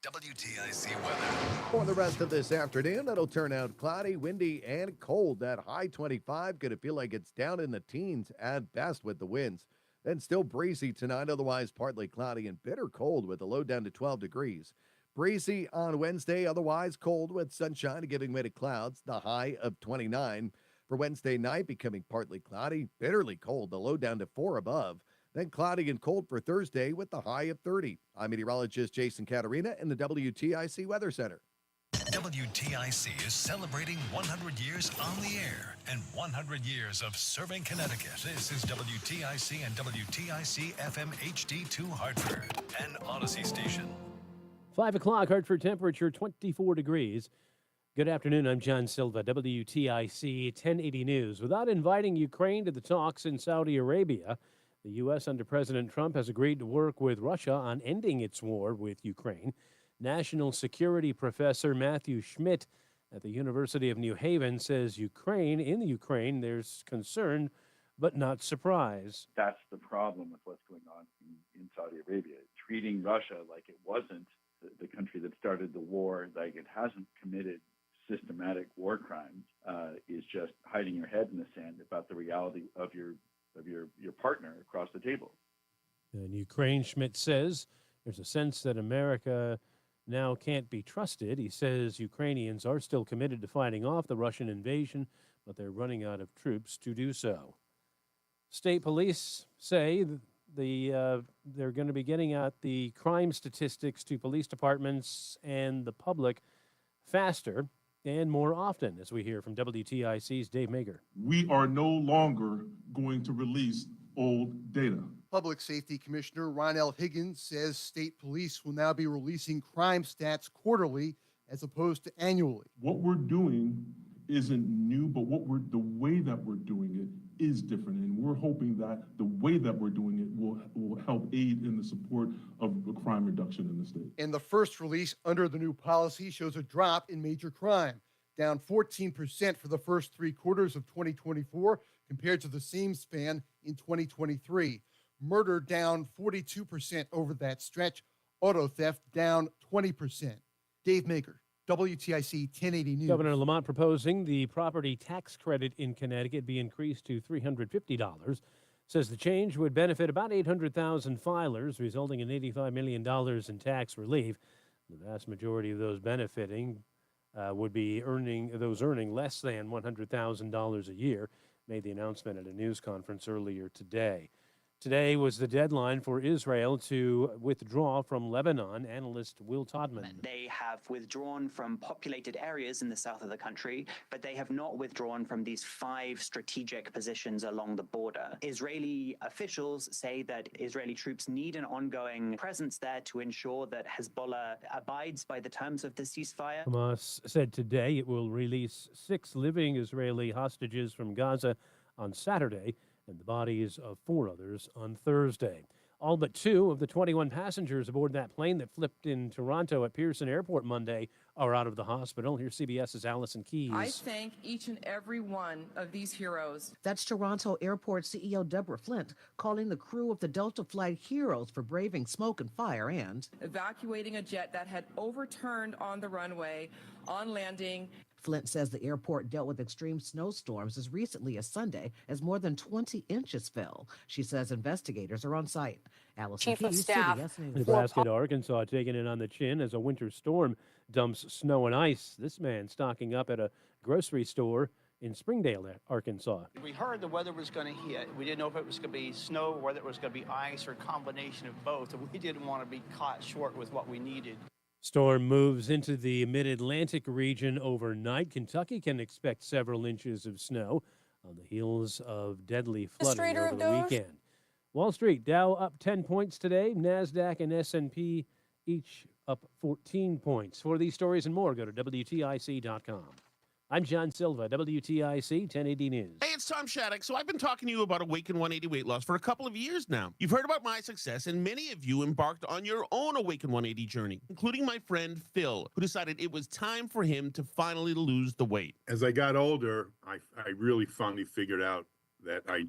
WTIC weather. For the rest of this afternoon, it'll turn out cloudy, windy, and cold. That high 25 going to feel like it's down in the teens at best with the winds. Then still breezy tonight, otherwise partly cloudy and bitter cold with a low down to 12 degrees. Breezy on Wednesday, otherwise cold with sunshine giving way to clouds, the high of 29. For Wednesday night, becoming partly cloudy, bitterly cold, the low down to 4 above. Then cloudy and cold for Thursday with the high of 30. I'm meteorologist Jason Caterina in the WTIC Weather Center. WTIC is celebrating 100 years on the air and 100 years of serving Connecticut. This is WTIC and WTIC FM HD2 Hartford, an Odyssey station. 5 o'clock, Hartford temperature 24 degrees. Good afternoon, I'm John Silva, WTIC 1080 News. Without inviting Ukraine to the talks in Saudi Arabia, the U.S. under President Trump has agreed to work with Russia on ending its war with Ukraine. National security professor Matthew Schmidt at the University of New Haven says in the Ukraine, there's concern but not surprise. That's the problem with what's going on in Saudi Arabia. Treating Russia like it wasn't the country that started the war, like it hasn't committed systematic war crimes, is just hiding your head in the sand about the reality of your partner across the table. In Ukraine, Schmidt says there's a sense that America now can't be trusted. He says Ukrainians are still committed to fighting off the Russian invasion, but they're running out of troops to do so. State police say they're going to be getting out the crime statistics to police departments and the public faster and more often, as we hear from WTIC's Dave Mager. We are no longer going to release old data. Public Safety Commissioner Ron L. Higgins says state police will now be releasing crime stats quarterly as opposed to annually. What we're doing isn't new, but the way that we're doing it is different, and we're hoping that the way that we're doing it will help aid in the support of crime reduction in the state. And the first release under the new policy shows a drop in major crime, down 14% for the first 3 quarters of 2024 compared to the same span in 2023. Murder down 42% over that stretch. Auto theft down 20%. Dave Maker, WTIC 1080 News. Governor Lamont proposing the property tax credit in Connecticut be increased to $350. Says the change would benefit about 800,000 filers, resulting in $85 million in tax relief. The vast majority of those benefiting would be earning less than $100,000 a year. Made the announcement at a news conference earlier today. Today was the deadline for Israel to withdraw from Lebanon, analyst Will Todman. They have withdrawn from populated areas in the south of the country, but they have not withdrawn from these 5 strategic positions along the border. Israeli officials say that Israeli troops need an ongoing presence there to ensure that Hezbollah abides by the terms of the ceasefire. Hamas said today it will release 6 living Israeli hostages from Gaza on Saturday, and the bodies of 4 others on Thursday. All but 2 of the 21 passengers aboard that plane that flipped in Toronto at Pearson Airport Monday are out of the hospital. Here's CBS's Allison Keyes. I thank each and every one of these heroes. That's Toronto Airport CEO Deborah Flint calling the crew of the Delta flight heroes for braving smoke and fire and evacuating a jet that had overturned on the runway on landing. Flint says the airport dealt with extreme snowstorms as recently as Sunday as more than 20 inches fell. She says investigators are on site. Allison Chief of Keyes, Staff CBS News. Nebraska to Arkansas taking it on the chin as a winter storm dumps snow and ice. This man stocking up at a grocery store in Springdale, Arkansas. We heard the weather was going to hit. We didn't know if it was going to be snow, whether it was going to be ice, or a combination of both. And we didn't want to be caught short with what we needed. Storm moves into the mid-Atlantic region overnight. Kentucky can expect several inches of snow on the heels of deadly flooding over the weekend. Wall Street, Dow up 10 points today. NASDAQ and S&P each up 14 points. For these stories and more, go to WTIC.com. I'm John Silva, WTIC 1080 News. Hey, it's Tom Shattuck. So I've been talking to you about Awaken 180 weight loss for a couple of years now. You've heard about my success, and many of you embarked on your own Awaken 180 journey, including my friend Phil, who decided it was time for him to finally lose the weight. As I got older, I really finally figured out that I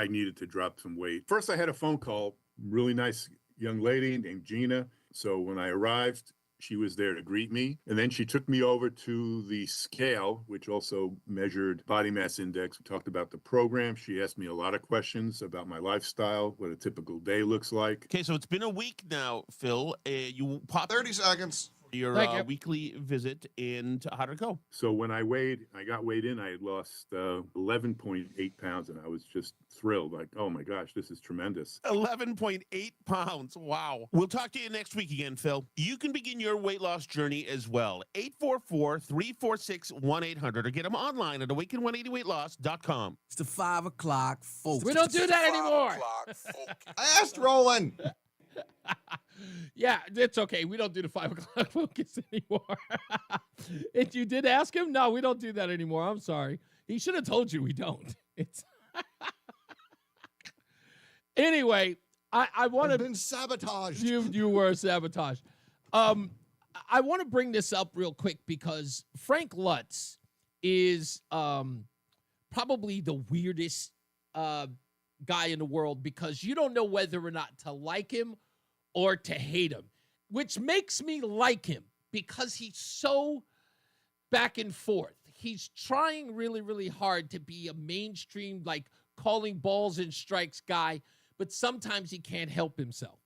needed to drop some weight. First, I had a phone call, really nice young lady named Gina. So when I arrived, she was there to greet me. And then she took me over to the scale, which also measured body mass index. We talked about the program. She asked me a lot of questions about my lifestyle, what a typical day looks like. Okay, so it's been a week now, Phil. You popped 30 seconds. Your weekly visit, and how did it go? So when I got weighed in, I had lost 11.8 pounds, and I was just thrilled. Like, oh my gosh, this is tremendous. 11.8 pounds. Wow. We'll talk to you next week again, Phil. You can begin your weight loss journey as well. 844-346-1800 or get them online at awaken180weightloss.com. It's the 5 o'clock focus. We don't do that anymore. I asked Roland. Yeah, it's okay. We don't do the 5 o'clock focus anymore. If you did ask him, no, we don't do that anymore. I'm sorry. He should have told you we don't. It's anyway. I want to been sabotaged. You were sabotaged. I want to bring this up real quick because Frank Lutz is probably the weirdest guy in the world because you don't know whether or not to like him or to hate him, which makes me like him because he's so back and forth. He's trying really, really hard to be a mainstream, like calling balls and strikes guy, but sometimes he can't help himself.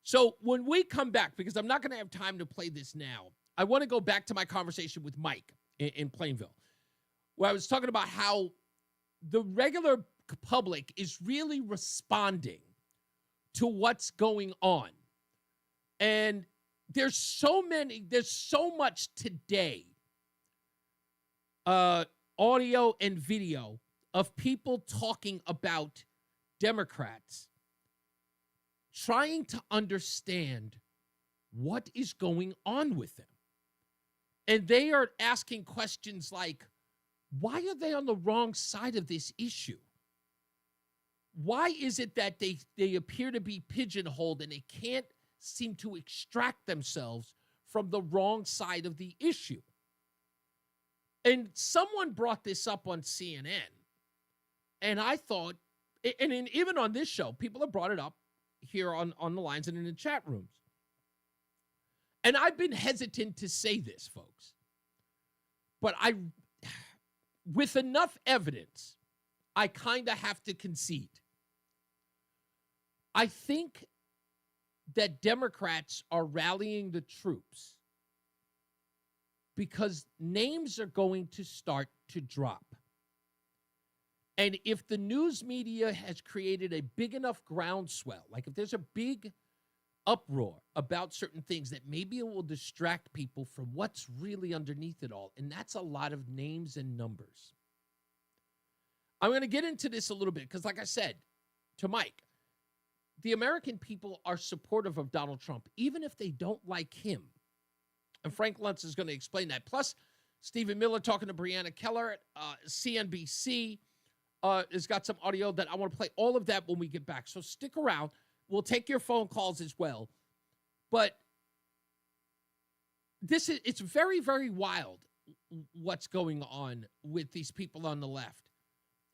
So when we come back, because I'm not going to have time to play this now, I want to go back to my conversation with Mike in Plainville, where I was talking about how the regular public is really responding to what's going on. And there's so much today, audio and video of people talking about Democrats trying to understand what is going on with them. And they are asking questions like, why are they on the wrong side of this issue? Why is it that they appear to be pigeonholed and they can't seem to extract themselves from the wrong side of the issue? And someone brought this up on CNN, and I thought, and even on this show, people have brought it up here on the lines and in the chat rooms. And I've been hesitant to say this, folks, but with enough evidence, I kind of have to concede. I think that Democrats are rallying the troops because names are going to start to drop. And if the news media has created a big enough groundswell, like if there's a big uproar about certain things, that maybe it will distract people from what's really underneath it all. And that's a lot of names and numbers. I'm going to get into this a little bit because, like I said to Mike, the American people are supportive of Donald Trump, even if they don't like him. And Frank Luntz is going to explain that. Plus, Stephen Miller talking to Breonna Keller at CNBC has got some audio that I want to play. All of that when we get back. So stick around. We'll take your phone calls as well. But it's very, very wild what's going on with these people on the left.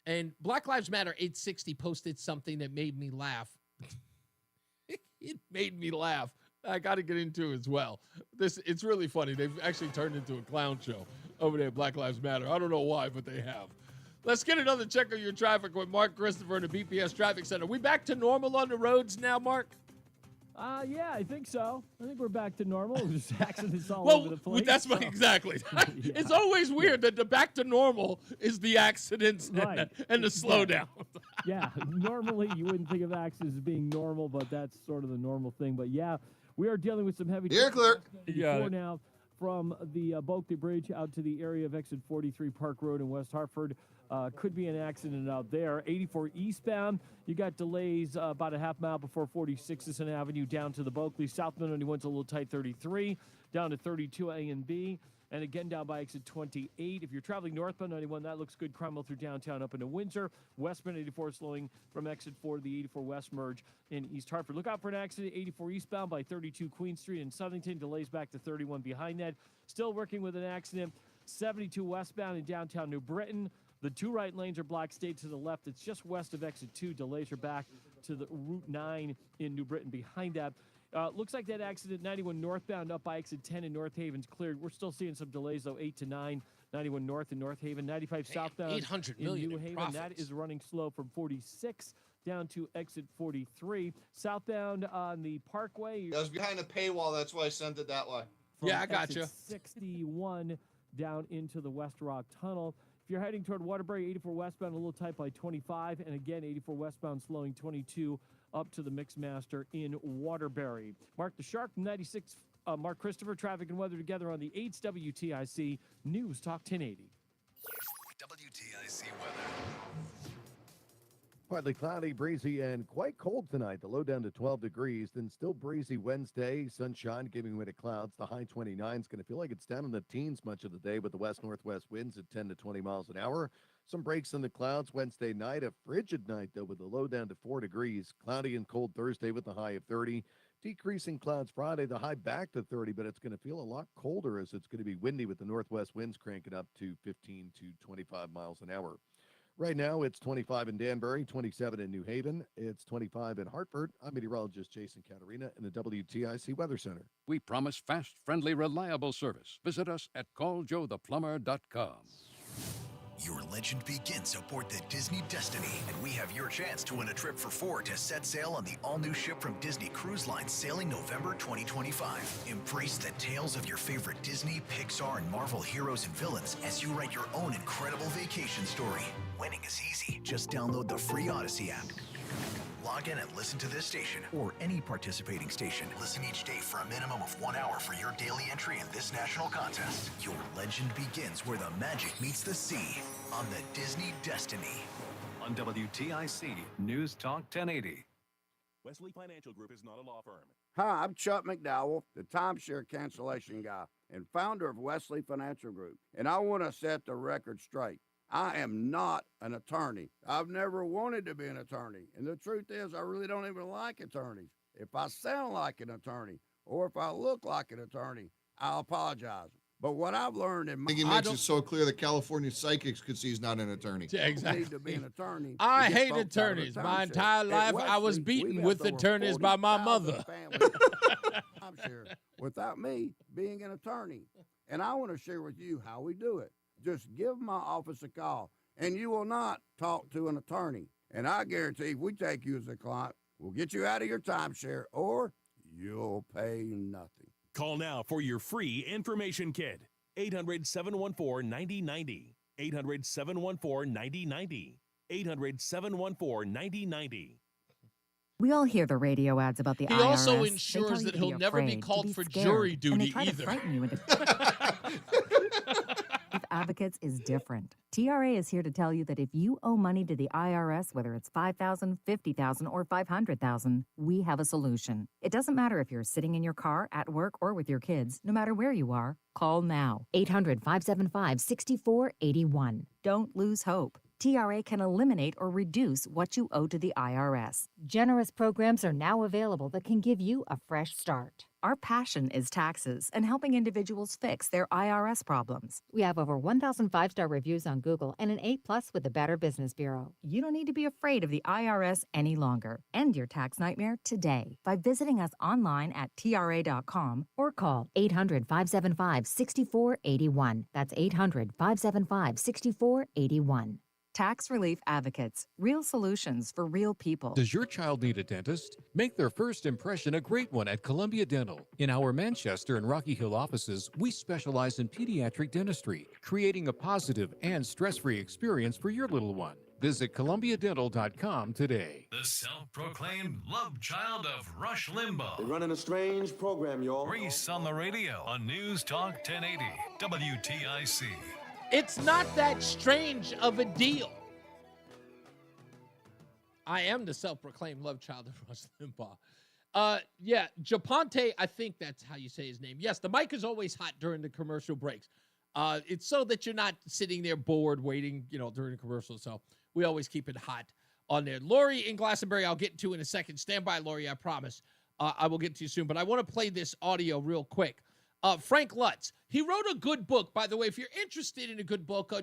And Black Lives Matter 860 posted something that made me laugh. It made me laugh. I got to get into it as well. It's really funny. They've actually turned into a clown show. over there at Black Lives Matter. I don't know why, but they have. Let's get another check of your traffic with Mark Christopher in the BPS Traffic Center. We back to normal on the roads now, Mark? Yeah, I think so. I think we're back to normal. There's accidents all Well, over the place. that's my, exactly. It's always weird that the back to normal is the accidents and the slowdown. Yeah, normally you wouldn't think of accidents as being normal, but that's sort of the normal thing. But yeah, we are dealing with some heavy clear. Before now from the Bulkley Bridge out to the area of exit 43 Park Road in West Hartford. Could be an accident out there. 84 eastbound, you got delays about a half mile before 46th Avenue down to the Bulkley. Southbound 91's a little tight, 33, down to 32 A and B, and again down by exit 28. If you're traveling northbound 91, that looks good. Cromwell through downtown up into Windsor. Westbound 84 slowing from exit 4 to the 84 West merge in East Hartford. Look out for an accident, 84 eastbound by 32 Queen Street in Southington. Delays back to 31 behind that. Still working with an accident, 72 westbound in downtown New Britain. The two right lanes are blocked. Stay to the left. It's just west of exit 2. Delays are back to the Route 9 in New Britain behind that. Looks like that accident, 91 northbound up by exit 10 in North Haven's cleared. We're still seeing some delays, though, 8 to 9. 91 north in North Haven. 95 southbound 800 in million New in Haven. profits. That is running slow from 46 down to exit 43. Southbound on the Parkway. That was behind a paywall. That's why I sent it that way. From Yeah, I got exit you. 61 down into the West Rock Tunnel. If you're heading toward Waterbury, 84 westbound, a little tight by 25. And again, 84 westbound slowing 22 up to the Mixmaster in Waterbury. Mark the Shark from 96, Mark Christopher, traffic and weather together on the 8's WTIC News Talk 1080. WTIC weather. Partly cloudy, breezy, and quite cold tonight. The low down to 12 degrees. Then still breezy Wednesday. Sunshine giving way to clouds. The high 29 is going to feel like it's down in the teens much of the day with the west-northwest winds at 10 to 20 miles an hour. Some breaks in the clouds Wednesday night. A frigid night, though, with the low down to 4 degrees. Cloudy and cold Thursday with the high of 30. Decreasing clouds Friday, the high back to 30, but it's going to feel a lot colder as it's going to be windy with the northwest winds cranking up to 15 to 25 miles an hour. Right now, it's 25 in Danbury, 27 in New Haven. It's 25 in Hartford. I'm meteorologist Jason Caterina in the WTIC Weather Center. We promise fast, friendly, reliable service. Visit us at calljoetheplumber.com. Your legend begins aboard the Disney Destiny, and we have your chance to win a trip for 4 to set sail on the all-new ship from Disney Cruise Line sailing November 2025. Embrace the tales of your favorite Disney, Pixar, and Marvel heroes and villains as you write your own incredible vacation story. Winning is easy. Just download the free Odyssey app. Log in and listen to this station or any participating station. Listen each day for a minimum of 1 hour for your daily entry in this national contest. Your legend begins where the magic meets the sea on the Disney Destiny. On WTIC News Talk 1080. Wesley Financial Group is not a law firm. Hi, I'm Chuck McDowell, the timeshare cancellation guy and founder of Wesley Financial Group. And I want to set the record straight. I am not an attorney. I've never wanted to be an attorney. And the truth is, I really don't even like attorneys. If I sound like an attorney or if I look like an attorney, I'll apologize. But what I've learned in my... I think he makes it so clear that California psychics could see he's not an attorney. Yeah, exactly. Need to be an attorney. I to get hate folks out of the attorneys. My timeshare. entire At life, I was Wesley, beaten we've with helped over attorneys by my 40,000 mother. families. I'm sure. Without me being an attorney. And I want to share with you how we do it. Just give my office a call, and you will not talk to an attorney. And I guarantee if we take you as a client, we'll get you out of your timeshare, or you'll pay nothing. Call now for your free information kit. 800-714-9090. 800-714-9090. 800-714-9090. We all hear the radio ads about the He IRS. also They ensures tell you that to he'll never be afraid, to called for scared, jury and duty they try either. To frighten you into... With Advocates is different. TRA is here to tell you that if you owe money to the IRS, whether it's $5,000, $50,000, or $500,000, we have a solution. It doesn't matter if you're sitting in your car, at work, or with your kids. No matter where you are, call now. 800-575-6481. Don't lose hope. TRA can eliminate or reduce what you owe to the IRS. Generous programs are now available that can give you a fresh start. Our passion is taxes and helping individuals fix their IRS problems. We have over 1,000 five-star reviews on Google and an A+ with the Better Business Bureau. You don't need to be afraid of the IRS any longer. End your tax nightmare today by visiting us online at TRA.com or call 800-575-6481. That's 800-575-6481. Tax Relief Advocates. Real solutions for real people. Does your child need a dentist? Make their first impression a great one at Columbia Dental. In our Manchester and Rocky Hill offices, we specialize in pediatric dentistry, creating a positive and stress-free experience for your little one. Visit ColumbiaDental.com today. The self-proclaimed love child of Rush Limbaugh. They're running a strange program, y'all. Reese on the radio on News Talk 1080 WTIC. It's not that strange of a deal. I am the self-proclaimed love child of Rush Limbaugh. Yeah, Japonte, I think that's how you say his name. Yes, the mic is always hot during the commercial breaks. It's so that you're not sitting there bored waiting, during the commercial. So we always keep it hot on there. Lori in Glastonbury, I'll get to in a second. Stand by, Lori, I promise. I will get to you soon. But I want to play this audio real quick. Frank Lutz, he wrote a good book, by the way. If you're interested in a good book, I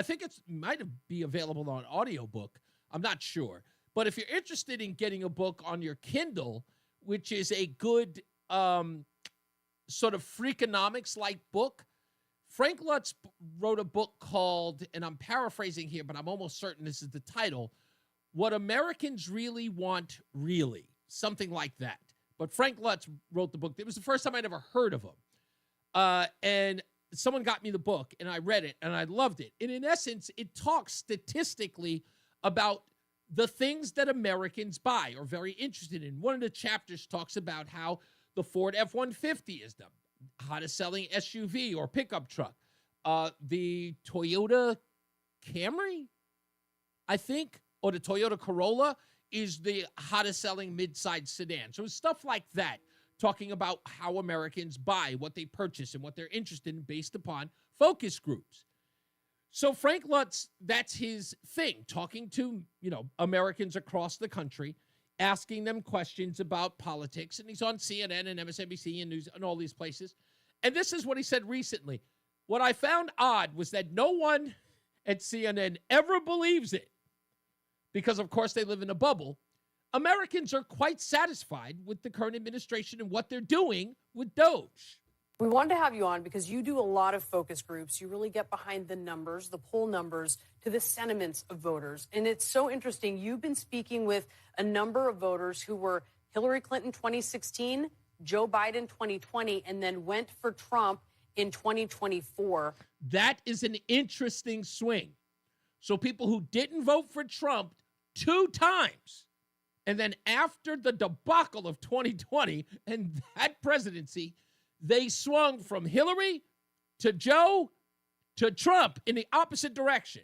think it might be available on audiobook. I'm not sure. But if you're interested in getting a book on your Kindle, which is a good sort of Freakonomics-like book, Frank Lutz wrote a book called, and I'm paraphrasing here, but I'm almost certain this is the title, What Americans Really Want Really, something like that. But Frank Lutz wrote the book. It was the first time I'd ever heard of him. And someone got me the book, and I read it, and I loved it. And in essence, it talks statistically about the things that Americans buy or very interested in. One of the chapters talks about how the Ford F-150 is the hottest selling SUV or pickup truck. The Toyota Camry, I think, or the Toyota Corolla is the hottest selling mid-size sedan. So it's stuff like that, talking about how Americans buy, what they purchase, and what they're interested in based upon focus groups. So Frank Lutz, that's his thing, talking to, Americans across the country, asking them questions about politics. And he's on CNN and MSNBC and news and all these places. And this is what he said recently. What I found odd was that no one at CNN ever believes it. Because, of course, they live in a bubble. Americans are quite satisfied with the current administration and what they're doing with Doge. We wanted to have you on because you do a lot of focus groups. You really get behind the numbers, the poll numbers, to the sentiments of voters. And it's so interesting. You've been speaking with a number of voters who were Hillary Clinton 2016, Joe Biden 2020, and then went for Trump in 2024. That is an interesting swing. So people who didn't vote for Trump 2 times, and then after the debacle of 2020 and that presidency, they swung from Hillary to Joe to Trump in the opposite direction.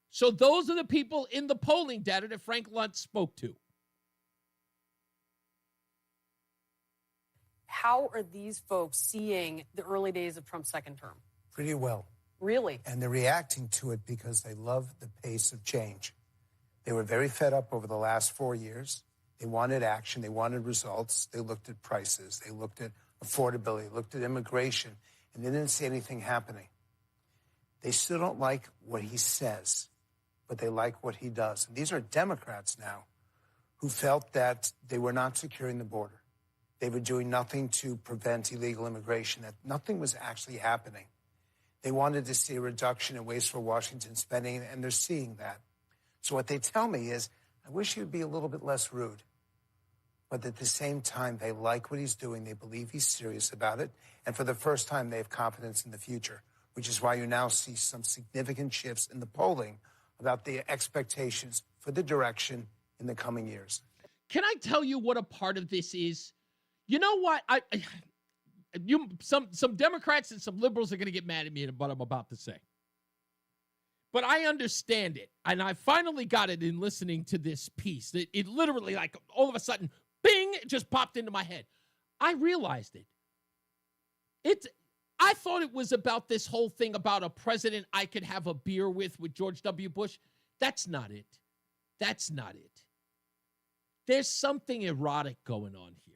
So those are the people in the polling data that Frank Luntz spoke to. How are these folks seeing the early days of Trump's second term? Pretty well. Really? And they're reacting to it because they love the pace of change. They were very fed up over the last 4 years. They wanted action. They wanted results. They looked at prices. They looked at affordability, looked at immigration, and they didn't see anything happening. They still don't like what he says, but they like what he does. And these are Democrats now who felt that they were not securing the border. They were doing nothing to prevent illegal immigration, that nothing was actually happening. They wanted to see a reduction in wasteful Washington spending, and they're seeing that. So what they tell me is, I wish he would be a little bit less rude. But at the same time, they like what he's doing. They believe he's serious about it. And for the first time, they have confidence in the future, which is why you now see some significant shifts in the polling about the expectations for the direction in the coming years. Can I tell you what a part of this is? You know what? Some Democrats and some liberals are going to get mad at me at what I'm about to say. But I understand it. And I finally got it in listening to this piece. It literally, like, all of a sudden, bing, it just popped into my head. I realized it. I thought it was about this whole thing about a president I could have a beer with George W. Bush. That's not it. That's not it. There's something erotic going on here.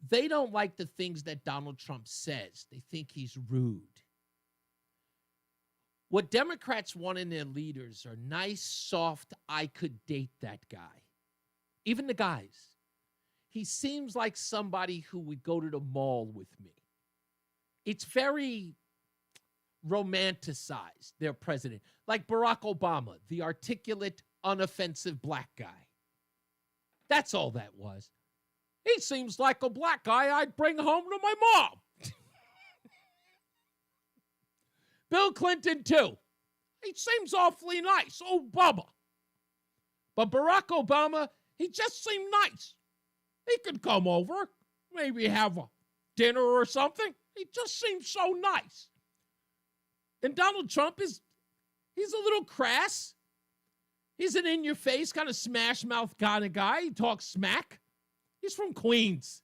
They don't like the things that Donald Trump says. They think he's rude. What Democrats want in their leaders are nice, soft, I could date that guy. Even the guys. He seems like somebody who would go to the mall with me. It's very romanticized, their president. Like Barack Obama, the articulate, unoffensive black guy. That's all that was. He seems like a black guy I'd bring home to my mom. Bill Clinton, too. He seems awfully nice. Obama. But Barack Obama, he just seemed nice. He could come over, maybe have a dinner or something. He just seems so nice. And Donald Trump he's a little crass. He's an in-your-face, kind of smash-mouth kind of guy. He talks smack. He's from Queens.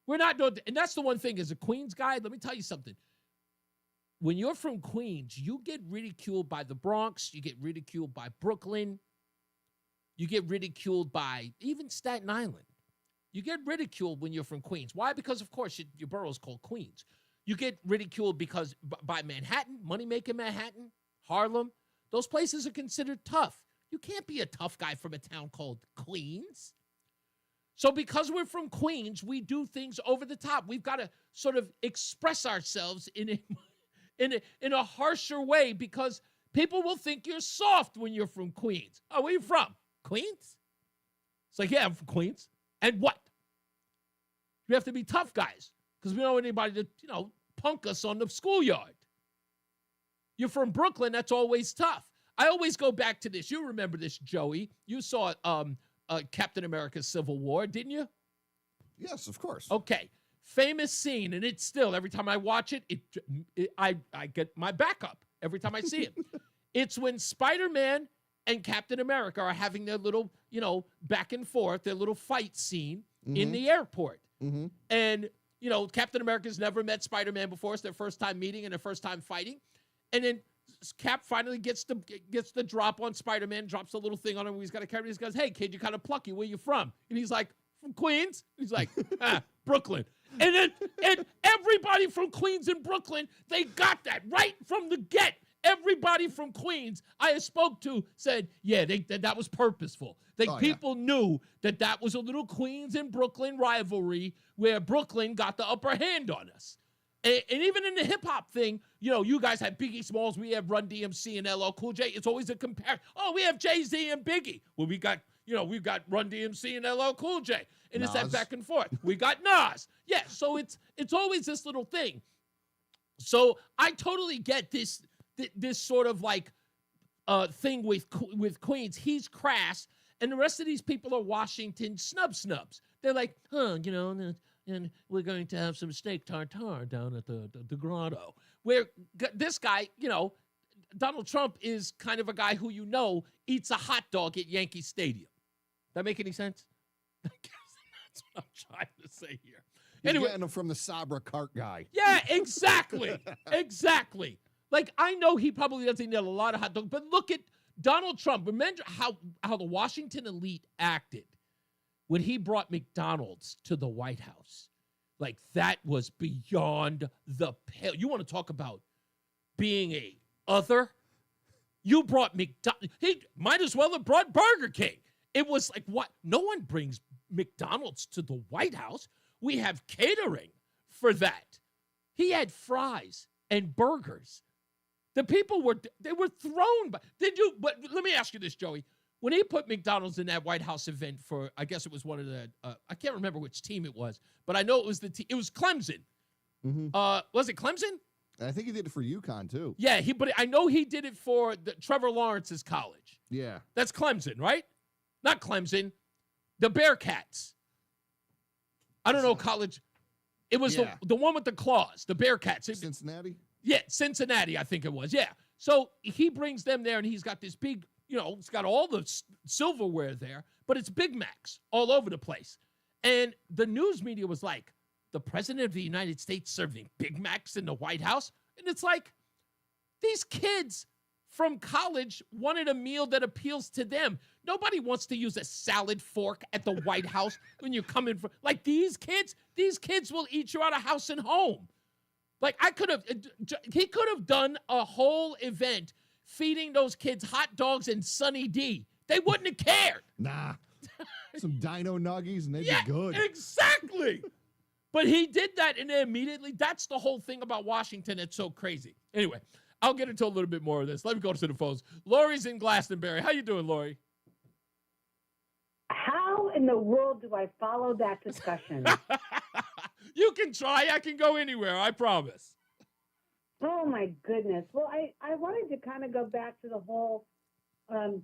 We're not doing, and that's the one thing, as a Queens guy, let me tell you something. When you're from Queens, you get ridiculed by the Bronx. You get ridiculed by Brooklyn. You get ridiculed by even Staten Island. You get ridiculed when you're from Queens. Why? Because, of course, your borough is called Queens. You get ridiculed because by Manhattan, money-making Manhattan, Harlem, those places are considered tough. You can't be a tough guy from a town called Queens. So because we're from Queens, we do things over the top. We've got to sort of express ourselves in a harsher way because people will think you're soft when you're from Queens. Oh, where are you from? Queens? It's like, yeah, I'm from Queens. And what? We have to be tough guys because we don't want anybody to, punk us on the schoolyard. You're from Brooklyn, that's always tough. I always go back to this. You remember this, Joey. You saw Captain America's Civil War, didn't you? Yes, of course. Okay. Famous scene, and it's still, every time I watch it, I get my back up every time I see it. It's when Spider-Man and Captain America are having their little, back and forth, their little fight scene in the airport. Mm-hmm. And, Captain America's never met Spider-Man before. It's their first time meeting and their first time fighting. And then Cap finally gets the drop on Spider-Man, drops a little thing on him where he's got to carry. He goes, "Hey, kid, you kind of plucky. Where you from?" And he's like, "From Queens." He's like, Brooklyn. And everybody from Queens and Brooklyn, they got that right from the get. Everybody from Queens I spoke to said, yeah, that was purposeful. People knew that was a little Queens and Brooklyn rivalry where Brooklyn got the upper hand on us. And even in the hip-hop thing, you guys have Biggie Smalls, we have Run DMC and LL Cool J. It's always a comparison. Oh, we have Jay-Z and Biggie. Well, we've got Run DMC and LL Cool J. And Nas. It's that back and forth. We got Nas. Yeah, so it's always this little thing. So I totally get this sort of like thing with Queens. He's crass, and the rest of these people are Washington snubs. They're like, and we're going to have some steak tartare down at the grotto. Where this guy, Donald Trump is kind of a guy who eats a hot dog at Yankee Stadium. That make any sense? That's what I'm trying to say here. You're Anyway, getting him from the Sabra cart guy. yeah, exactly. Exactly. Like, I know he probably doesn't eat a lot of hot dogs, but look at Donald Trump. Remember how the Washington elite acted when he brought McDonald's to the White House. Like, that was beyond the pale. You want to talk about being a other? You brought McDonald's. He might as well have brought Burger King. It was like, what? No one brings McDonald's to the White House. We have catering for that. He had fries and burgers. The people were thrown. But let me ask you this, Joey. When he put McDonald's in that White House event for, I guess it was one of the, I can't remember which team it was, but I know it was it was Clemson. Mm-hmm. Was it Clemson? I think he did it for UConn too. Yeah, but I know he did it for Trevor Lawrence's college. Yeah. That's Clemson, right? Not Clemson. The Bearcats. I don't know college. It was the one with the claws, the Bearcats. Cincinnati? Yeah, Cincinnati, I think it was. Yeah. So he brings them there, and he's got this big, it's got all the silverware there, but it's Big Macs all over the place. And the news media was like, the president of the United States serving Big Macs in the White House. And it's like, these kids from college wanted a meal that appeals to them. Nobody wants to use a salad fork at the White House when you come in for, like, these kids will eat you out of house and home. Like, he could have done a whole event feeding those kids hot dogs and Sunny D. They wouldn't have cared. Nah. Some dino nuggies and they'd Yeah, be good. exactly. But he did that, and then immediately, that's the whole thing about Washington. It's so crazy. Anyway, I'll get into a little bit more of this. Let me go to the phones. Lori's in Glastonbury. How you doing, Lori? How in the world do I follow that discussion? You can try. I can go anywhere. I promise. Oh, my goodness. Well, I wanted to kind of go back to the whole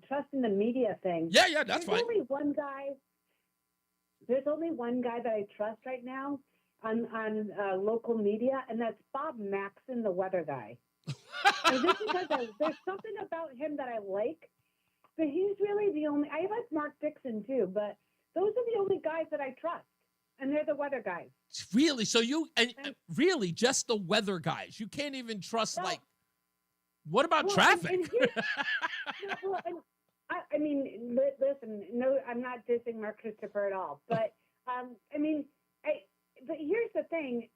trust in the media thing. Yeah, that's fine. There's only one guy that I trust right now on local media, and that's Bob Maxon, the weather guy. And just because there's something about him that I like, but he's really the only. I like Mark Dixon too, but those are the only guys that I trust, and they're the weather guys. Really? So really just the weather guys? You can't even trust what about traffic? I mean, listen. No, I'm not dissing Mark Christopher at all, but but here's the thing.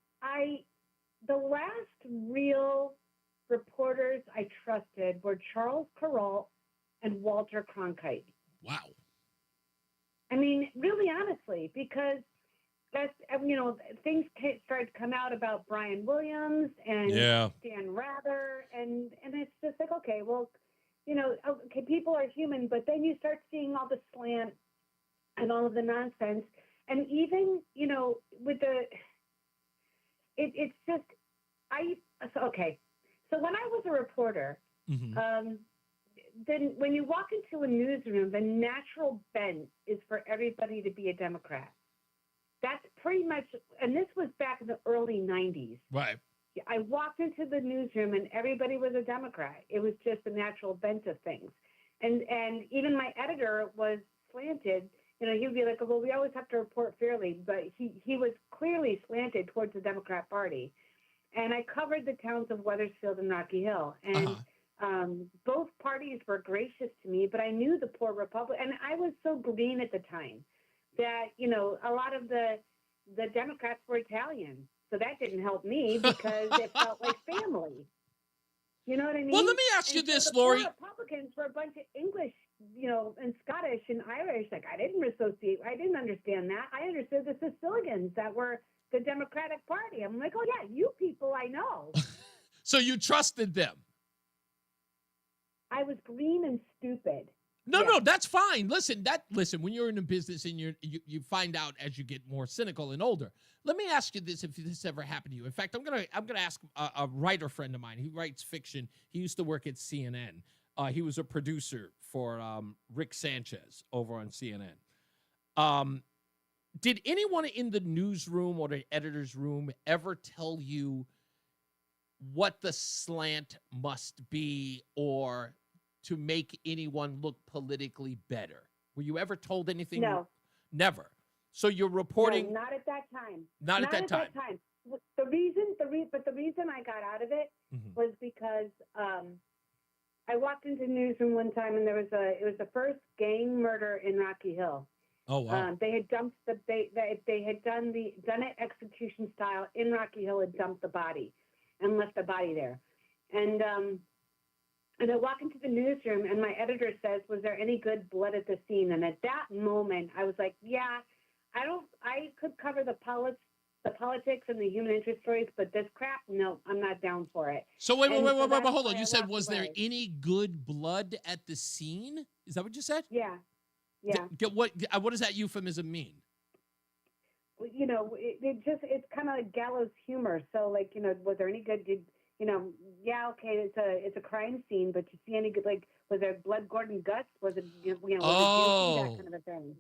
The last real reporters I trusted were Charles Kuralt and Walter Cronkite. Wow. I mean, really honestly, because that's, things started to come out about Brian Williams and Dan Rather, and it's just like, okay, well, okay, people are human, but then you start seeing all the slant and all of the nonsense, and even, with it's just, So when I was a reporter, then when you walk into a newsroom, the natural bent is for everybody to be a Democrat. That's pretty much, and this was back in the early 90s. Right. I walked into the newsroom and everybody was a Democrat. It was just the natural bent of things. And even my editor was slanted. He'd be like, well, we always have to report fairly, but he was clearly slanted towards the Democrat Party. And I covered the towns of Wethersfield and Rocky Hill. And both parties were gracious to me, but I knew the poor Republican. And I was so green at the time that, a lot of the Democrats were Italian. So that didn't help me because it felt like family. You know what I mean? Well, let me ask you this, the Lori. Republicans were a bunch of English, and Scottish and Irish. Like, I didn't understand that. I understood the Sicilians that were the Democratic Party. I'm like, oh, yeah, you people I know. So you trusted them? I was green and stupid. No, that's fine. Listen, when you're in a business and you find out as you get more cynical and older. Let me ask you this: if this ever happened to you. In fact, I'm gonna ask a writer friend of mine. He writes fiction. He used to work at CNN. He was a producer for Rick Sanchez over on CNN. Did anyone in the newsroom or the editor's room ever tell you what the slant must be or to make anyone look politically better? Were you ever told anything? No. Never. So you're reporting. No, not at that time. Not at that time. The reason I got out of it was because I walked into the newsroom one time and it was the first gang murder in Rocky Hill. Oh wow! They had dumped they had done it execution style in Rocky Hill, had dumped the body and left the body there, and I walk into the newsroom and my editor says, "Was there any good blood at the scene?" And at that moment, I was like, "Yeah, I could cover the politics and the human interest stories, but this crap, no, I'm not down for it." So wait, hold on. You said, was there any good blood at the scene? Is that what you said? Yeah. Yeah. What does that euphemism mean? It's kind of like gallows humor. So, like, was there any good? It's a crime scene, but you see any good? Like, was there blood, gore, and guts? Was it was it that kind of a thing?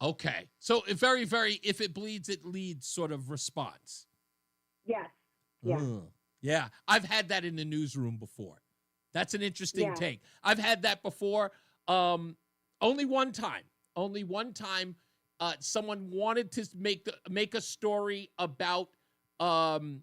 Okay, so very, very, if it bleeds, it leads sort of response. Yes. Yeah. Yeah, I've had that in the newsroom before. That's an interesting take. I've had that before. Only one time someone wanted to make a story about, and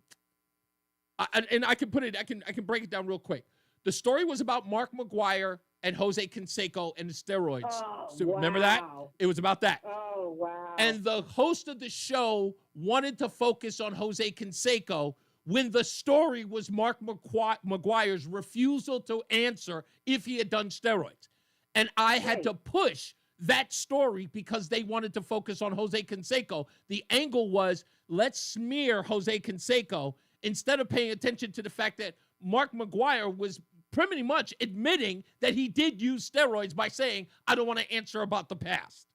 I can put it, I can break it down real quick. The story was about Mark McGuire and Jose Canseco and the steroids. Oh, So remember that? It was about that. Oh, wow. And the host of the show wanted to focus on Jose Canseco when the story was Mark McGuire's refusal to answer if he had done steroids. And I had to push that story because they wanted to focus on Jose Canseco. The angle was, let's smear Jose Canseco instead of paying attention to the fact that Mark McGuire was pretty much admitting that he did use steroids by saying, I don't want to answer about the past.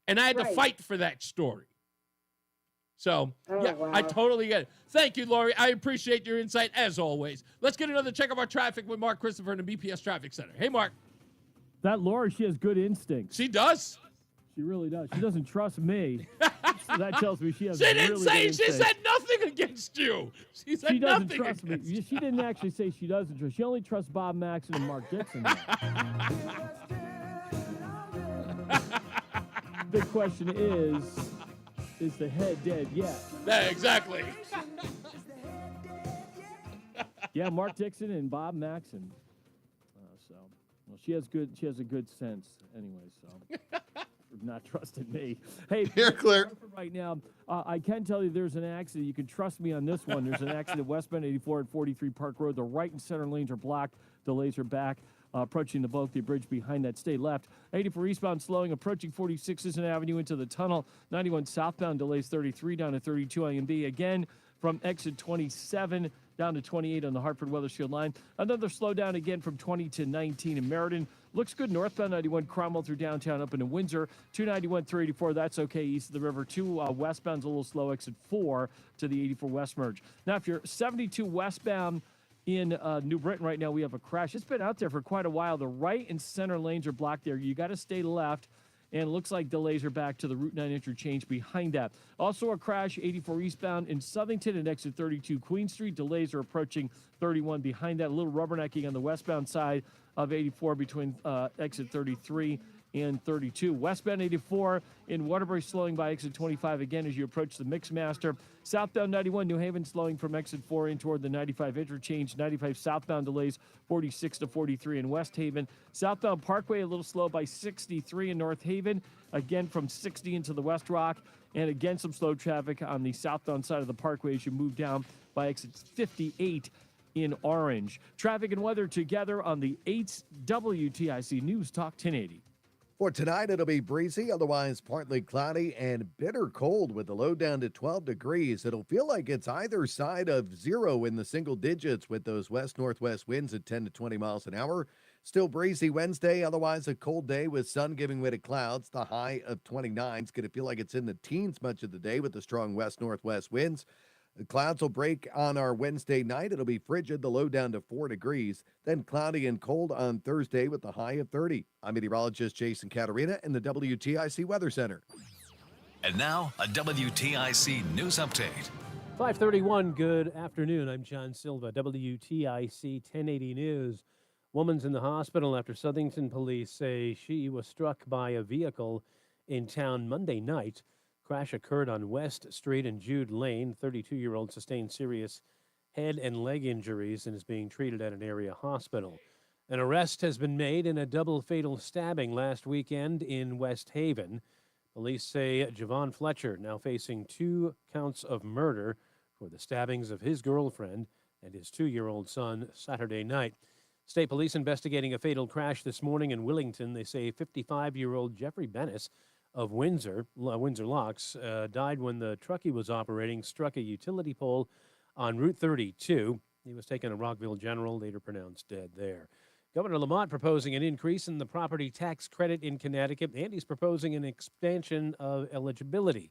And I had to fight for that story. So, wow. I totally get it. Thank you, Lori. I appreciate your insight as always. Let's get another check of our traffic with Mark Christopher in the BPS Traffic Center. Hey, Mark. That Laura, she has good instincts. She does. She really does. She doesn't trust me. So that tells me she has She didn't really say, good she instincts. said nothing against you. She said She doesn't nothing trust me. against you. She didn't actually say she doesn't trust. She only trusts Bob Maxon and Mark Dixon. Big question is the head dead yet? Yeah, exactly. Yeah, Mark Dixon and Bob Maxon. Well, she has a good sense anyway, so not trusting me. Hey, You're clear. Right now, I can tell you there's an accident. You can trust me on this one. There's an accident westbound 84 at 43 Park Road. The right and center lanes are blocked. Delays are back. Approaching the Bulkley Bridge behind that, stay left. 84 eastbound slowing, approaching 46th Avenue into the tunnel. 91 southbound delays 33 down to 32 IMB. Again, from exit 27 down to 28 on the Hartford Weathersfield line. Another slowdown again from 20 to 19 in Meriden. Looks good northbound 91 Cromwell through downtown up into Windsor. 291 384, that's okay east of the river. 2 westbound's a little slow, exit 4 to the 84 West merge. Now, if you're 72 westbound in New Britain right now, we have a crash. It's been out there for quite a while. The right and center lanes are blocked there. You got to stay left. And it looks like delays are back to the Route 9 interchange behind that. Also a crash, 84 eastbound in Southington and exit 32 Queen Street. Delays are approaching 31 behind that. A little rubbernecking on the westbound side of 84 between exit 33 and 32. Westbound 84 in Waterbury slowing by exit 25 again as you approach the Mixmaster. Southbound 91 New Haven slowing from exit 4 in toward the 95 interchange. 95 southbound delays 46 to 43 in West Haven. Southbound Parkway a little slow by 63 in North Haven. Again from 60 into the West Rock. And again some slow traffic on the southbound side of the Parkway as you move down by exit 58 in Orange. Traffic and weather together on the 8th WTIC News Talk 1080. For tonight, it'll be breezy, otherwise partly cloudy and bitter cold with the low down to 12 degrees. It'll feel like it's either side of zero in the single digits with those west-northwest winds at 10 to 20 miles an hour. Still breezy Wednesday, otherwise a cold day with sun giving way to clouds. The high of 29 is going to feel like it's in the teens much of the day with the strong west-northwest winds. The clouds will break on our Wednesday night. It'll be frigid, the low down to 4 degrees. Then cloudy and cold on Thursday with the high of 30. I'm meteorologist Jason Caterina in the WTIC Weather Center. And now, a WTIC news update. 5:31, good afternoon. I'm John Silva, WTIC 1080 News. Woman's in the hospital after Southington police say she was struck by a vehicle in town Monday night. Crash occurred on West Street and Jude Lane. 32-year-old sustained serious head and leg injuries and is being treated at an area hospital. An arrest has been made in a double fatal stabbing last weekend in West Haven. Police say Javon Fletcher now facing 2 counts of murder for the stabbings of his girlfriend and his 2-year-old son Saturday night. State police investigating a fatal crash this morning in Willington. They say 55-year-old Jeffrey Bennis of Windsor Locks, died when the truck he was operating struck a utility pole on Route 32. He was taken to Rockville General, later pronounced dead there. Governor Lamont proposing an increase in the property tax credit in Connecticut, and he's proposing an expansion of eligibility.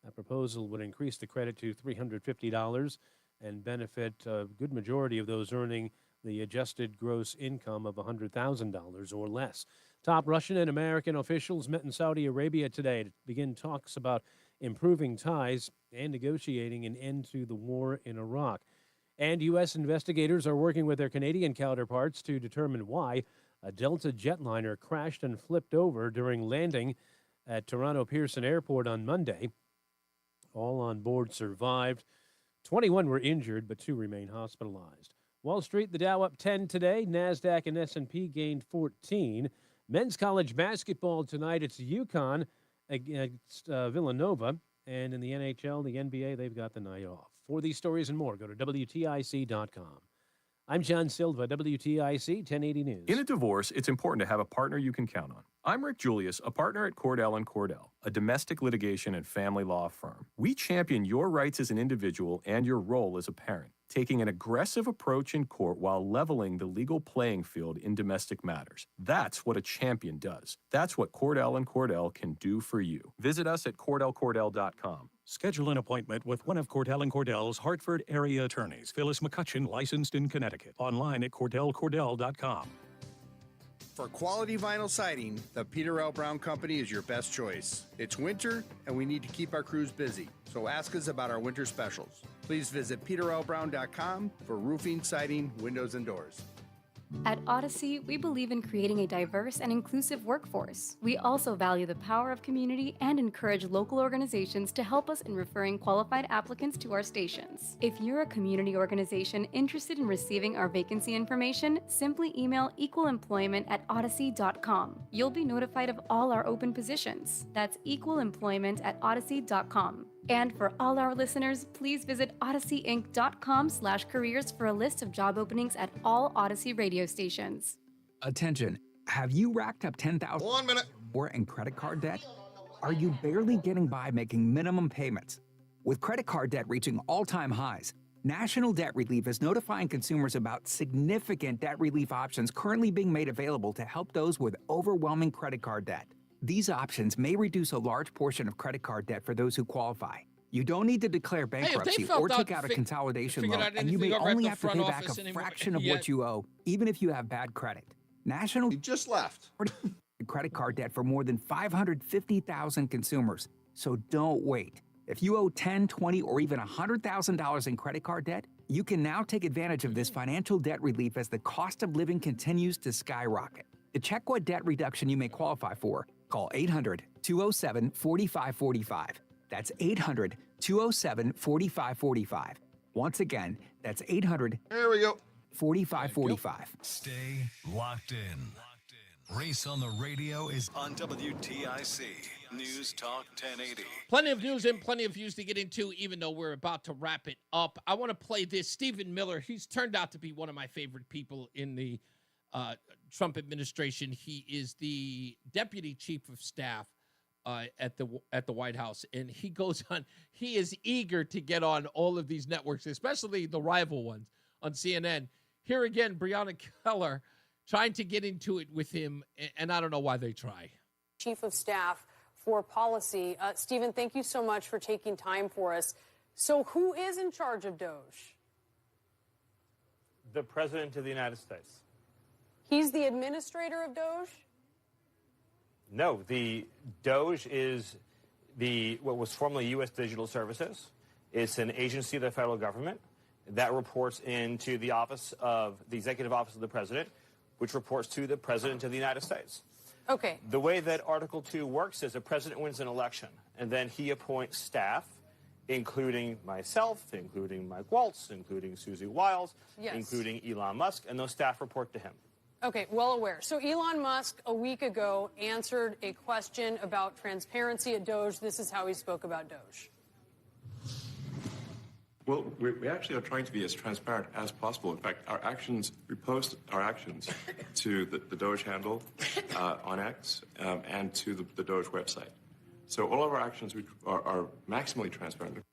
That proposal would increase the credit to $350 and benefit a good majority of those earning the adjusted gross income of $100,000 or less. Top Russian and American officials met in Saudi Arabia today to begin talks about improving ties and negotiating an end to the war in Iraq. And U.S. investigators are working with their Canadian counterparts to determine why a Delta jetliner crashed and flipped over during landing at Toronto Pearson Airport on Monday. All on board survived. 21 were injured, but 2 remain hospitalized. Wall Street, the Dow up 10 today. NASDAQ and S&P gained 14. Men's college basketball tonight. It's UConn against Villanova. And in the NHL, the NBA, they've got the night off. For these stories and more, go to WTIC.com. I'm John Silva, WTIC 1080 News. In a divorce, it's important to have a partner you can count on. I'm Rick Julius, a partner at Cordell & Cordell, a domestic litigation and family law firm. We champion your rights as an individual and your role as a parent, taking an aggressive approach in court while leveling the legal playing field in domestic matters. That's what a champion does. That's what Cordell & Cordell can do for you. Visit us at CordellCordell.com. Schedule an appointment with one of Cordell & Cordell's Hartford area attorneys. Phyllis McCutcheon, licensed in Connecticut. Online at CordellCordell.com. For quality vinyl siding, the Peter L. Brown Company is your best choice. It's winter, and we need to keep our crews busy, so ask us about our winter specials. Please visit peterlbrown.com for roofing, siding, windows, and doors. At Odyssey, we believe in creating a diverse and inclusive workforce. We also value the power of community and encourage local organizations to help us in referring qualified applicants to our stations. If you're a community organization interested in receiving our vacancy information, simply email equalemployment@odyssey.com. You'll be notified of all our open positions. That's equalemployment@odyssey.com. And for all our listeners, please visit odysseyinc.com/careers for a list of job openings at all Odyssey radio stations. Attention, have you racked up $10,000 1 minute more in credit card debt? Are you barely getting by making minimum payments? With credit card debt reaching all-time highs, National Debt Relief is notifying consumers about significant debt relief options currently being made available to help those with overwhelming credit card debt. These options may reduce a large portion of credit card debt for those who qualify. You don't need to declare bankruptcy or take out a consolidation loan, and you may only have to pay back a fraction of what you owe, even if you have bad credit. National just left credit card debt for more than 550,000 consumers. So don't wait. If you owe $10, $20, or even $100,000 in credit card debt, you can now take advantage of this financial debt relief as the cost of living continues to skyrocket. To check what debt reduction you may qualify for, call 800-207-4545. That's 800-207-4545. Once again, that's 800. There we go. 4545. Stay locked in. Reese on the radio is on WTIC News Talk 1080. Plenty of news and plenty of views to get into, even though we're about to wrap it up. I want to play this. Stephen Miller, he's turned out to be one of my favorite people in the Trump administration. He is the deputy chief of staff at the White House, and he goes on. He is eager to get on all of these networks, especially the rival ones on CNN. Here again, Breonna Keller trying to get into it with him, and I don't know why they try. Chief of Staff for Policy. Stephen, thank you so much for taking time for us. So who is in charge of DOJ? The President of the United States. He's the administrator of DOJ? No, the DOJ is what was formerly U.S. Digital Services. It's an agency of the federal government that reports into the Executive Office of the President, which reports to the President of the United States. Okay. The way that Article 2 works is the President wins an election, and then he appoints staff, including myself, including Mike Waltz, including Susie Wiles, Yes. including Elon Musk, and those staff report to him. Okay, well aware. So Elon Musk a week ago answered a question about transparency at DOJ. This is how he spoke about DOJ. Well, we actually are trying to be as transparent as possible. In fact, we post our actions to the DOJ handle on X and to the DOJ website. So all of our actions are maximally transparent.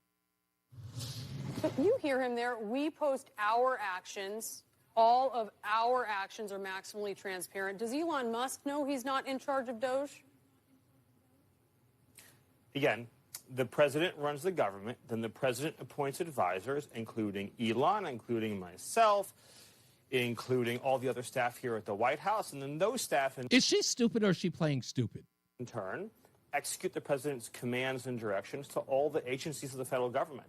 But you hear him there. We post our actions. All of our actions are maximally transparent. Does Elon Musk know he's not in charge of DOJ? Again, the president runs the government, then the president appoints advisors, including Elon, including myself, including all the other staff here at the White House, and then those staff Is she stupid or is she playing stupid? in turn execute the president's commands and directions to all the agencies of the federal government.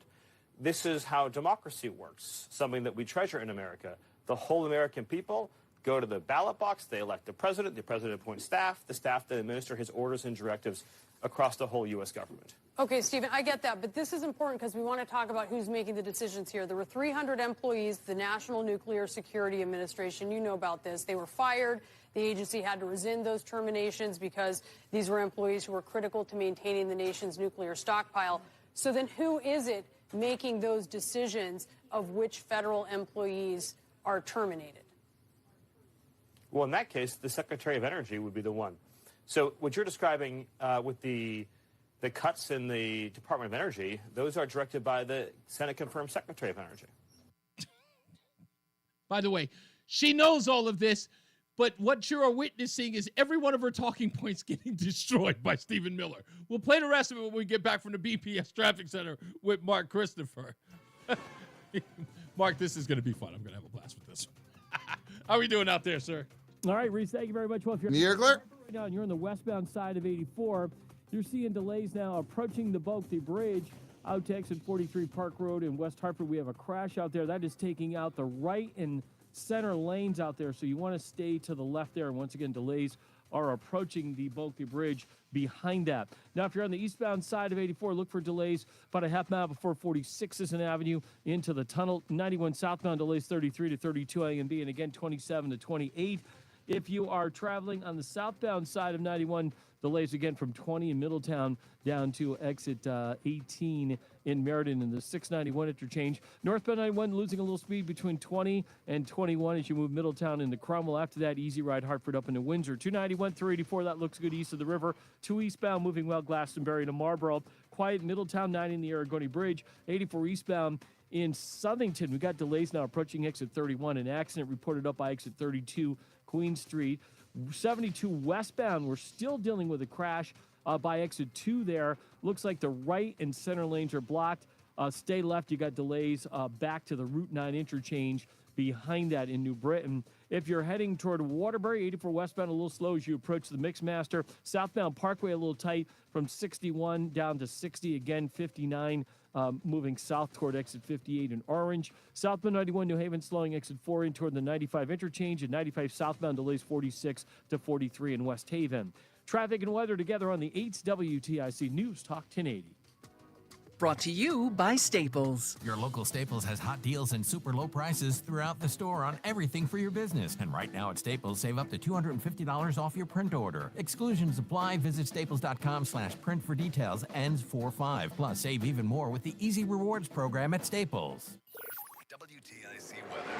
This is how democracy works, something that we treasure in America. The whole American people go to the ballot box, they elect the president appoints staff, the staff then administer his orders and directives across the whole U.S. government. Okay, Stephen, I get that, but this is important because we want to talk about who's making the decisions here. There were 300 employees, the National Nuclear Security Administration. You know about this. They were fired. The agency had to rescind those terminations because these were employees who were critical to maintaining the nation's nuclear stockpile. So then who is it making those decisions of which federal employees are terminated? Well, in that case, the Secretary of Energy would be the one. So what you're describing with the cuts in the Department of Energy, those are directed by the Senate-confirmed Secretary of Energy. By the way, she knows all of this, but what you're witnessing is every one of her talking points getting destroyed by Stephen Miller. We'll play the rest of it when we get back from the BPS Traffic Center with Mark Christopher. Mark, this is going to be fun. I'm going to have a blast with this one. How are we doing out there, sir? All right, Reese, thank you very much. Well, if you're right now and you're on the westbound side of 84, you're seeing delays now approaching the Bulkley Bridge. Out to exit 43 Park Road in West Hartford, we have a crash out there. That is taking out the right and center lanes out there, so you want to stay to the left there. And once again, delays are approaching the Bulkley Bridge behind that. Now, if you're on the eastbound side of 84, look for delays about a half mile before 46th Avenue into the tunnel. 91 southbound delays 33 to 32 A and B, and again 27 to 28. If you are traveling on the southbound side of 91, delays again from 20 in Middletown down to exit 18 in Meriden in the 691 interchange. Northbound 91 losing a little speed between 20 and 21 as you move Middletown into Cromwell. After that, easy ride Hartford up into Windsor. 291, 384, that looks good east of the river. 2 eastbound moving well Glastonbury to Marlboro. Quiet Middletown, 9 in the Aragoni Bridge. 84 eastbound in Southington. We got delays now approaching exit 31. An accident reported up by exit 32 Queen Street. 72 westbound, we're still dealing with a crash by exit 2 there. Looks like the right and center lanes are blocked. Stay left, you got delays back to the Route 9 interchange behind that in New Britain. If you're heading toward Waterbury, 84 westbound, a little slow as you approach the Mixmaster. Southbound Parkway a little tight from 61 down to 60. Again, 59 moving south toward exit 58 in Orange. Southbound 91 New Haven slowing exit 4 in toward the 95 interchange, and 95 southbound delays 46 to 43 in West Haven. Traffic and weather together on the 8th WTIC News Talk 1080. Brought to you by Staples. Your local Staples has hot deals and super low prices throughout the store on everything for your business. And right now at Staples, save up to $250 off your print order. Exclusions apply. Visit staples.com/print for details. Ends 4/5. Plus, save even more with the Easy Rewards program at Staples. WTIC weather.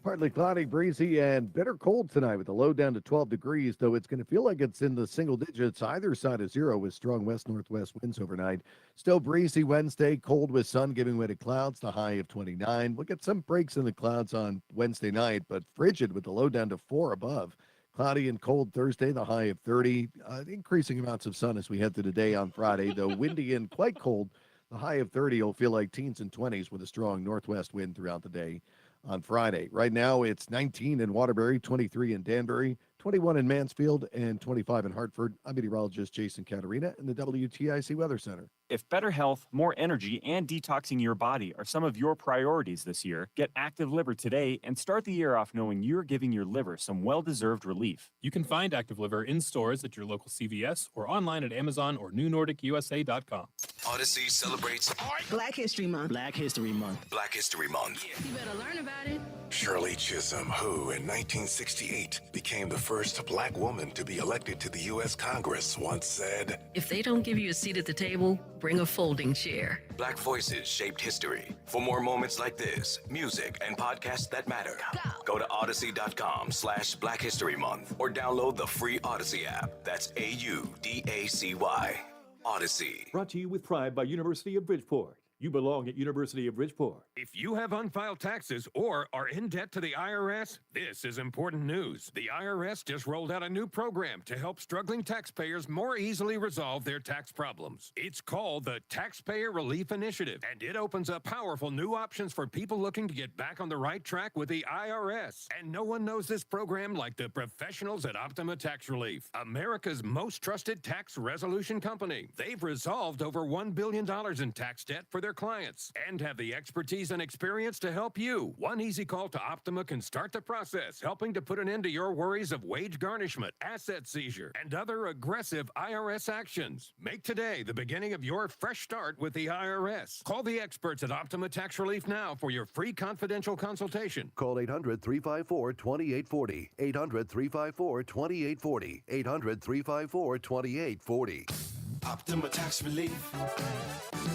Partly cloudy, breezy, and bitter cold tonight with the low down to 12 degrees, though it's going to feel like it's in the single digits either side of zero with strong west-northwest winds overnight. Still breezy Wednesday, cold with sun giving way to clouds, the high of 29. We'll get some breaks in the clouds on Wednesday night, but frigid with the low down to 4 above. Cloudy and cold Thursday, the high of 30. Increasing amounts of sun as we head through the day on Friday, though windy and quite cold. The high of 30 will feel like teens and 20s with a strong northwest wind throughout the day on Friday. Right now, it's 19 in Waterbury, 23 in Danbury, 21 in Mansfield, and 25 in Hartford. I'm meteorologist Jason Caterina in the WTIC Weather Center. If better health, more energy, and detoxing your body are some of your priorities this year, get Active Liver today and start the year off knowing you're giving your liver some well-deserved relief. You can find Active Liver in stores at your local CVS or online at Amazon or newnordicusa.com. Odyssey celebrates Black History Month. Black History Month. Black History Month. You better learn about it. Shirley Chisholm, who in 1968 became the first black woman to be elected to the U.S. Congress, once said, If they don't give you a seat at the table, bring a folding chair. Black voices shaped history. For more moments like this, music, and podcasts that matter, go to Odyssey.com/Black History Month or download the free Odyssey app. That's AUDACY. Odyssey. Brought to you with pride by University of Bridgeport. You belong at University of Bridgeport. If you have unfiled taxes or are in debt to the IRS, this is important news. The IRS just rolled out a new program to help struggling taxpayers more easily resolve their tax problems. It's called the Taxpayer Relief Initiative, and it opens up powerful new options for people looking to get back on the right track with the IRS. And no one knows this program like the professionals at Optima Tax Relief, America's most trusted tax resolution company. They've resolved over $1 billion in tax debt for their clients and have the expertise and experience to help you. One easy call to Optima can start the process, helping to put an end to your worries of wage garnishment, asset seizure, and other aggressive IRS actions. Make today the beginning of your fresh start with the IRS. Call the experts at Optima Tax Relief now for your free confidential consultation. Call 800-354-2840. 800-354-2840. 800-354-2840. Optima Tax Relief.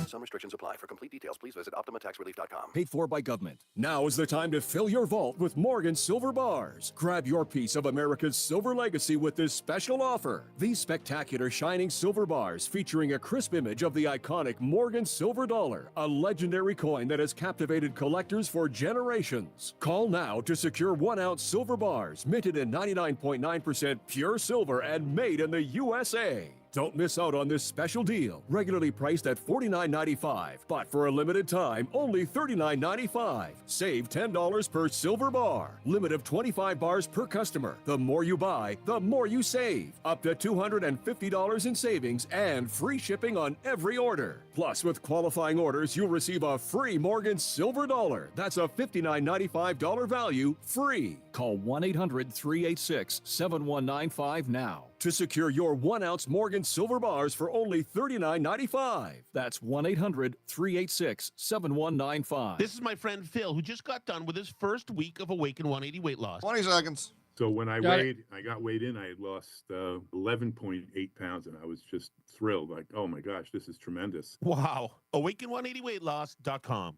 Some restrictions apply. For complete details, please visit OptimaTaxRelief.com. Paid for by government. Now is the time to fill your vault with Morgan Silver Bars. Grab your piece of America's silver legacy with this special offer. These spectacular shining silver bars featuring a crisp image of the iconic Morgan Silver Dollar, a legendary coin that has captivated collectors for generations. Call now to secure 1-ounce silver bars minted in 99.9% pure silver and made in the USA. Don't miss out on this special deal, regularly priced at $49.95, but for a limited time, only $39.95. Save $10 per silver bar. Limit of 25 bars per customer. The more you buy, the more you save. Up to $250 in savings and free shipping on every order. Plus, with qualifying orders, you'll receive a free Morgan Silver Dollar. That's a $59.95 value free. Call 1-800-386-7195 now to secure your 1-ounce Morgan Silver Bars for only $39.95. That's 1-800-386-7195. This is my friend Phil, who just got done with his first week of Awaken 180 weight loss. 20 seconds. So when I Got got weighed in, I had lost 11.8 pounds, and I was just thrilled. Like, oh my gosh, this is tremendous. Wow. Awaken180weightloss.com.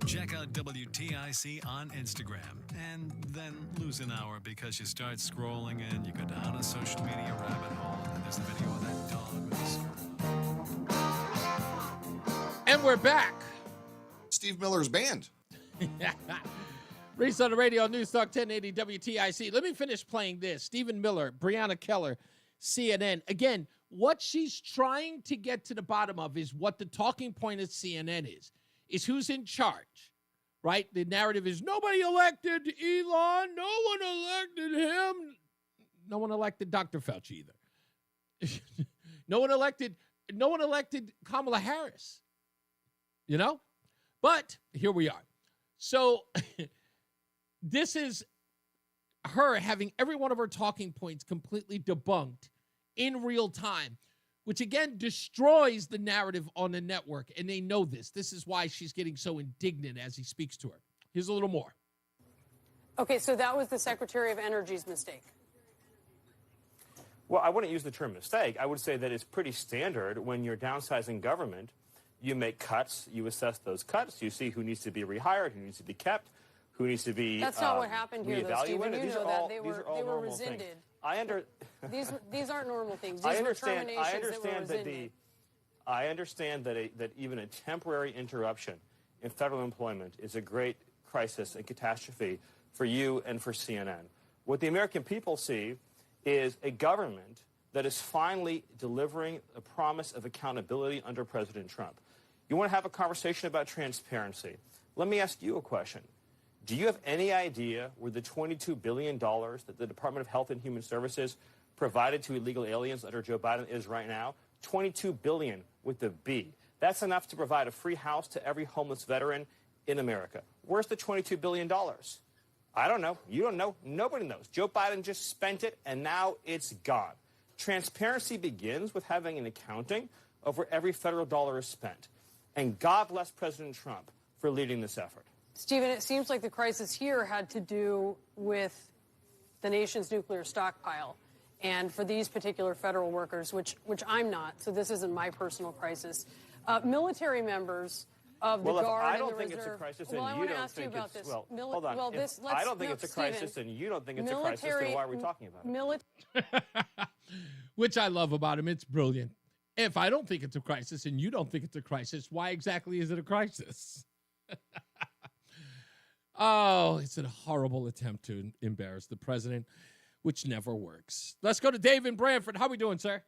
Check out WTIC on Instagram and then lose an hour because you start scrolling and you go down a social media rabbit hole and there's the video of that dog with the squirrel. And we're back. Steve Miller's band. Reese on the radio, NewsTalk 1080 WTIC. Let me finish playing this. Stephen Miller, Breonna Keller, CNN. Again, what she's trying to get to the bottom of is what the talking point at CNN is who's in charge, right? The narrative is nobody elected Elon, no one elected him. No one elected Dr. Fauci either. No one elected Kamala Harris. You know? But here we are. So this is her having every one of her talking points completely debunked in real time, which again destroys the narrative on the network. And they know this. This is why she's getting so indignant as he speaks to her. Here's a little more. Okay, so that was the Secretary of Energy's mistake. Well, I wouldn't use the term mistake. I would say that it's pretty standard when you're downsizing government. You make cuts, you assess those cuts, you see who needs to be rehired, who needs to be kept, who needs to be That's not what happened here, though, Stephen. You know that. They were rescinded. These aren't normal things. These were terminations that were rescinded. I understand that even a temporary interruption in federal employment is a great crisis and catastrophe for you and for CNN. What the American people see is a government that is finally delivering a promise of accountability under President Trump. You want to have a conversation about transparency? Let me ask you a question. Do you have any idea where the $22 billion that the Department of Health and Human Services provided to illegal aliens under Joe Biden is right now? $22 billion with the B. That's enough to provide a free house to every homeless veteran in America. Where's the $22 billion? I don't know. You don't know. Nobody knows. Joe Biden just spent it, and now it's gone. Transparency begins with having an accounting of where every federal dollar is spent. And God bless President Trump for leading this effort. Stephen, it seems like the crisis here had to do with the nation's nuclear stockpile. And for these particular federal workers, which I'm not, so this isn't my personal crisis, military members of the Guard and the Reserve. I don't think it's a crisis, and I you want to don't ask you think about it's this. well. Hold on. I don't think it's a crisis, and you don't think it's a crisis. Then why are we talking about it? Which I love about him. It's brilliant. If I don't think it's a crisis and you don't think it's a crisis, why exactly is it a crisis? Oh, it's a horrible attempt to embarrass the president, which never works. Let's go to Dave in Branford. How we doing, sir?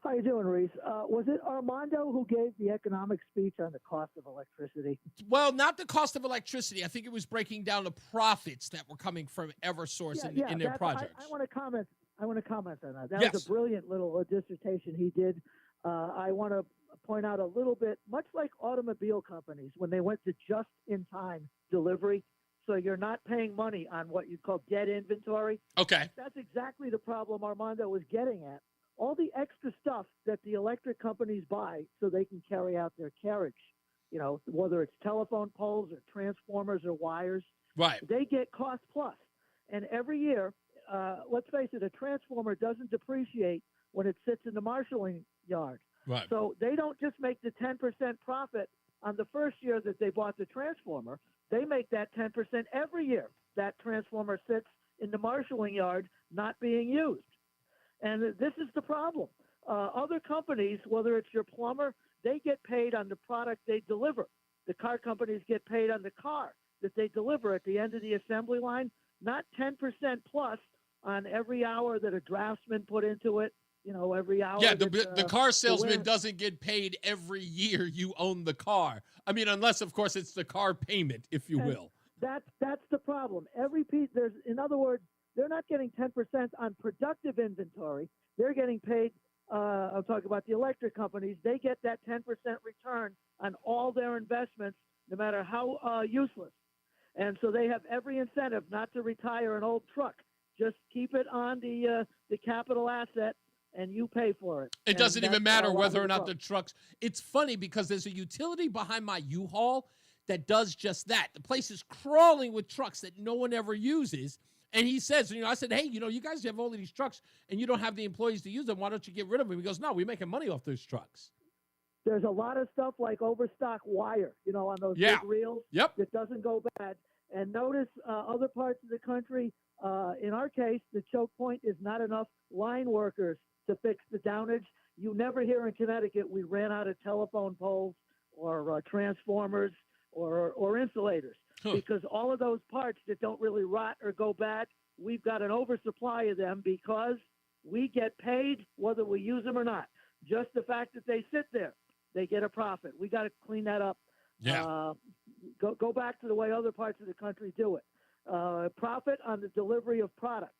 How you doing, Reese? Was it Armando who gave the economic speech on the cost of electricity? Well, not the cost of electricity. I think it was breaking down the profits that were coming from Eversource in their projects. I want to comment on that. That was a brilliant little dissertation he did. I want to point out a little bit, much like automobile companies, when they went to just-in-time delivery, so you're not paying money on what you call dead inventory. Okay. That's exactly the problem Armando was getting at. All the extra stuff that the electric companies buy so they can carry out their carriage, whether it's telephone poles or transformers or wires, right? They get cost plus. And every year, let's face it, a transformer doesn't depreciate when it sits in the marshaling yard. Right. So they don't just make the 10% profit on the first year that they bought the transformer. They make that 10% every year that transformer sits in the marshaling yard not being used. And this is the problem. Other companies, whether it's your plumber, they get paid on the product they deliver. The car companies get paid on the car that they deliver at the end of the assembly line, not 10% plus on every hour that a draftsman put into it, every hour. Yeah, that, the car salesman doesn't get paid every year you own the car. I mean, unless, of course, it's the car payment, if you will. That's the problem. Every piece, in other words, they're not getting 10% on productive inventory. They're getting paid. I'm talking about the electric companies. They get that 10% return on all their investments, no matter how useless. And so they have every incentive not to retire an old truck. Just keep it on the capital asset, and you pay for it. It doesn't even matter whether or not the trucks. It's funny because there's a utility behind my U-Haul that does just that. The place is crawling with trucks that no one ever uses. And he says, I said, hey, you guys have all of these trucks and you don't have the employees to use them. Why don't you get rid of them? He goes, no, we're making money off those trucks. There's a lot of stuff like overstock wire, on those big reels. Yep. That doesn't go bad. And notice other parts of the country, in our case, the choke point is not enough line workers to fix the downage. You never hear in Connecticut we ran out of telephone poles or transformers or insulators because all of those parts that don't really rot or go bad, we've got an oversupply of them because we get paid whether we use them or not. Just the fact that they sit there, they get a profit. We got to clean that up. Yeah. Go back to the way other parts of the country do it. Profit on the delivery of product.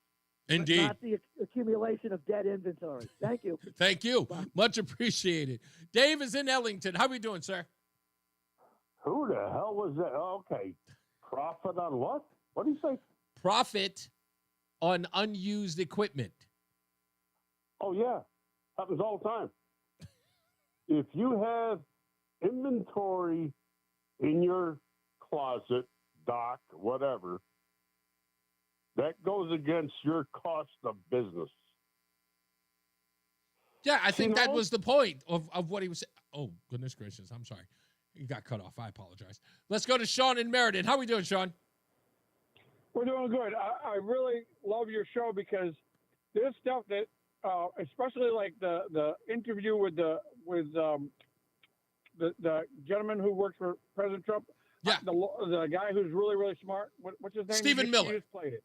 Indeed. Not the accumulation of dead inventory. Thank you. Thank you. Much appreciated. Dave is in Ellington. How are we doing, sir? Who the hell was that? Okay. Profit on what? What do you say? Profit on unused equipment. Oh, yeah. Happens all the time. If you have inventory in your closet, dock, whatever, that goes against your cost of business. Yeah, I think that was the point of what he was saying. Oh, goodness gracious. I'm sorry. You got cut off. I apologize. Let's go to Sean in Meriden. How are we doing, Sean? We're doing good. I really love your show because there's stuff that, especially like the interview with the gentleman who works for President Trump. Yeah. The guy who's really, really smart. What's his name? Stephen Miller. He just played it.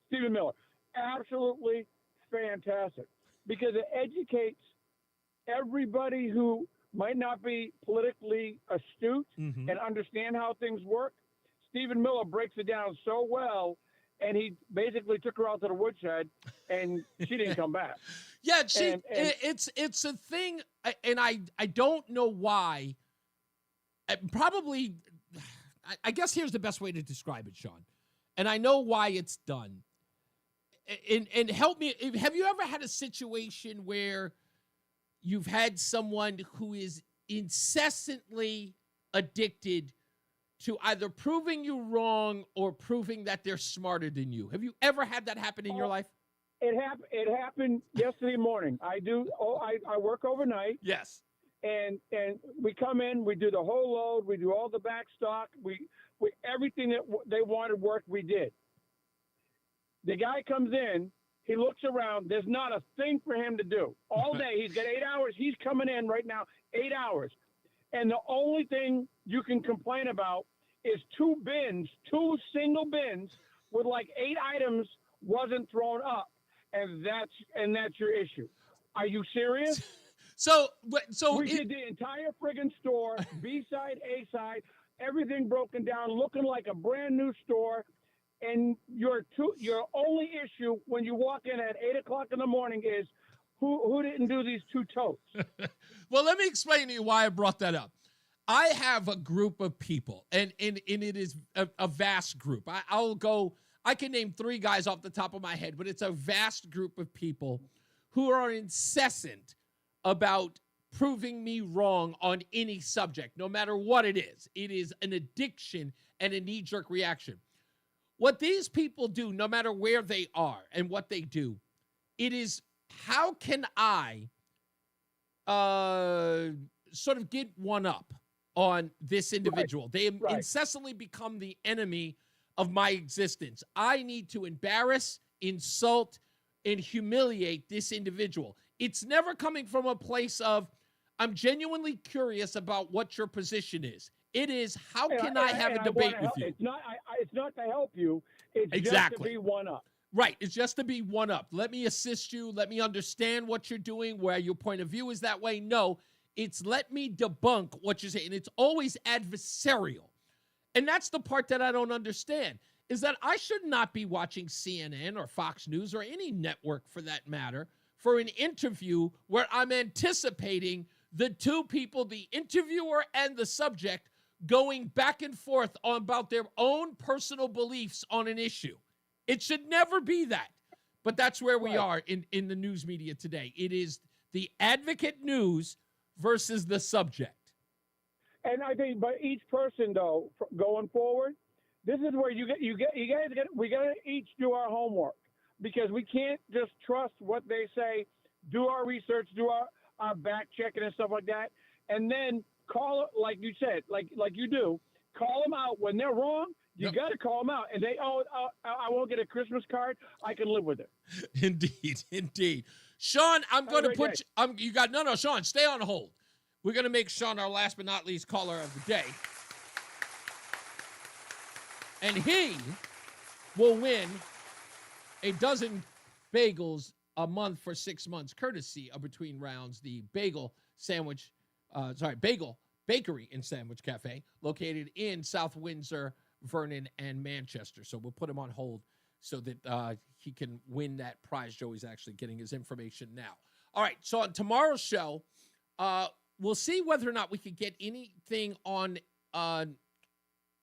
Stephen Miller. Absolutely fantastic because it educates everybody who might not be politically astute and understand how things work. Stephen Miller breaks it down so well, and he basically took her out to the woodshed, and she didn't come back. Yeah, it's a thing, and I don't know why. Probably, I guess here's the best way to describe it, Sean, and I know why it's done. And help me. Have you ever had a situation where you've had someone who is incessantly addicted to either proving you wrong or proving that they're smarter than you? Have you ever had that happen in your life? It happened yesterday morning. I work overnight. Yes. And we come in, we do the whole load, we do all the back stock, we everything that they wanted work, we did. The guy comes in, he looks around, there's not a thing for him to do. All day, he's got 8 hours, he's coming in right now, 8 hours. And the only thing you can complain about is two single bins with like 8 items wasn't thrown up. And that's your issue. Are you serious? So we did the entire friggin' store, B side, A side, everything broken down, looking like a brand new store. And your only issue when you walk in at 8 o'clock in the morning is, Who didn't do these two totes? Well, let me explain to you why I brought that up. I have a group of people, and it is a vast group. I can name 3 guys off the top of my head, but it's a vast group of people who are incessant about proving me wrong on any subject, no matter what it is. It is an addiction and a knee-jerk reaction. What these people do, no matter where they are and what they do, it is, how can I sort of get one up on this individual? Right. They incessantly become the enemy of my existence. I need to embarrass, insult, and humiliate this individual. It's never coming from a place of, I'm genuinely curious about what your position is. It is, how can I have a debate with you? It's not to help you. It's exactly. just to be one up. Right. It's just to be one up. Let me assist you. Let me understand what you're doing, where your point of view is that way. No, it's let me debunk what you're saying. And it's always adversarial. And that's the part that I don't understand, is that I should not be watching CNN or Fox News or any network for that matter for an interview where I'm anticipating the two people, the interviewer and the subject, going back and forth about their own personal beliefs on an issue. It should never be that. But that's where we are in the news media today. It is the advocate news versus the subject. And I think, but each person though, going forward, this is where we got to each do our homework, because we can't just trust what they say. Do our research, do our back checking and stuff like that, and then call it, like you said, like you do. Call them out when they're wrong. You got to call them out. And they, I won't get a Christmas card. I can live with it. Indeed. Sean, I'm going to put you. Sean, stay on hold. We're going to make Sean our last but not least caller of the day. And he will win a dozen bagels a month for 6 months, courtesy of Between Rounds, the bagel bakery and sandwich cafe located in South Windsor, Vernon, and Manchester. So we'll put him on hold so that he can win that prize. Joey's actually getting his information now. All right, so on tomorrow's show, we'll see whether or not we can get anything on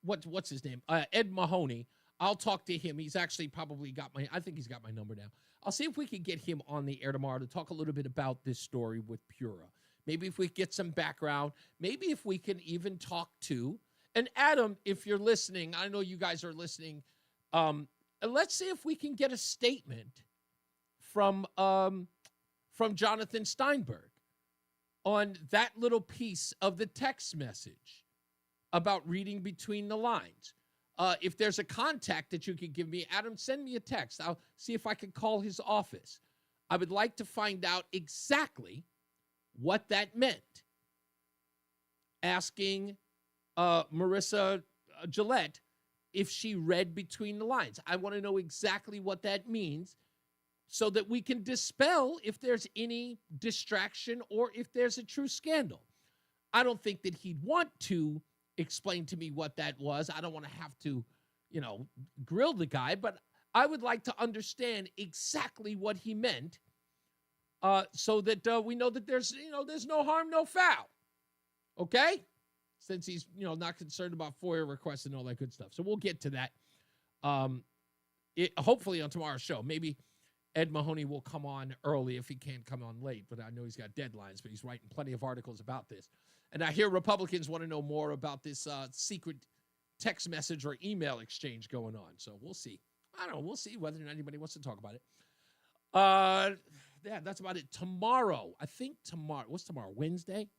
what's his name? Ed Mahoney. I'll talk to him. He's actually probably I think he's got my number now. I'll see if we can get him on the air tomorrow to talk a little bit about this story with Pura. Maybe if we get some background, maybe if we can even talk to, and Adam, if you're listening, I know you guys are listening. Let's see if we can get a statement from Jonathan Steinberg on that little piece of the text message about reading between the lines. If there's a contact that you could give me, Adam, send me a text. I'll see if I can call his office. I would like to find out exactly what that meant. Asking Marissa Gillette if she read between the lines. I want to know exactly what that means so that we can dispel if there's any distraction or if there's a true scandal. I don't think that he'd want to explain to me what that was. I don't want to have to, grill the guy, but I would like to understand exactly what he meant so that we know that there's no harm, no foul. Okay? Since he's, not concerned about FOIA requests and all that good stuff. So we'll get to that hopefully on tomorrow's show. Maybe Ed Mahoney will come on early if he can't come on late, but I know he's got deadlines, but he's writing plenty of articles about this. And I hear Republicans want to know more about this secret text message or email exchange going on. So we'll see. I don't know. We'll see whether or not anybody wants to talk about it. Yeah, that's about it. Tomorrow, I think tomorrow, what's tomorrow? Wednesday?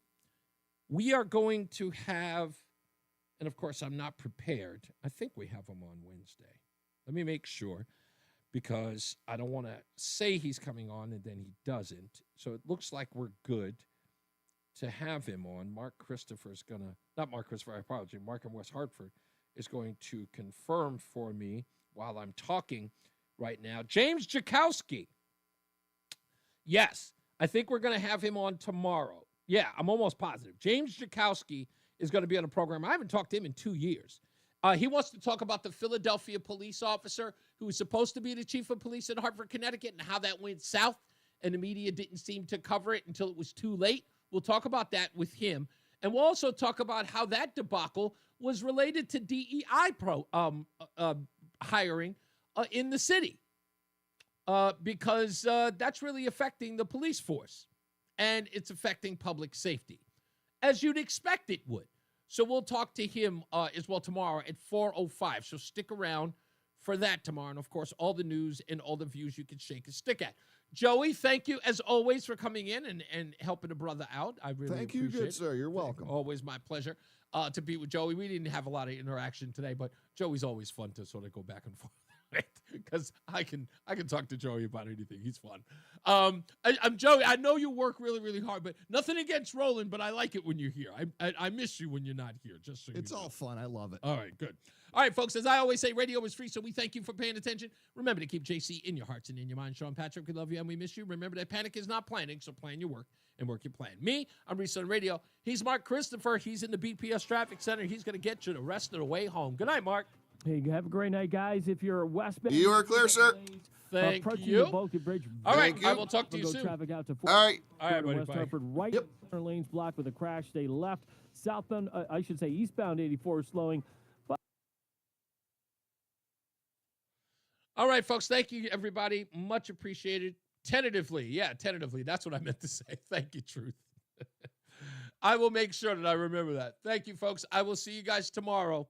We are going to have, and of course, I'm not prepared. I think we have him on Wednesday. Let me make sure, because I don't want to say he's coming on and then he doesn't. So it looks like we're good to have him on. Mark Christopher's going to, not Mark Christopher, I apologize. Mark in West Hartford is going to confirm for me while I'm talking right now. James Jakowski. Yes, I think we're going to have him on tomorrow. Yeah, I'm almost positive. James Jakowski is going to be on the program. I haven't talked to him in 2 years. He wants to talk about the Philadelphia police officer who was supposed to be the chief of police in Hartford, Connecticut, and how that went south and the media didn't seem to cover it until it was too late. We'll talk about that with him. And we'll also talk about how that debacle was related to DEI hiring in the city because that's really affecting the police force and it's affecting public safety, as you'd expect it would. So we'll talk to him as well tomorrow at 4:05. So stick around for that tomorrow. And, of course, all the news and all the views you can shake a stick at. Joey, thank you, as always, for coming in and helping a brother out. I really Thank you, appreciate good it. sir. You're welcome. Always my pleasure to be with Joey. We didn't have a lot of interaction today, but Joey's always fun to sort of go back and forth because I can talk to Joey about anything. He's fun. I'm Joey. I know you work really, really hard, but nothing against Roland, but I like it when you're here. I miss you when you're not here, just so It's you know. all fun. I love it. All right, good. All right, folks, as I always say, radio is free, so we thank you for paying attention. Remember to keep JC in your hearts and in your mind. Sean Patrick, we love you and we miss you. Remember that panic is not planning, so plan your work and work your plan. Me, I'm Reese on radio. He's Mark Christopher. He's in the BPS Traffic Center. He's going to get you the rest of the way home. Good night, Mark. Hey, have a great night, guys. If you're westbound, You are clear, sir. Thank approaching you. the Boca Bridge. All right, Thank you. I will talk to you We'll go soon. traffic out to All right. All right, buddy, West bye. Hartford, right center lanes blocked with a crash. Stay left. Southbound, I should say eastbound 84 is slowing. All right, folks, thank you, everybody. Much appreciated. Tentatively. That's what I meant to say. Thank you, Truth. I will make sure that I remember that. Thank you, folks. I will see you guys tomorrow.